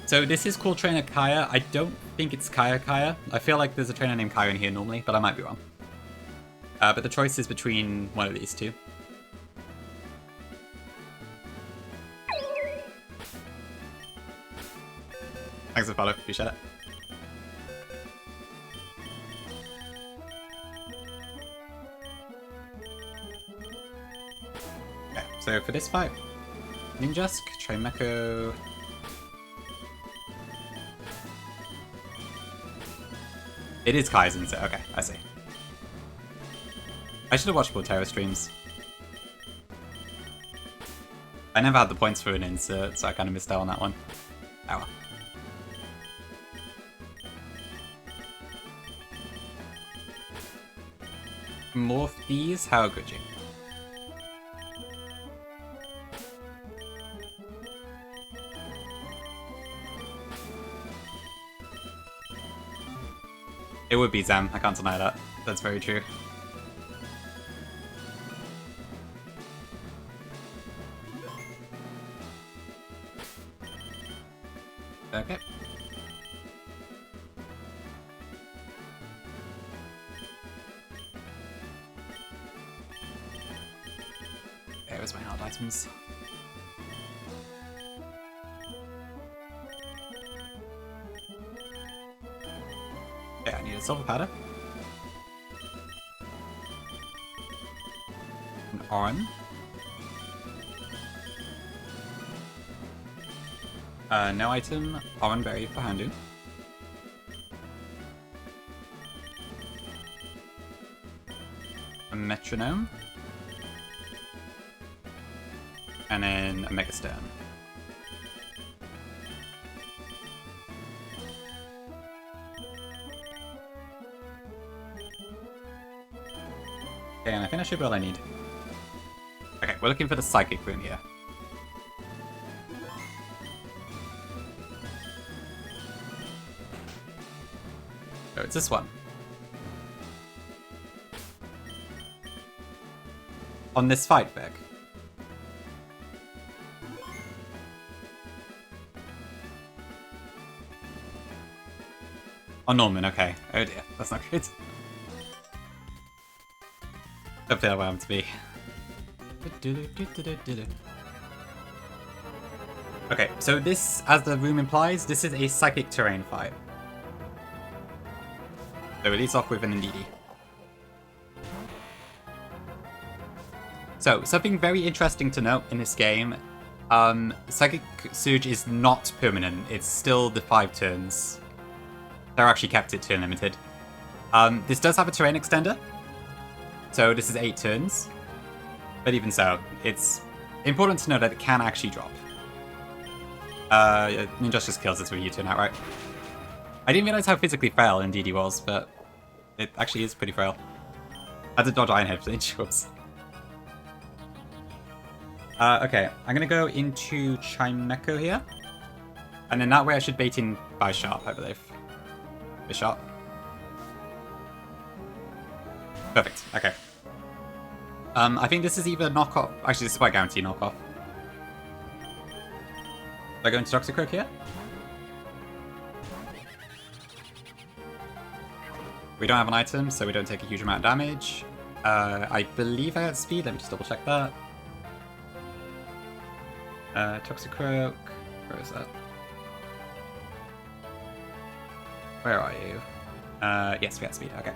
So this is called Trainer Kaya. I don't think it's Kaya. I feel like there's a trainer named Kaya in here normally, but I might be wrong. But the choice is between one of these two. Thanks for the follow, appreciate it. Okay, so for this fight, Ninjask, Trimeko. It is Kaizen, so okay, I see. I should have watched Portera streams. I never had the points for an insert, so I kind of missed out on that one. Oh well. Morph these? How could you? It would be Zam, I can't deny that. That's very true. Okay. Where's my hard items? Okay, I need a silver powder. An Oran. No item. Oran berry for Houndoom. A metronome. And then a Mega Stone. Okay, and I think that should be all I need. Okay, we're looking for the Psychic Room here. Oh, it's this one. On this fight, Beck. Oh, Norman, okay. Oh dear, that's not good. Don't feel where I'm to be. Okay, so this, as the room implies, this is a Psychic Terrain fight. So it leads off with an Indeedee. So, something very interesting to note in this game, Psychic Surge is not permanent, it's still the 5 turns. They're actually kept it turn limited. This does have a terrain extender, so this is 8 turns. But even so, it's important to know that it can actually drop. Ninja just kills this with U-turn outright. I didn't realize how physically frail Indeedee was, but it actually is pretty frail. I had to dodge Iron Head flinch, whoops. Okay, I'm gonna go into Chimeco here. And then that way I should bait in by Sharp, I believe. Bishop. Perfect, okay. I think this is either knockoff. Actually, this is by guarantee knockoff. Do I go into Toxicroak here? We don't have an item, so we don't take a huge amount of damage. I believe I had speed. Let me just double check that. Toxicroak. Where is that? Where are you? Yes, we had speed. Okay.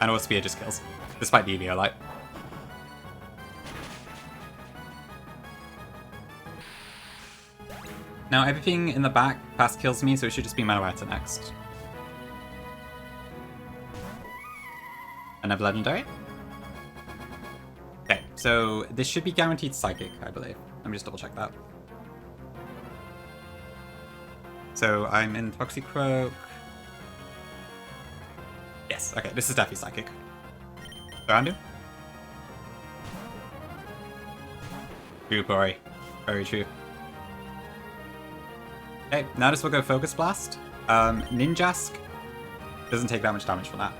And our spear just kills, despite the EVO light. Now everything in the back fast kills me, so it should just be Manawata next. Another legendary. Okay, so this should be guaranteed Psychic, I believe. Let me just double check that. So I'm in Toxicroak. Yes, okay, this is definitely Psychic. Undo? True, Corey. Very true. Okay, now this will go Focus Blast. Ninjask doesn't take that much damage from that.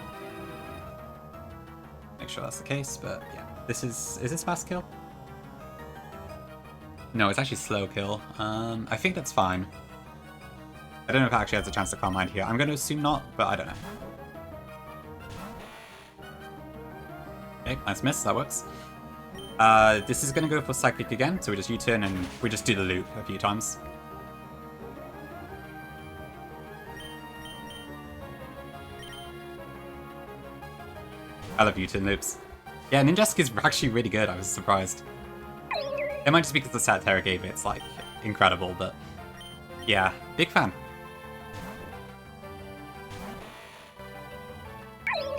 Make sure that's the case, but yeah. This is this fast kill? No, it's actually slow kill. I think that's fine. I don't know if it actually has a chance to Calm Mind here. I'm going to assume not, but I don't know. Okay, nice miss, that works. This is going to go for Psychic again, so we just U-turn and we just do the loop a few times. I love U-turn loops. Yeah, Ninjask is actually really good, I was surprised. It might just be because the stat Terra gave it, it's like incredible, but yeah, big fan.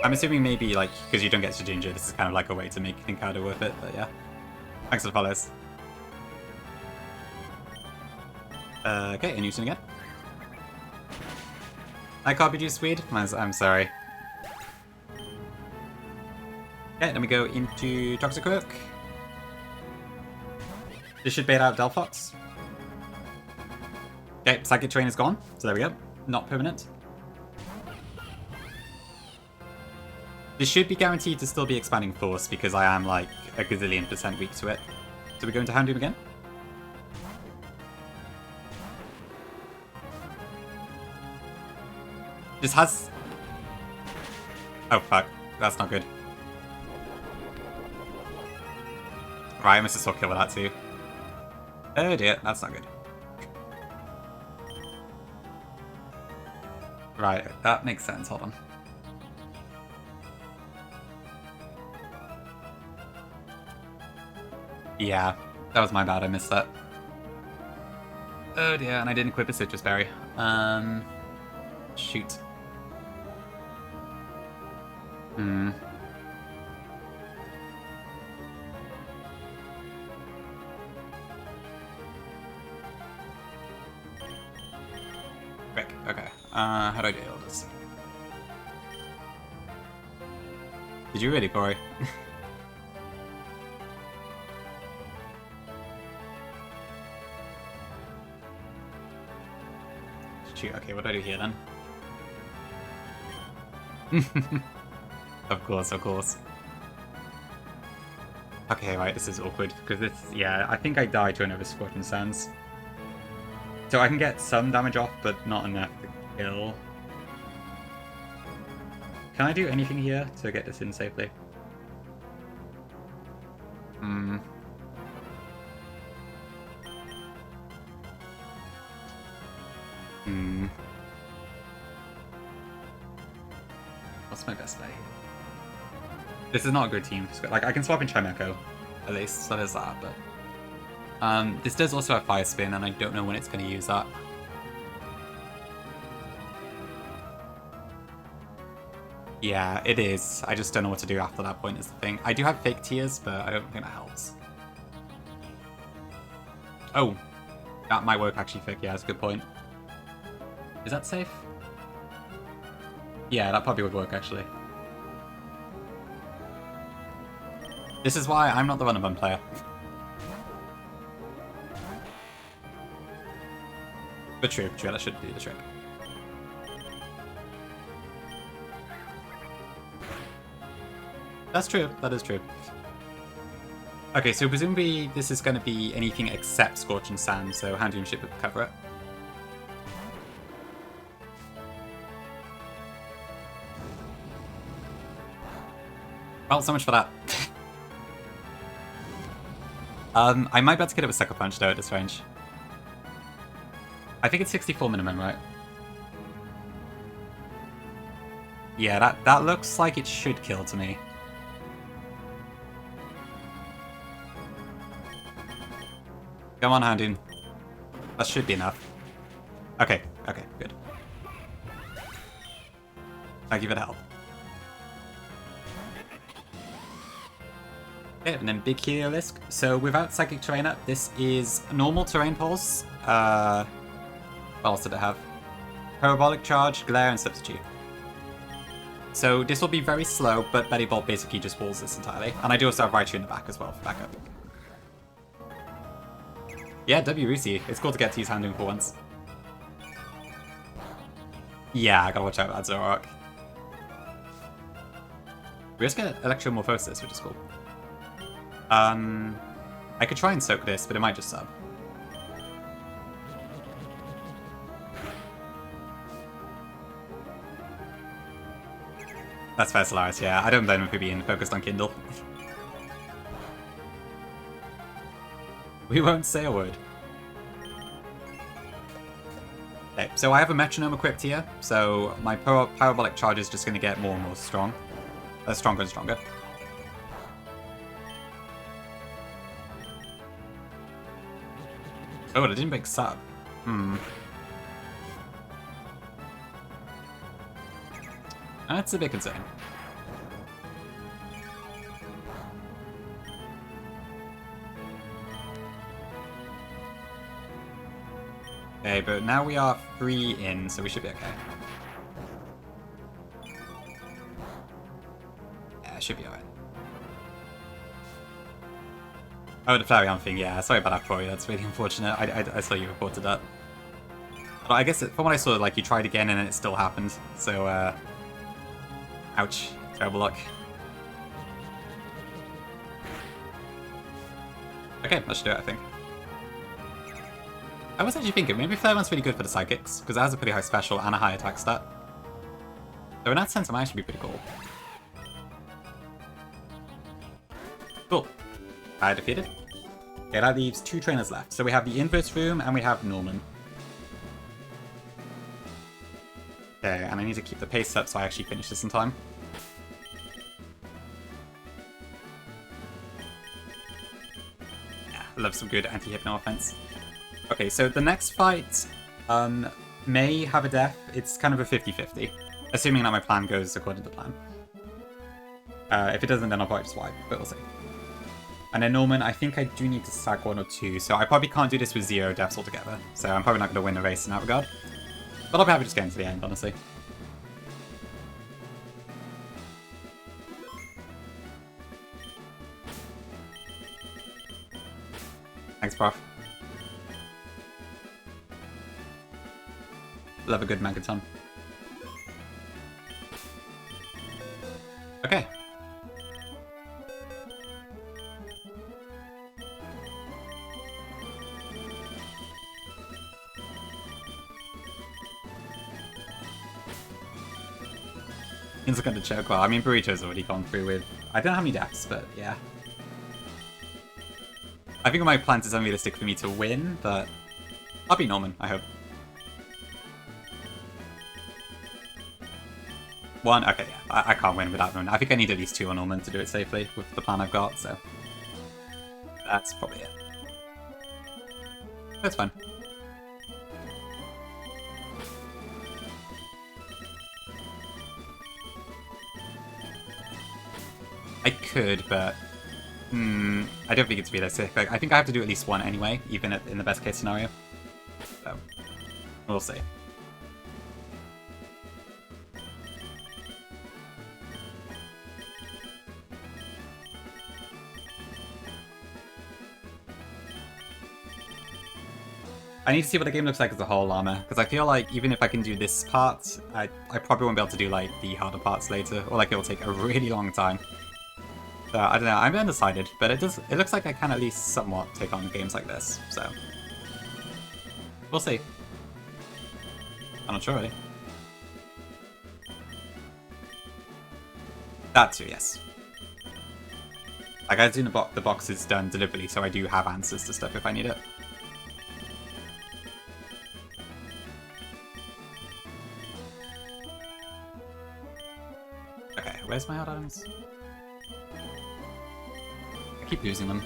I'm assuming maybe like because you don't get to Ginger, this is kind of like a way to make Ninkado worth it, but yeah. Thanks for the follows. Okay, and Newton again. I copied you, Swede. I'm sorry. Okay, then we go into Toxicroak. This should bait out Delphox. Okay, Psychic Terrain is gone, so there we go. Not permanent. This should be guaranteed to still be Expanding Force because I am like a gazillion% weak to it. So we go into Houndoom again. This has... Oh fuck, that's not good. Right, I must have saw kill with that too. Oh dear, that's not good. Right, that makes sense, hold on. Yeah, that was my bad, I missed that. Oh dear, and I didn't equip a Citrus Berry. Shoot. Quick, okay. How do I deal with this? Did you really, Corey? Shoot, okay, what do I do here then? Of course, of course. Okay, right, this is awkward, because this, yeah, I think I die to another Scorching Sands. So I can get some damage off, but not enough to kill. Can I do anything here to get this in safely? What's my best play? This is not a good team. Like, I can swap in Chimecho, at least, so there's that, but... this does also have Fire Spin, and I don't know when it's going to use that. Yeah, it is. I just don't know what to do after that point is the thing. I do have Fake Tears, but I don't think that helps. Oh, that might work actually, Fake. Yeah, that's a good point. Is that safe? Yeah, that probably would work actually. This is why I'm not the run-and-bun player. But true, that should do the trick. That's true, that is true. Okay, so presumably this is going to be anything except Scorching Sand, so Houndoom should cover it. Well, so much for that. I might be able to get it with Sucker Punch though at this range. I think it's 64 minimum, right? Yeah, that looks like it should kill to me. Come on, Houndoom. That should be enough. Okay, okay, good. Thank you for the help. Okay, and then big Heliolisk. So without Psychic Terrain up, this is normal Terrain Pulse. What else did it have? Parabolic Charge, Glare, and Substitute. So this will be very slow, but Betty Bolt basically just walls this entirely. And I do also have Raichu in the back as well for backup. Yeah, W Rusi. It's cool to get to use Houndoom for once. Yeah, I gotta watch out for that Zoroark. We just get Electromorphosis, which is cool. I could try and soak this, but it might just sub. That's fair, Solaris, yeah. I don't blame him for being focused on Kindle. We won't say a word. Okay, so I have a metronome equipped here, so my parabolic charge is just going to get more and more strong. Stronger and stronger. Oh, it didn't make sub. That's a bit concerning. Okay, but now we are 3 in, so we should be okay. Yeah, it should be alright. Oh, the Flareon thing, yeah. Sorry about that, Corey. That's really unfortunate. I saw you reported that. But I guess from what I saw, like, you tried again and it still happened. So, ouch. Terrible luck. Okay, that should do it, I think. I was actually thinking, maybe Flareon's really good for the Psychics, because it has a pretty high special and a high attack stat. So in that sense, it might actually be pretty cool. Cool. I defeated. Okay, that leaves 2 trainers left. So we have the Inverse Room and we have Norman. Okay, and I need to keep the pace up so I actually finish this in time. Yeah, I love some good anti-hypno offense. Okay, so the next fight may have a death. It's kind of a 50-50, assuming that my plan goes according to plan. If it doesn't, then I'll probably just wipe, but we'll see. And then Norman, I think I do need to sack 1 or 2, so I probably can't do this with 0 deaths altogether. So I'm probably not going to win the race in that regard. But I'll be happy just getting to the end, honestly. Thanks, Prof. Love a good Megaton. Okay. He's looking to choke well. I mean, Burrito's already gone through with... I don't know how many deaths, but yeah. I think my plans is unrealistic for me to win, but I'll be Norman, I hope. 1? Okay, yeah. I can't win without Norman. I think I need at least 2 on Norman to do it safely with the plan I've got, so... That's probably it. That's fine. I could, but... I don't think it's realistic. Like, I think I have to do at least 1 anyway, even in the best case scenario. So, we'll see. I need to see what the game looks like as a whole, Llama, because I feel like even if I can do this part, I probably won't be able to do, like, the harder parts later, or, like, it'll take a really long time. So, I don't know, I'm undecided, but it looks like I can at least somewhat take on games like this, so... We'll see. I'm not sure, really. That too, yes. Like, I do the box is done deliberately, so I do have answers to stuff if I need it. Okay, where's my hard items? I keep losing them.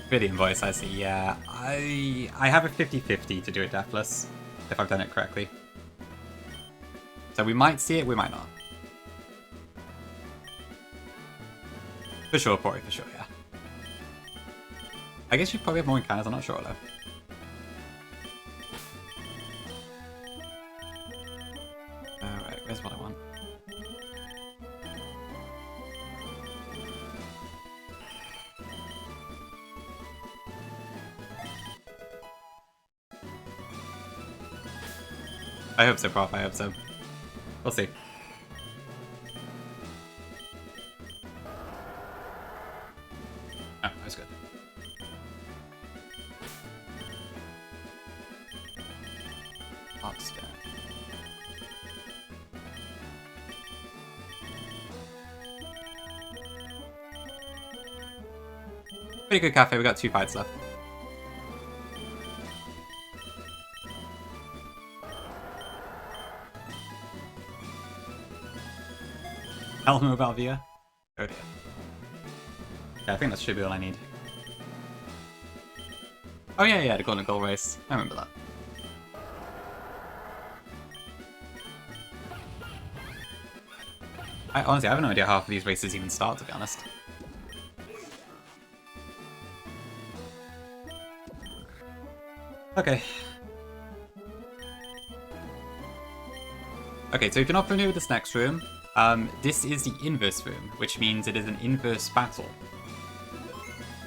Video invoice, I see, yeah. I have a 50-50 to do it deathless, if I've done it correctly. So we might see it, we might not. For sure, Pori, for sure, yeah. I guess you probably have more encounters, I'm not sure though. Alright, where's what I want? I hope so, Prof. I hope so. We'll see. Oh, that's good. Oxscan. Pretty good cafe, we got 2 fights left. El Mobile Via? Oh dear. Yeah, I think that should be all I need. Oh yeah, the Golden Goal race. I remember that. Honestly, I have no idea how half of these races even start, to be honest. Okay. Okay, so if you're not familiar with this next room, this is the inverse room, which means it is an inverse battle.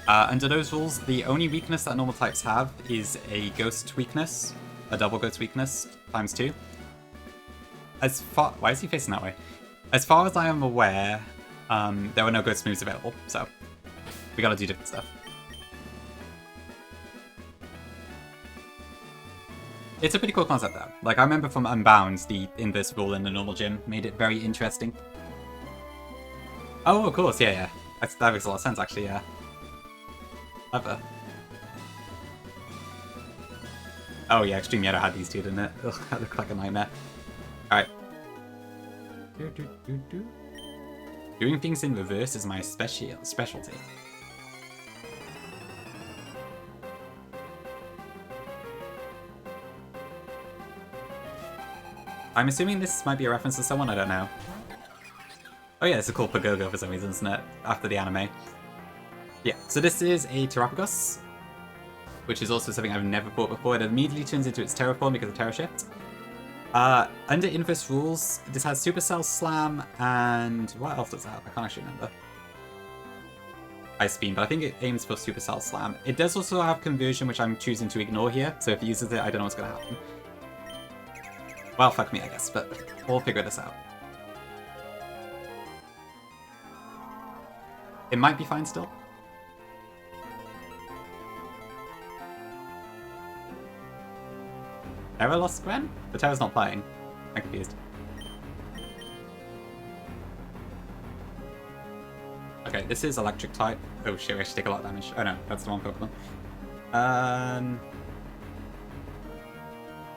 Under those rules, the only weakness that normal types have is a ghost weakness, a double ghost weakness, times 2. Why is he facing that way? As far as I am aware, there were no ghost moves available, so we gotta do different stuff. It's a pretty cool concept though. Like, I remember from Unbound, the inverse rule in the normal gym made it very interesting. Oh, of course, yeah. That makes a lot of sense, actually, yeah. Clever. Oh yeah, Extreme Yellow had these two, didn't it? Ugh, that looked like a nightmare. Alright. Doing things in reverse is my specialty. I'm assuming this might be a reference to someone, I don't know. Oh yeah, it's called Pagogo for some reason, isn't it? After the anime. Yeah, so this is a Terrapagos, which is also something I've never fought before. It immediately turns into its Terra form because of Terra Shift. Under Inverse rules, this has Supercell Slam and... what else does it have? I can't actually remember. Ice Beam, but I think it aims for Supercell Slam. It does also have Conversion, which I'm choosing to ignore here, so if it uses it, I don't know what's going to happen. Well, fuck me, I guess, but we'll figure this out. It might be fine still. Terra lost Gwen? The Terra's not playing. I'm confused. Okay, this is electric type. Oh shit, we actually take a lot of damage. Oh no, that's the wrong Pokemon.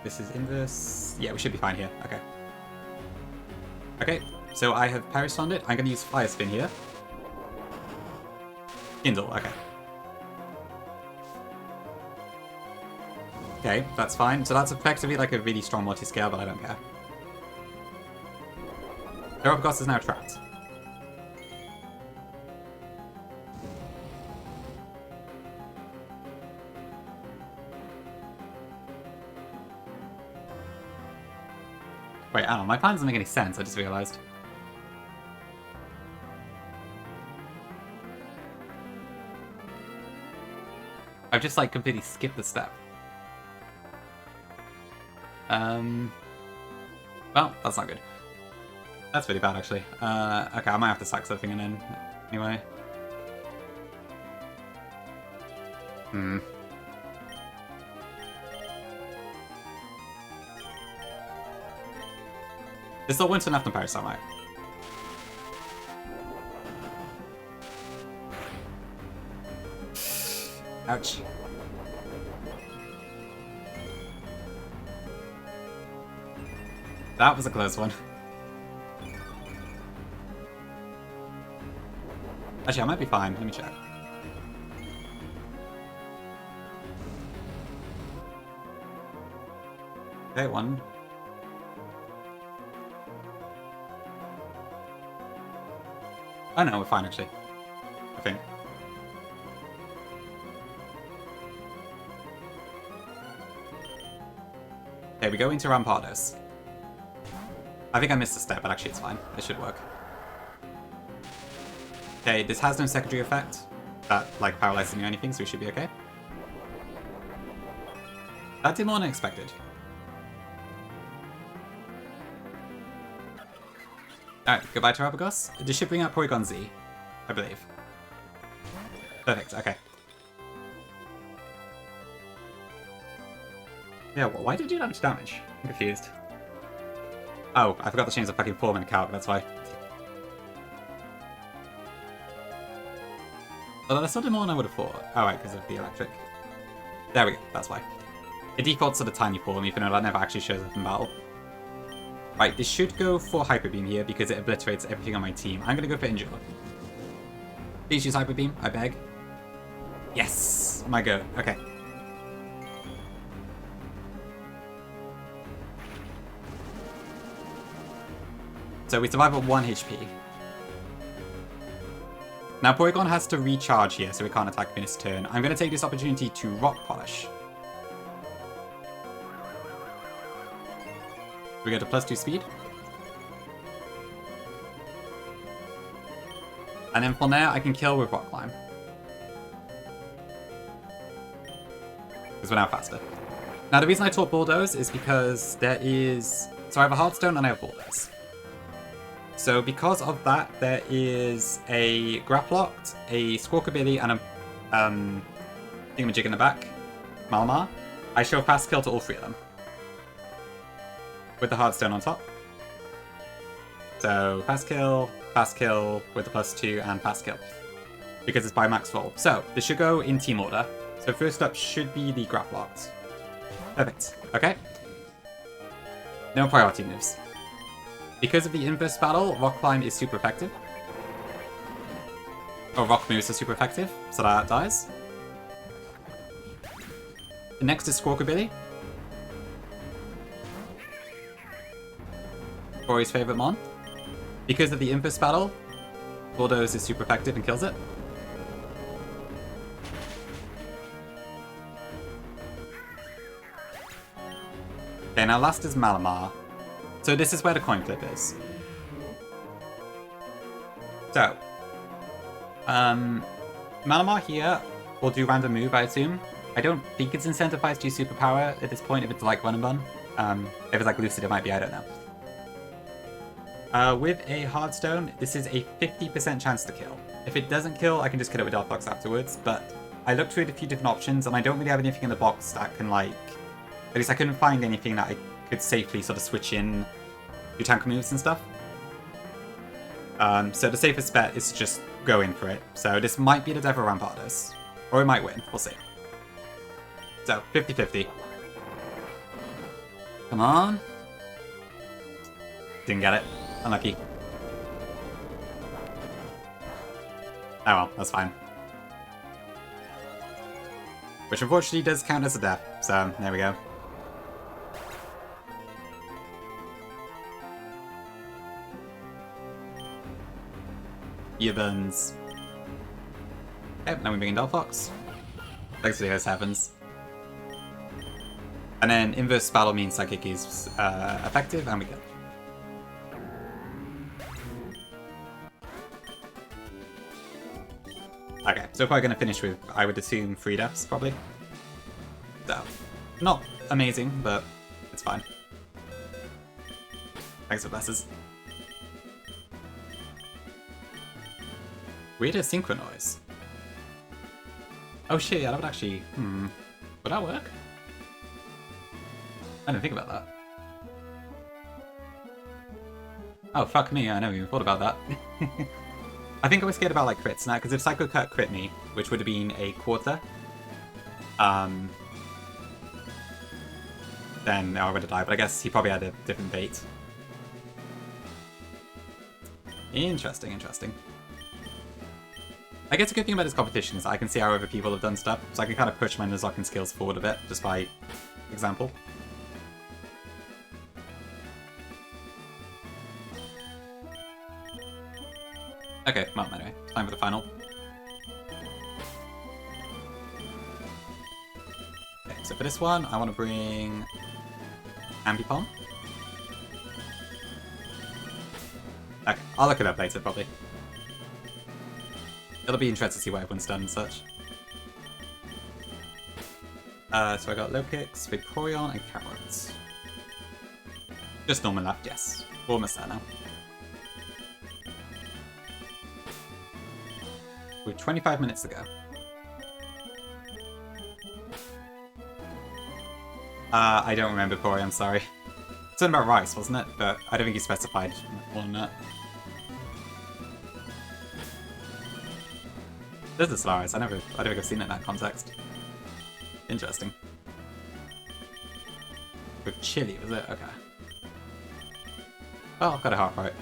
This is inverse. Yeah, we should be fine here. Okay. Okay, so I have Parasond it. I'm going to use Fire Spin here. Kindle, okay. Okay, that's fine. So that's effectively like a really strong multi-scale, but I don't care. Terrapagos is now trapped. Wait, I don't know, my plan doesn't make any sense, I just realized. I've just like completely skipped the step. Well, that's not good. That's really bad, actually. Okay, I might have to sack something and then... anyway. This still wins enough to Parasite, right? Ouch. That was a close one. Actually, I might be fine. Let me check. Okay, one. Oh no, we're fine actually. I think. Okay, we go into Rampardos. I think I missed a step, but actually it's fine. It should work. Okay, this has no secondary effect that, like, paralyzes me or anything, so we should be okay. That did more than expected. Alright, goodbye to Terabagos. This should bring out Porygon Z, I believe. Perfect, okay. Yeah, well, why did you do that much damage? I'm confused. Oh, I forgot to change the fucking form in calc, that's why. Although that's not more than I would have thought. Oh, right, because of the electric. There we go, that's why. It defaults to the tiny form, even though that never actually shows up in battle. Right, this should go for Hyper Beam here because it obliterates everything on my team. I'm gonna go for Endure. Please use Hyper Beam, I beg. Yes! My go. Okay. So we survive at 1 HP. Now Porygon has to recharge here, so we can't attack in its turn. I'm going to take this opportunity to Rock Polish. We go to +2 speed. And then from there, I can kill with Rock Climb. Because we're now faster. Now the reason I taught Bulldoze is because there is... So I have a Heartstone and I have Bulldoze. So because of that, there is a Grapploct, a Squawkabilly, and a thingamajig in the back, Malamar. I show Fast Kill to all 3 of them. With the Heartstone on top. So Fast Kill with the +2, and Fast Kill. Because it's by max roll. So this should go in team order. So first up should be the Grapploct. Perfect. Okay. No priority moves. Because of the inverse battle, Rock Climb is super effective. Or Rock moves are super effective, so that dies. The next is Squawkabilly. Corey's favorite mon. Because of the inverse battle, Bulldoze is super effective and kills it. Okay, now last is Malamar. So this is where the coin flip is. So, Malamar here will do random move, I assume. I don't think it's incentivized to use superpower at this point if it's like Run and Bun. If it's like Lucid, it might be, I don't know. With a Heartstone, this is a 50% chance to kill. If it doesn't kill, I can just kill it with Delphox afterwards, but I looked through a few different options and I don't really have anything in the box that can, like... At least I couldn't find anything that I could safely sort of switch in your tank moves and stuff. So the safest bet is to just go in for it. So this might be the Devil Rampardos. Or it might win. We'll see. So, 50-50. Come on. Didn't get it. Unlucky. Oh well, that's fine. Which unfortunately does count as a death. So, there we go. Burns. Okay, now we bring in Delphox. Let's see how this happens. And then inverse battle means Psychic is effective, and we kill. Okay, so probably gonna finish with, I would assume, 3 deaths, probably. So, not amazing, but it's fine. Thanks for blesses. Weird synchro noise. Oh shit, yeah, that would actually... Would that work? I didn't think about that. Oh, fuck me, I never even thought about that. I think I was scared about, like, crits now, because if Psycho Cut crit me, which would have been a quarter, then I would have died, but I guess he probably had a different bait. Interesting, interesting. I guess a good thing about this competition is I can see how other people have done stuff, so I can kind of push my Nuzlocke skills forward a bit, just by example. Okay, well, anyway, time for the final. Okay, so for this one, I want to bring Ambipom? Okay, I'll look it up later, probably. It'll be interesting to see what everyone's done and such. So I got low kicks, Vaporeon, and Carrots. Just normal left, yes. We're almost there now. We've 25 minutes to go. I don't remember, Corey, I'm sorry. Something about rice, wasn't it? But I don't think you specified more than that. This is Solaris. I don't think I've seen it in that context. Interesting. With chili, was it? Okay. Oh, got a heart right.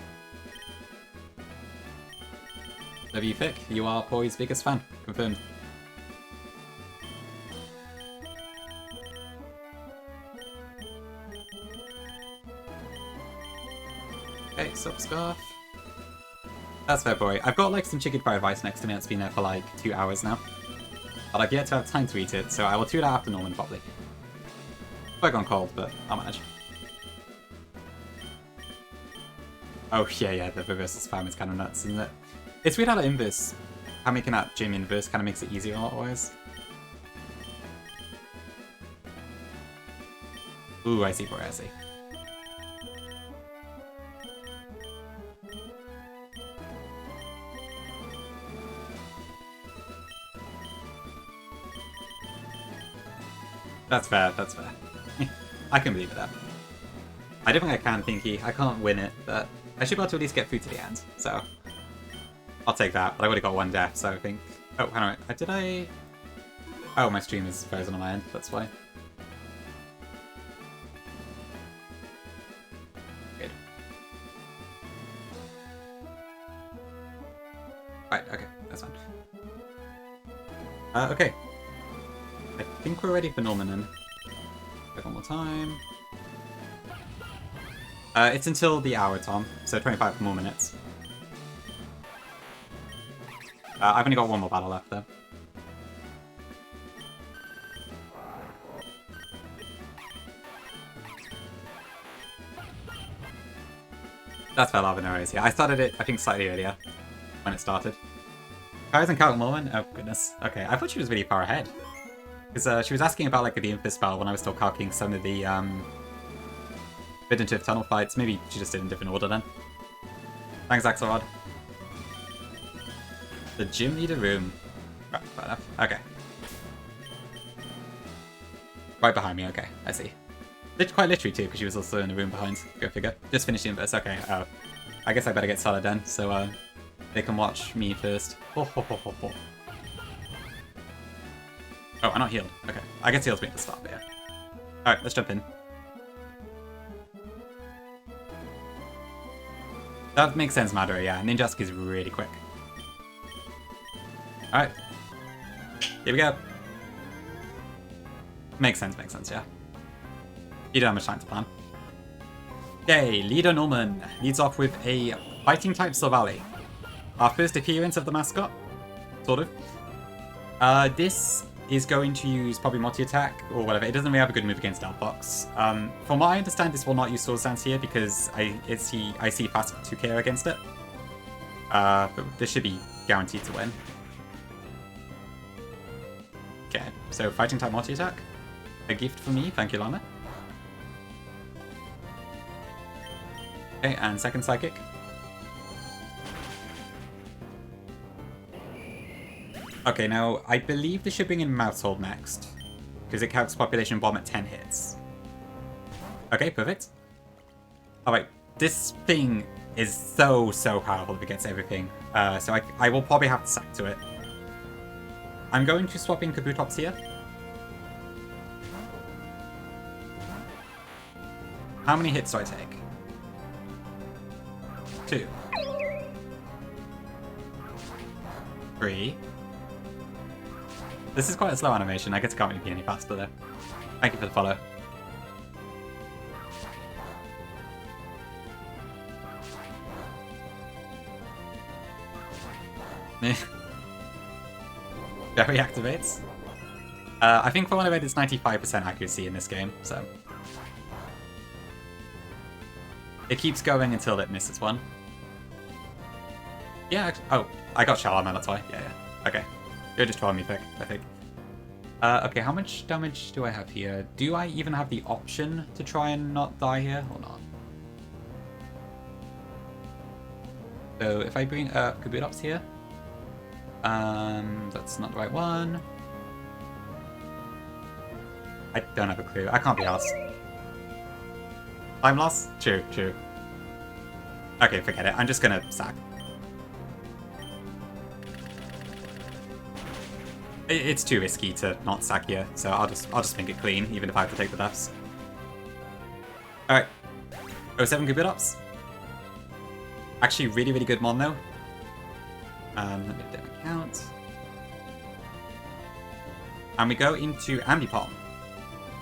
Love you, Fick. You are Poi's biggest fan. Confirmed. Okay, Scarf. That's fair, boy. I've got like some chicken fried rice next to me that's been there for like 2 hours now. But I've yet to have time to eat it, so I will do that after Norman probably. I've gone cold, but I'll manage. Oh yeah, the reverse spam is kind of nuts, isn't it? It's weird how the inverse, how making that gym inverse kind of makes it easier a lot of ways. Ooh, I see, boy, I see. That's fair, that's fair. I can believe that. I don't think I can, Pinky. I can't win it, but I should be able to at least get through to the end, so I'll take that. But I already got one death, so I think... Oh, hang on. Did I... Oh, my stream is frozen on my end, that's why. Good. Right, okay, that's fine. Okay. I think we're ready for Norman then. Back one more time. It's until the hour, Tom, so 25 more minutes. I've only got one more battle left, though. That's where Lava Nora is, yeah. I started it, I think, slightly earlier, when it started. Kai's and Calc Mormon? Oh, goodness. Okay, I thought she was really far ahead. Because she was asking about, like, the Infist battle when I was still calculating some of the, Bidden Tunnel fights. Maybe she just did in a different order then. Thanks, Axelrod. The gym leader room. Right, fair enough. Okay. Right behind me, okay. I see. Quite literally too, because she was also in the room behind. Go figure. Just finished the inverse, okay. Oh. I guess I better get started then, so they can watch me first. Ho, ho, ho, ho, ho. Oh, I'm not healed. Okay. I guess heals me at the start, but yeah. Alright, let's jump in. That makes sense, Madara, yeah. Ninjask is really quick. Alright. Here we go. Makes sense, yeah. You don't have much time to plan. Okay, Leader Norman leads off with a fighting type Silvally. Our first appearance of the mascot, sort of. This is going to use probably multi-attack or whatever. It doesn't really have a good move against Outbox. From what I understand, this will not use Swords Dance here because I see fast 2k against it. But this should be guaranteed to win. Okay, so fighting type multi-attack. A gift for me, thank you, Lana. Okay, and second Psychic. Okay, now, I believe this should bring in Mousehold next, because it calcs Population Bomb at 10 hits. Okay, perfect. Alright, this thing is so powerful if it gets everything, so I will probably have to sack to it. I'm going to swap in Kabutops here. How many hits do I take? 2. 3. This is quite a slow animation. I guess it can't really be any faster though. Thank you for the follow. Berry activates. I think for one of it, it's 95% accuracy in this game, so. It keeps going until it misses one. Yeah, oh, I got shell armor, that's why. Yeah. Okay. You're just trolling me, I think. Okay, how much damage do I have here? Do I even have the option to try and not die here, or not? So, if I bring Kabutops here... that's not the right one. I don't have a clue. I can't be asked. Time loss? True. Okay, forget it. I'm just gonna sack. It's too risky to not sack here, so I'll just make it clean, even if I have to take the buffs. Alright. 07 Kabutops. Actually, really, really good mon though. Let me update my count. And we go into Ambipom.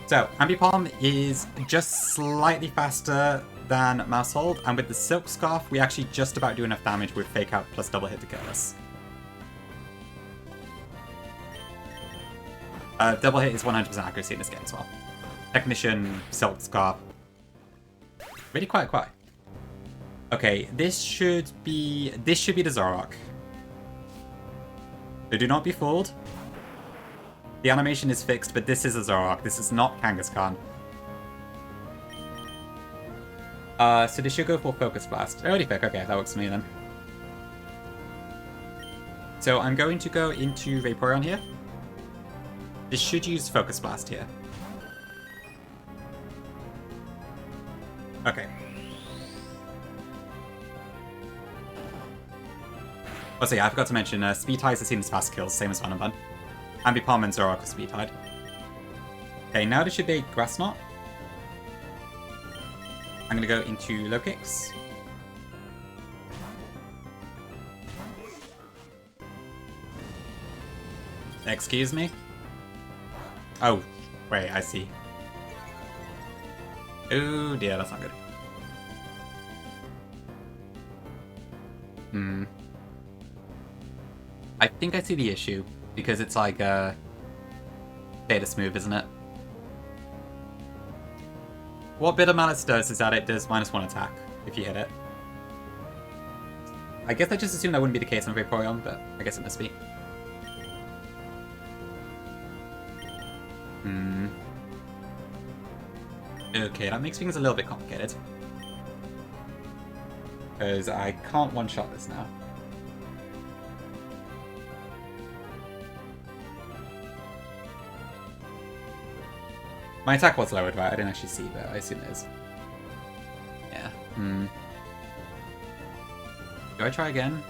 So, Ambipom is just slightly faster than Mousehold, and with the Silk Scarf, we actually just about do enough damage with Fake Out plus Double Hit to kill us. Double Hit is 100% accuracy in this game as well. Technician, Silk Scarf. Really quiet. Okay, this should be the Zoroark. So do not be fooled. The animation is fixed, but this is a Zoroark. This is not Kangaskhan. So this should go for Focus Blast. Already pick. Okay, that works for me then. So I'm going to go into Vaporeon here. This should use Focus Blast here. Okay. Oh, so yeah, I forgot to mention, Speed Ties are seen as fast kills, same as Vanabun. Ambipom and Zoroark are Speed Tied. Okay, now this should be Grass Knot. I'm gonna go into Low Kicks. Excuse me? Oh, wait, I see. Oh dear, that's not good. I think I see the issue, because it's like a beta smooth, isn't it? What Bitter Malice does is that it does -1 attack if you hit it. I guess I just assumed that wouldn't be the case on Vaporeon, but I guess it must be. Okay, that makes things a little bit complicated. Because I can't one-shot this now. My attack was lowered, right? I didn't actually see, but I assume it is. Yeah. Do I try again?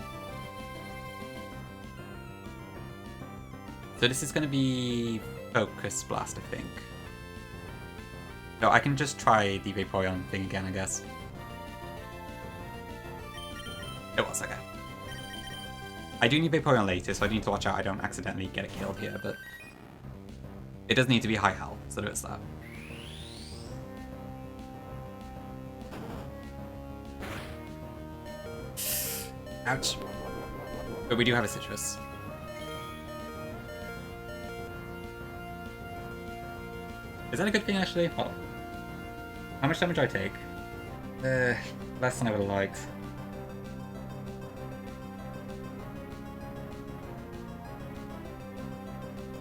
So this is going to be Focus Blast, I think. No, I can just try the Vaporeon thing again, I guess. It was, okay. I do need Vaporeon later, so I need to watch out I don't accidentally get it killed here, but... It does need to be high health, so there is that. Ouch. But we do have a Citrus. Is that a good thing, actually? Hold on. How much damage do I take? Less than I would have liked.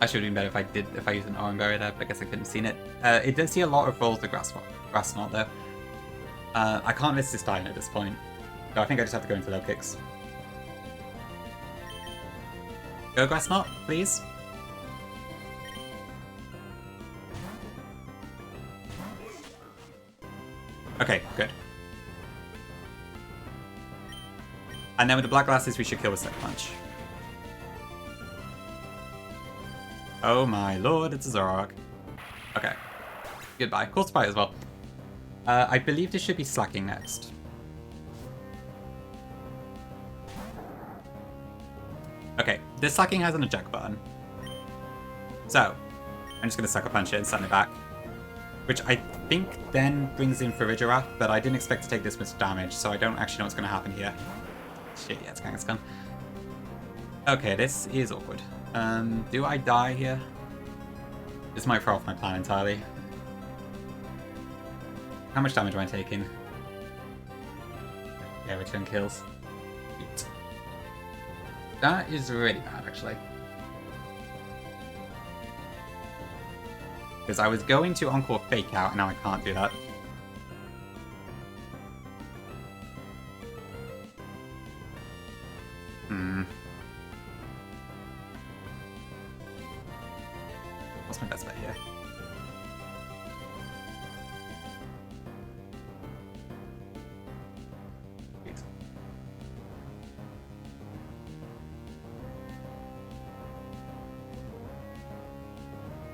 I should have been better if I used an Orange Berry there, but I guess I couldn't have seen it. It does see a lot of rolls of Grass Knot though. I can't miss this Dying at this point, so I think I just have to go into Low Kicks. Go Grass Knot, please. Okay, good. And then with the Black Glasses, we should kill with Sucker Punch. Oh my lord, it's a Zoroark. Okay. Goodbye. Cool Sprite as well. I believe this should be Slacking next. Okay, this Slacking has an eject button. So, I'm just going to Sucker Punch it and send it back. Which I think then brings in Farigiraf, but I didn't expect to take this much damage, so I don't actually know what's going to happen here. Shit, yeah, it's Kangaskhan. Okay, this is awkward. Do I die here? This might throw off my plan entirely. How much damage am I taking? Yeah, return kills. That is really bad, actually. Because I was going to Encore Fake Out, and now I can't do that. What's my best bet here?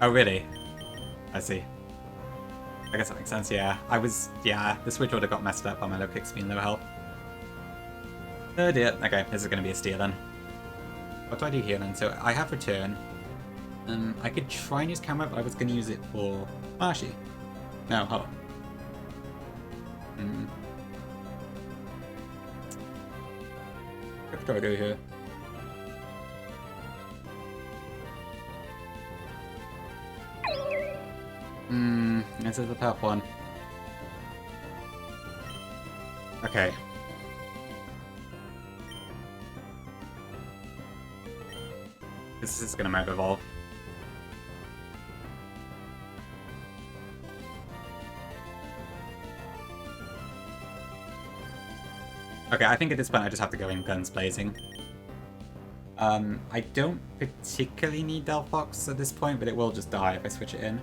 Oh, really? I see. I guess that makes sense, yeah. The switch order got messed up by my low kick speed and low health. Oh dear. Okay, this is going to be a steal then. What do I do here then? So I have return. I could try and use camera, but I was going to use it for... Oh, actually. No, hold on. What do I do here? This is a tough one. Okay. This is gonna map evolve. Okay, I think at this point I just have to go in guns blazing. I don't particularly need Delphox at this point, but it will just die if I switch it in.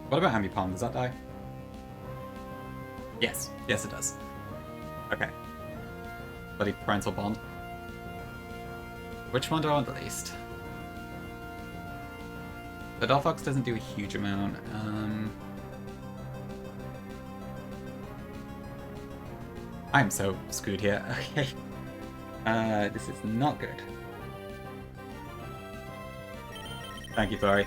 What about Ambipom? Does that die? Yes. Yes, it does. Okay. Bloody parental bond. Which one do I want the least? The Delphox doesn't do a huge amount. I'm so screwed here. Okay. This is not good. Thank you, Flurry.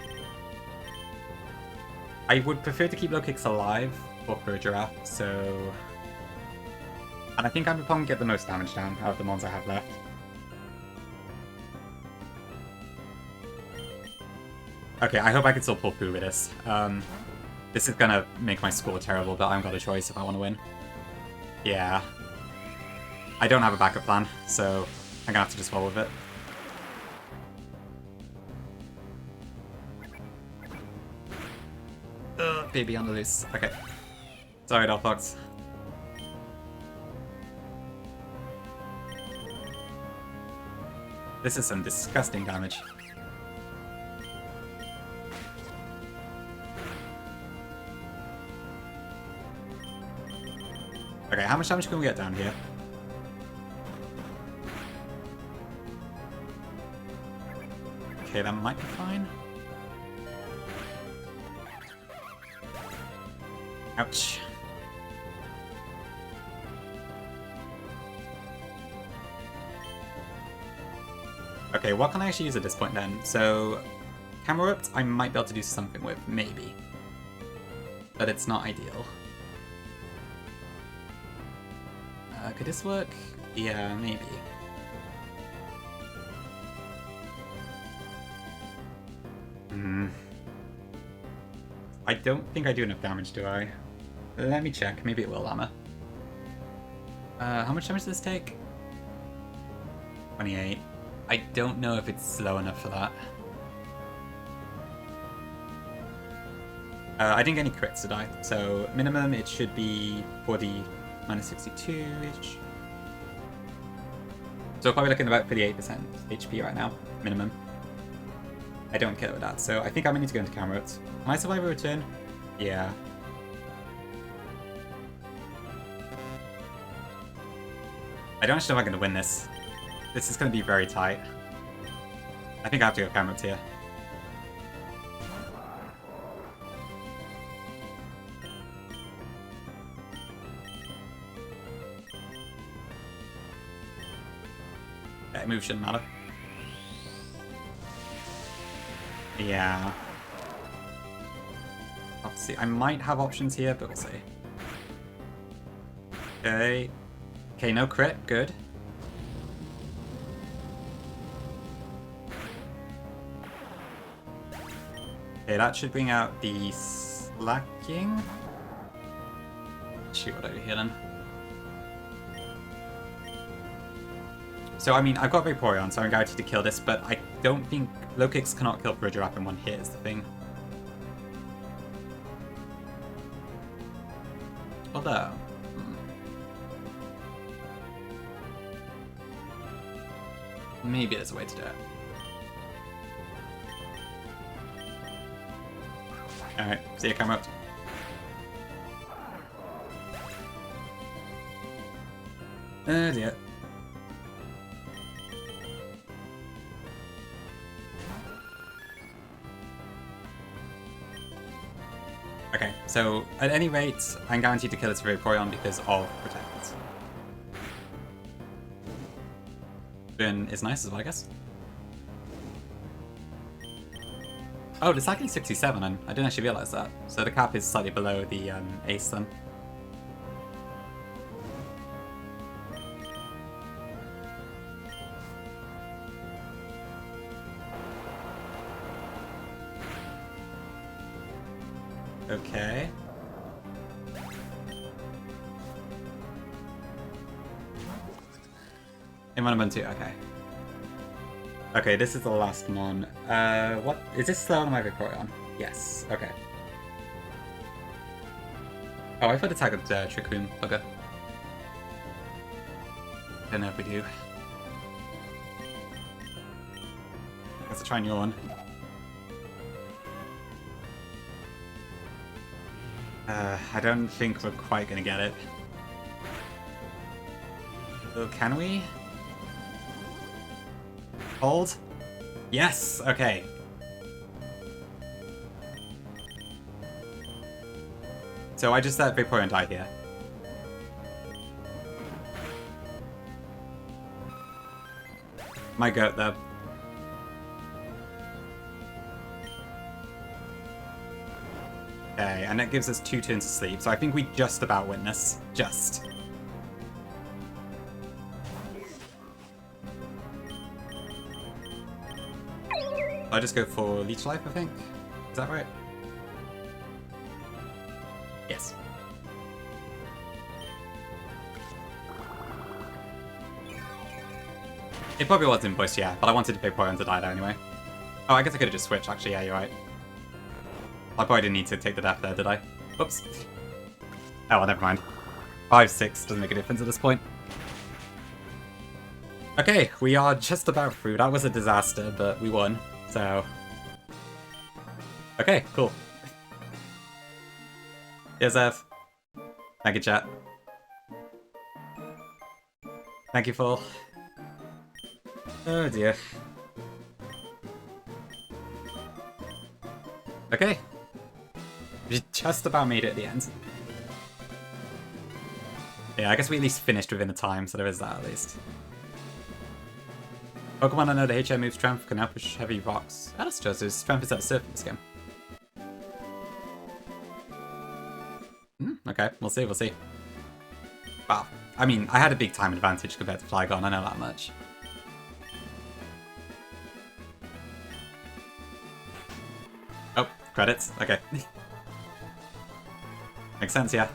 I would prefer to keep low kicks alive for a giraffe, so... And I think Ambipom can get the most damage down out of the mons I have left. Okay, I hope I can still pull through with this. This is gonna make my score terrible, but I've got a choice if I want to win. Yeah. I don't have a backup plan, so I'm gonna have to just roll with it. Baby on the loose. Okay. Sorry, Delphox. This is some disgusting damage. Okay, how much damage can we get down here? Okay, that might be fine. Ouch. Okay, what can I actually use at this point then? So, Camera Ripped, I might be able to do something with, maybe. But it's not ideal. Could this work? Yeah, maybe. I don't think I do enough damage, do I? Let me check. Maybe it will, Llama. How much damage does this take? 28. I don't know if it's slow enough for that. I didn't get any crits, did I? So minimum it should be 40 minus 62-ish. So probably looking at about 38% HP right now, minimum. I don't care with that, so I think I'm going to need to go into camera routes. Can I survive a return? Yeah. I don't actually know if I'm going to win this. This is going to be very tight. I think I have to go camera routes here. Okay, move shouldn't matter. Yeah. I'll see. I might have options here, but we'll see. Okay. Okay, no crit. Good. Okay, that should bring out the slacking. shoot over here then. So, I mean, I've got Vaporeon, so I'm guaranteed to kill this, but I don't think low kicks cannot kill Bridgerap in one hit is the thing. Although... maybe there's a way to do it. Alright, see you, come up. Oh dear. Okay, so at any rate, I'm guaranteed to kill this Vaporeon because of Protect. Spin is nice as well, I guess. Oh, it's actually 67, and I didn't actually realize that. So the cap is slightly below the ace then. Okay. In 1 and 2, okay. Okay, this is the last one. What? Is this slower than my Vaporeon? Yes, okay. Oh, I thought it targeted Trick Room. Okay. Don't know if we do. Let's try a new one. I don't think we're quite gonna get it. Oh, can we? Hold? Yes! Okay. So I just let Vaporeon die here. My goat, though. Okay, and that gives us 2 turns of sleep, so I think we just about win this. Just. I'll just go for Leech Life, I think. Is that right? Yes. It probably was in voice, yeah, but I wanted Vaporeon to die there anyway. Oh, I guess I could have just switched, actually, yeah, you're right. I probably didn't need to take the death there, did I? Oops. Oh, well, never mind. 5-6 doesn't make a difference at this point. Okay, we are just about through. That was a disaster, but we won, so... Okay, cool. Here's Ev. Thank you, chat. Thank you, Full. Oh dear. Okay. We just about made it at the end. Yeah, I guess we at least finished within the time, so there is that at least. Pokemon I know the HM move Strength can now push heavy rocks. That's just his Strength is at surf in this game. Okay, we'll see, we'll see. Wow. I mean, I had a big time advantage compared to Flygon, I know that much. Oh, credits? Okay. Makes sense, yeah.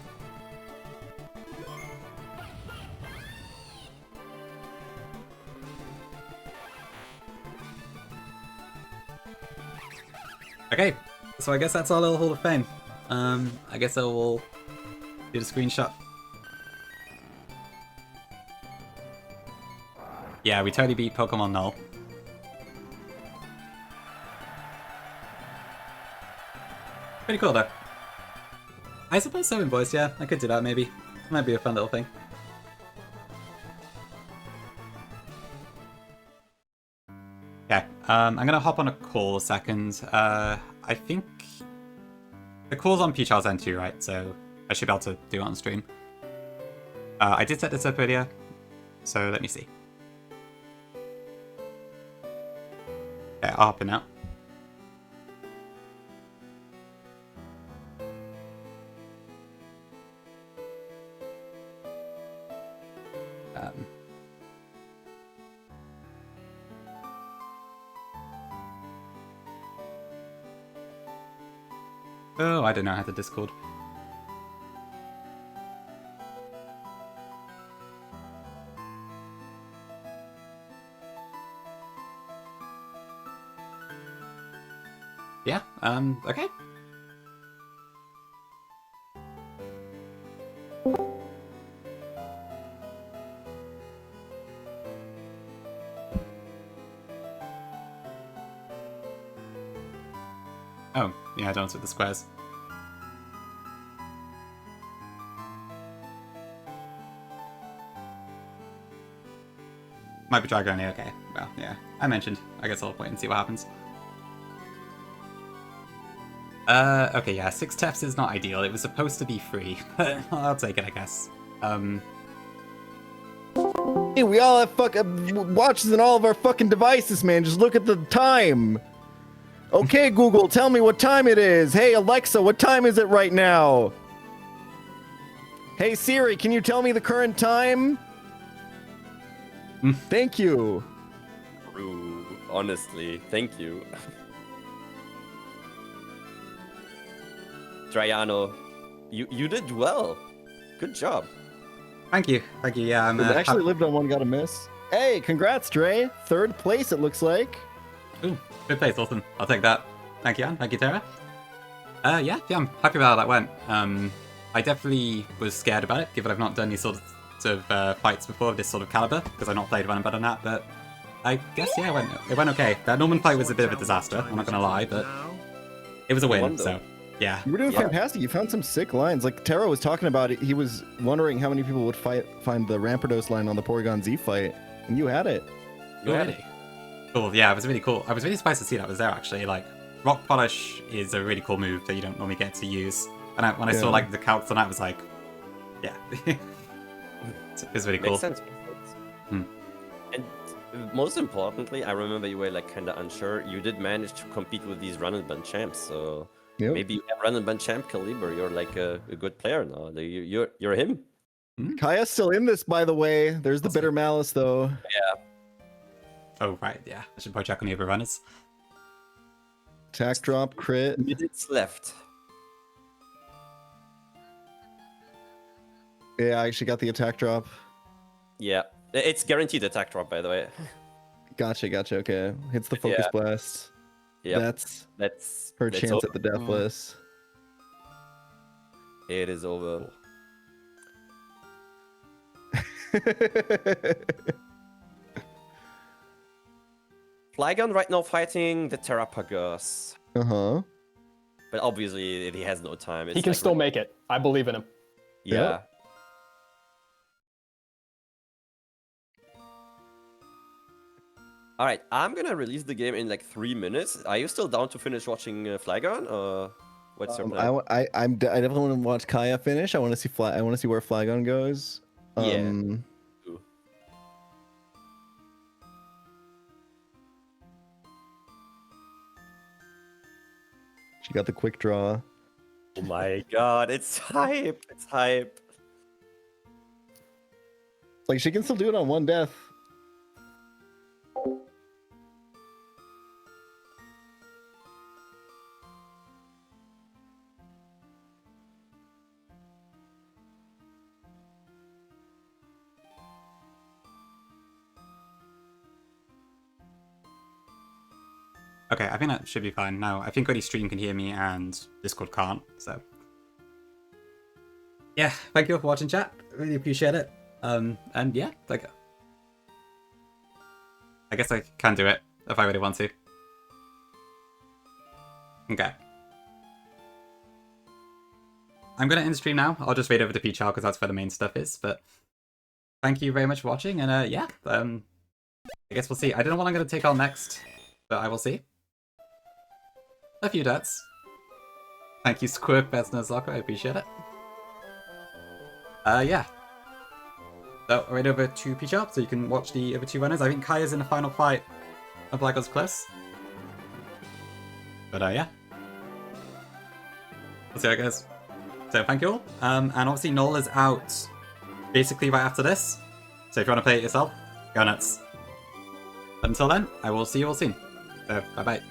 Okay, so I guess that's our little Hall of Fame. I guess I will do the screenshot. Yeah, we totally beat Pokemon Null. Pretty cool though. I suppose so in voice, yeah. I could do that maybe. Might be a fun little thing. Okay, I'm gonna hop on a call a second. I think the call's on Peach's end too, right? So I should be able to do it on stream. I did set this up earlier, so let me see. Okay, I'll hop in now. Oh, I don't know how to Discord. Yeah, okay. Oh, yeah, don't with the squares. Might be Dragon only, okay. Well, yeah. I mentioned. I guess I'll wait and see what happens. Okay, yeah, 6 TEFs is not ideal. It was supposed to be free, but I'll take it, I guess. Hey, we all have fucking watches on all of our fucking devices, man. Just look at the time. Okay, Google, tell me what time it is. Hey, Alexa, what time is it right now? Hey, Siri, can you tell me the current time? Thank you. True. Honestly, thank you. Triano, you did well. Good job. Thank you, yeah, I'm... actually lived on one, got a miss. Hey, congrats, Dre. 3rd place, it looks like. Ooh, good place, awesome. I'll take that. Thank you, Anne. Thank you, Tara. Yeah, I'm happy about how that went. I definitely was scared about it, given I've not done these sort of fights before of this sort of caliber, because I've not played one better than that, but I guess, yeah, it went okay. That Norman fight was a bit of a disaster, I'm not gonna lie, but it was a win, so, yeah. You were doing fantastic. You found some sick lines. Like, Tara was talking about it, he was wondering how many people would find the Rampardos line on the Porygon Z fight, and you had it. You had it. Cool, yeah, it was really cool. I was really surprised to see that was there, actually. Like, Rock Polish is a really cool move that you don't normally get to use. And when I saw, like, the calcs on that, I was like, yeah. It was really cool. Makes sense. And most importantly, I remember you were, like, kind of unsure. You did manage to compete with these run-and-bun champs, so maybe you have run-and-bun champ caliber. You're, like, a good player now. You're him. Kaya's still in this, by the way. There's the Bitter Malice, though. Yeah. Oh, right, yeah. I should probably check on the other runners. Attack drop, crit. Minutes left. Yeah, I actually got the attack drop. Yeah. It's guaranteed attack drop, by the way. Gotcha, okay. Hits the focus blast. Yeah. That's her chance at the Deathless. It is over. Flygon right now fighting the Terrapagos. Uh-huh. But obviously he has no time. He can still make it. I believe in him. Yeah. Yep. Alright, I'm gonna release the game in like 3 minutes. Are you still down to finish watching Flygon, or what's your plan? I definitely want to watch Kaya finish. I want to see where Flygon goes. Yeah. She got the quick draw. Oh my god, it's hype! It's hype. Like, she can still do it on 1 death. Okay, I think that should be fine now. I think only stream can hear me and Discord can't, so... Yeah, thank you all for watching, chat. Really appreciate it. And yeah, like... I guess I can do it, if I really want to. Okay. I'm gonna end the stream now. I'll just wait over to Peach because that's where the main stuff is, but... Thank you very much for watching, and yeah, I guess we'll see. I don't know what I'm gonna take on next, but I will see. A few deaths. Thank you, Squirt, Betsner Soccer, I appreciate it. Yeah. So, right over to Peach Up, so you can watch the other 2 runners. I think Kaya's in the final fight of Black Ops Close. But, yeah. We'll see how it goes. So, thank you all. And obviously, Null is out basically right after this. So, if you want to play it yourself, go nuts. But until then, I will see you all soon. So, bye-bye.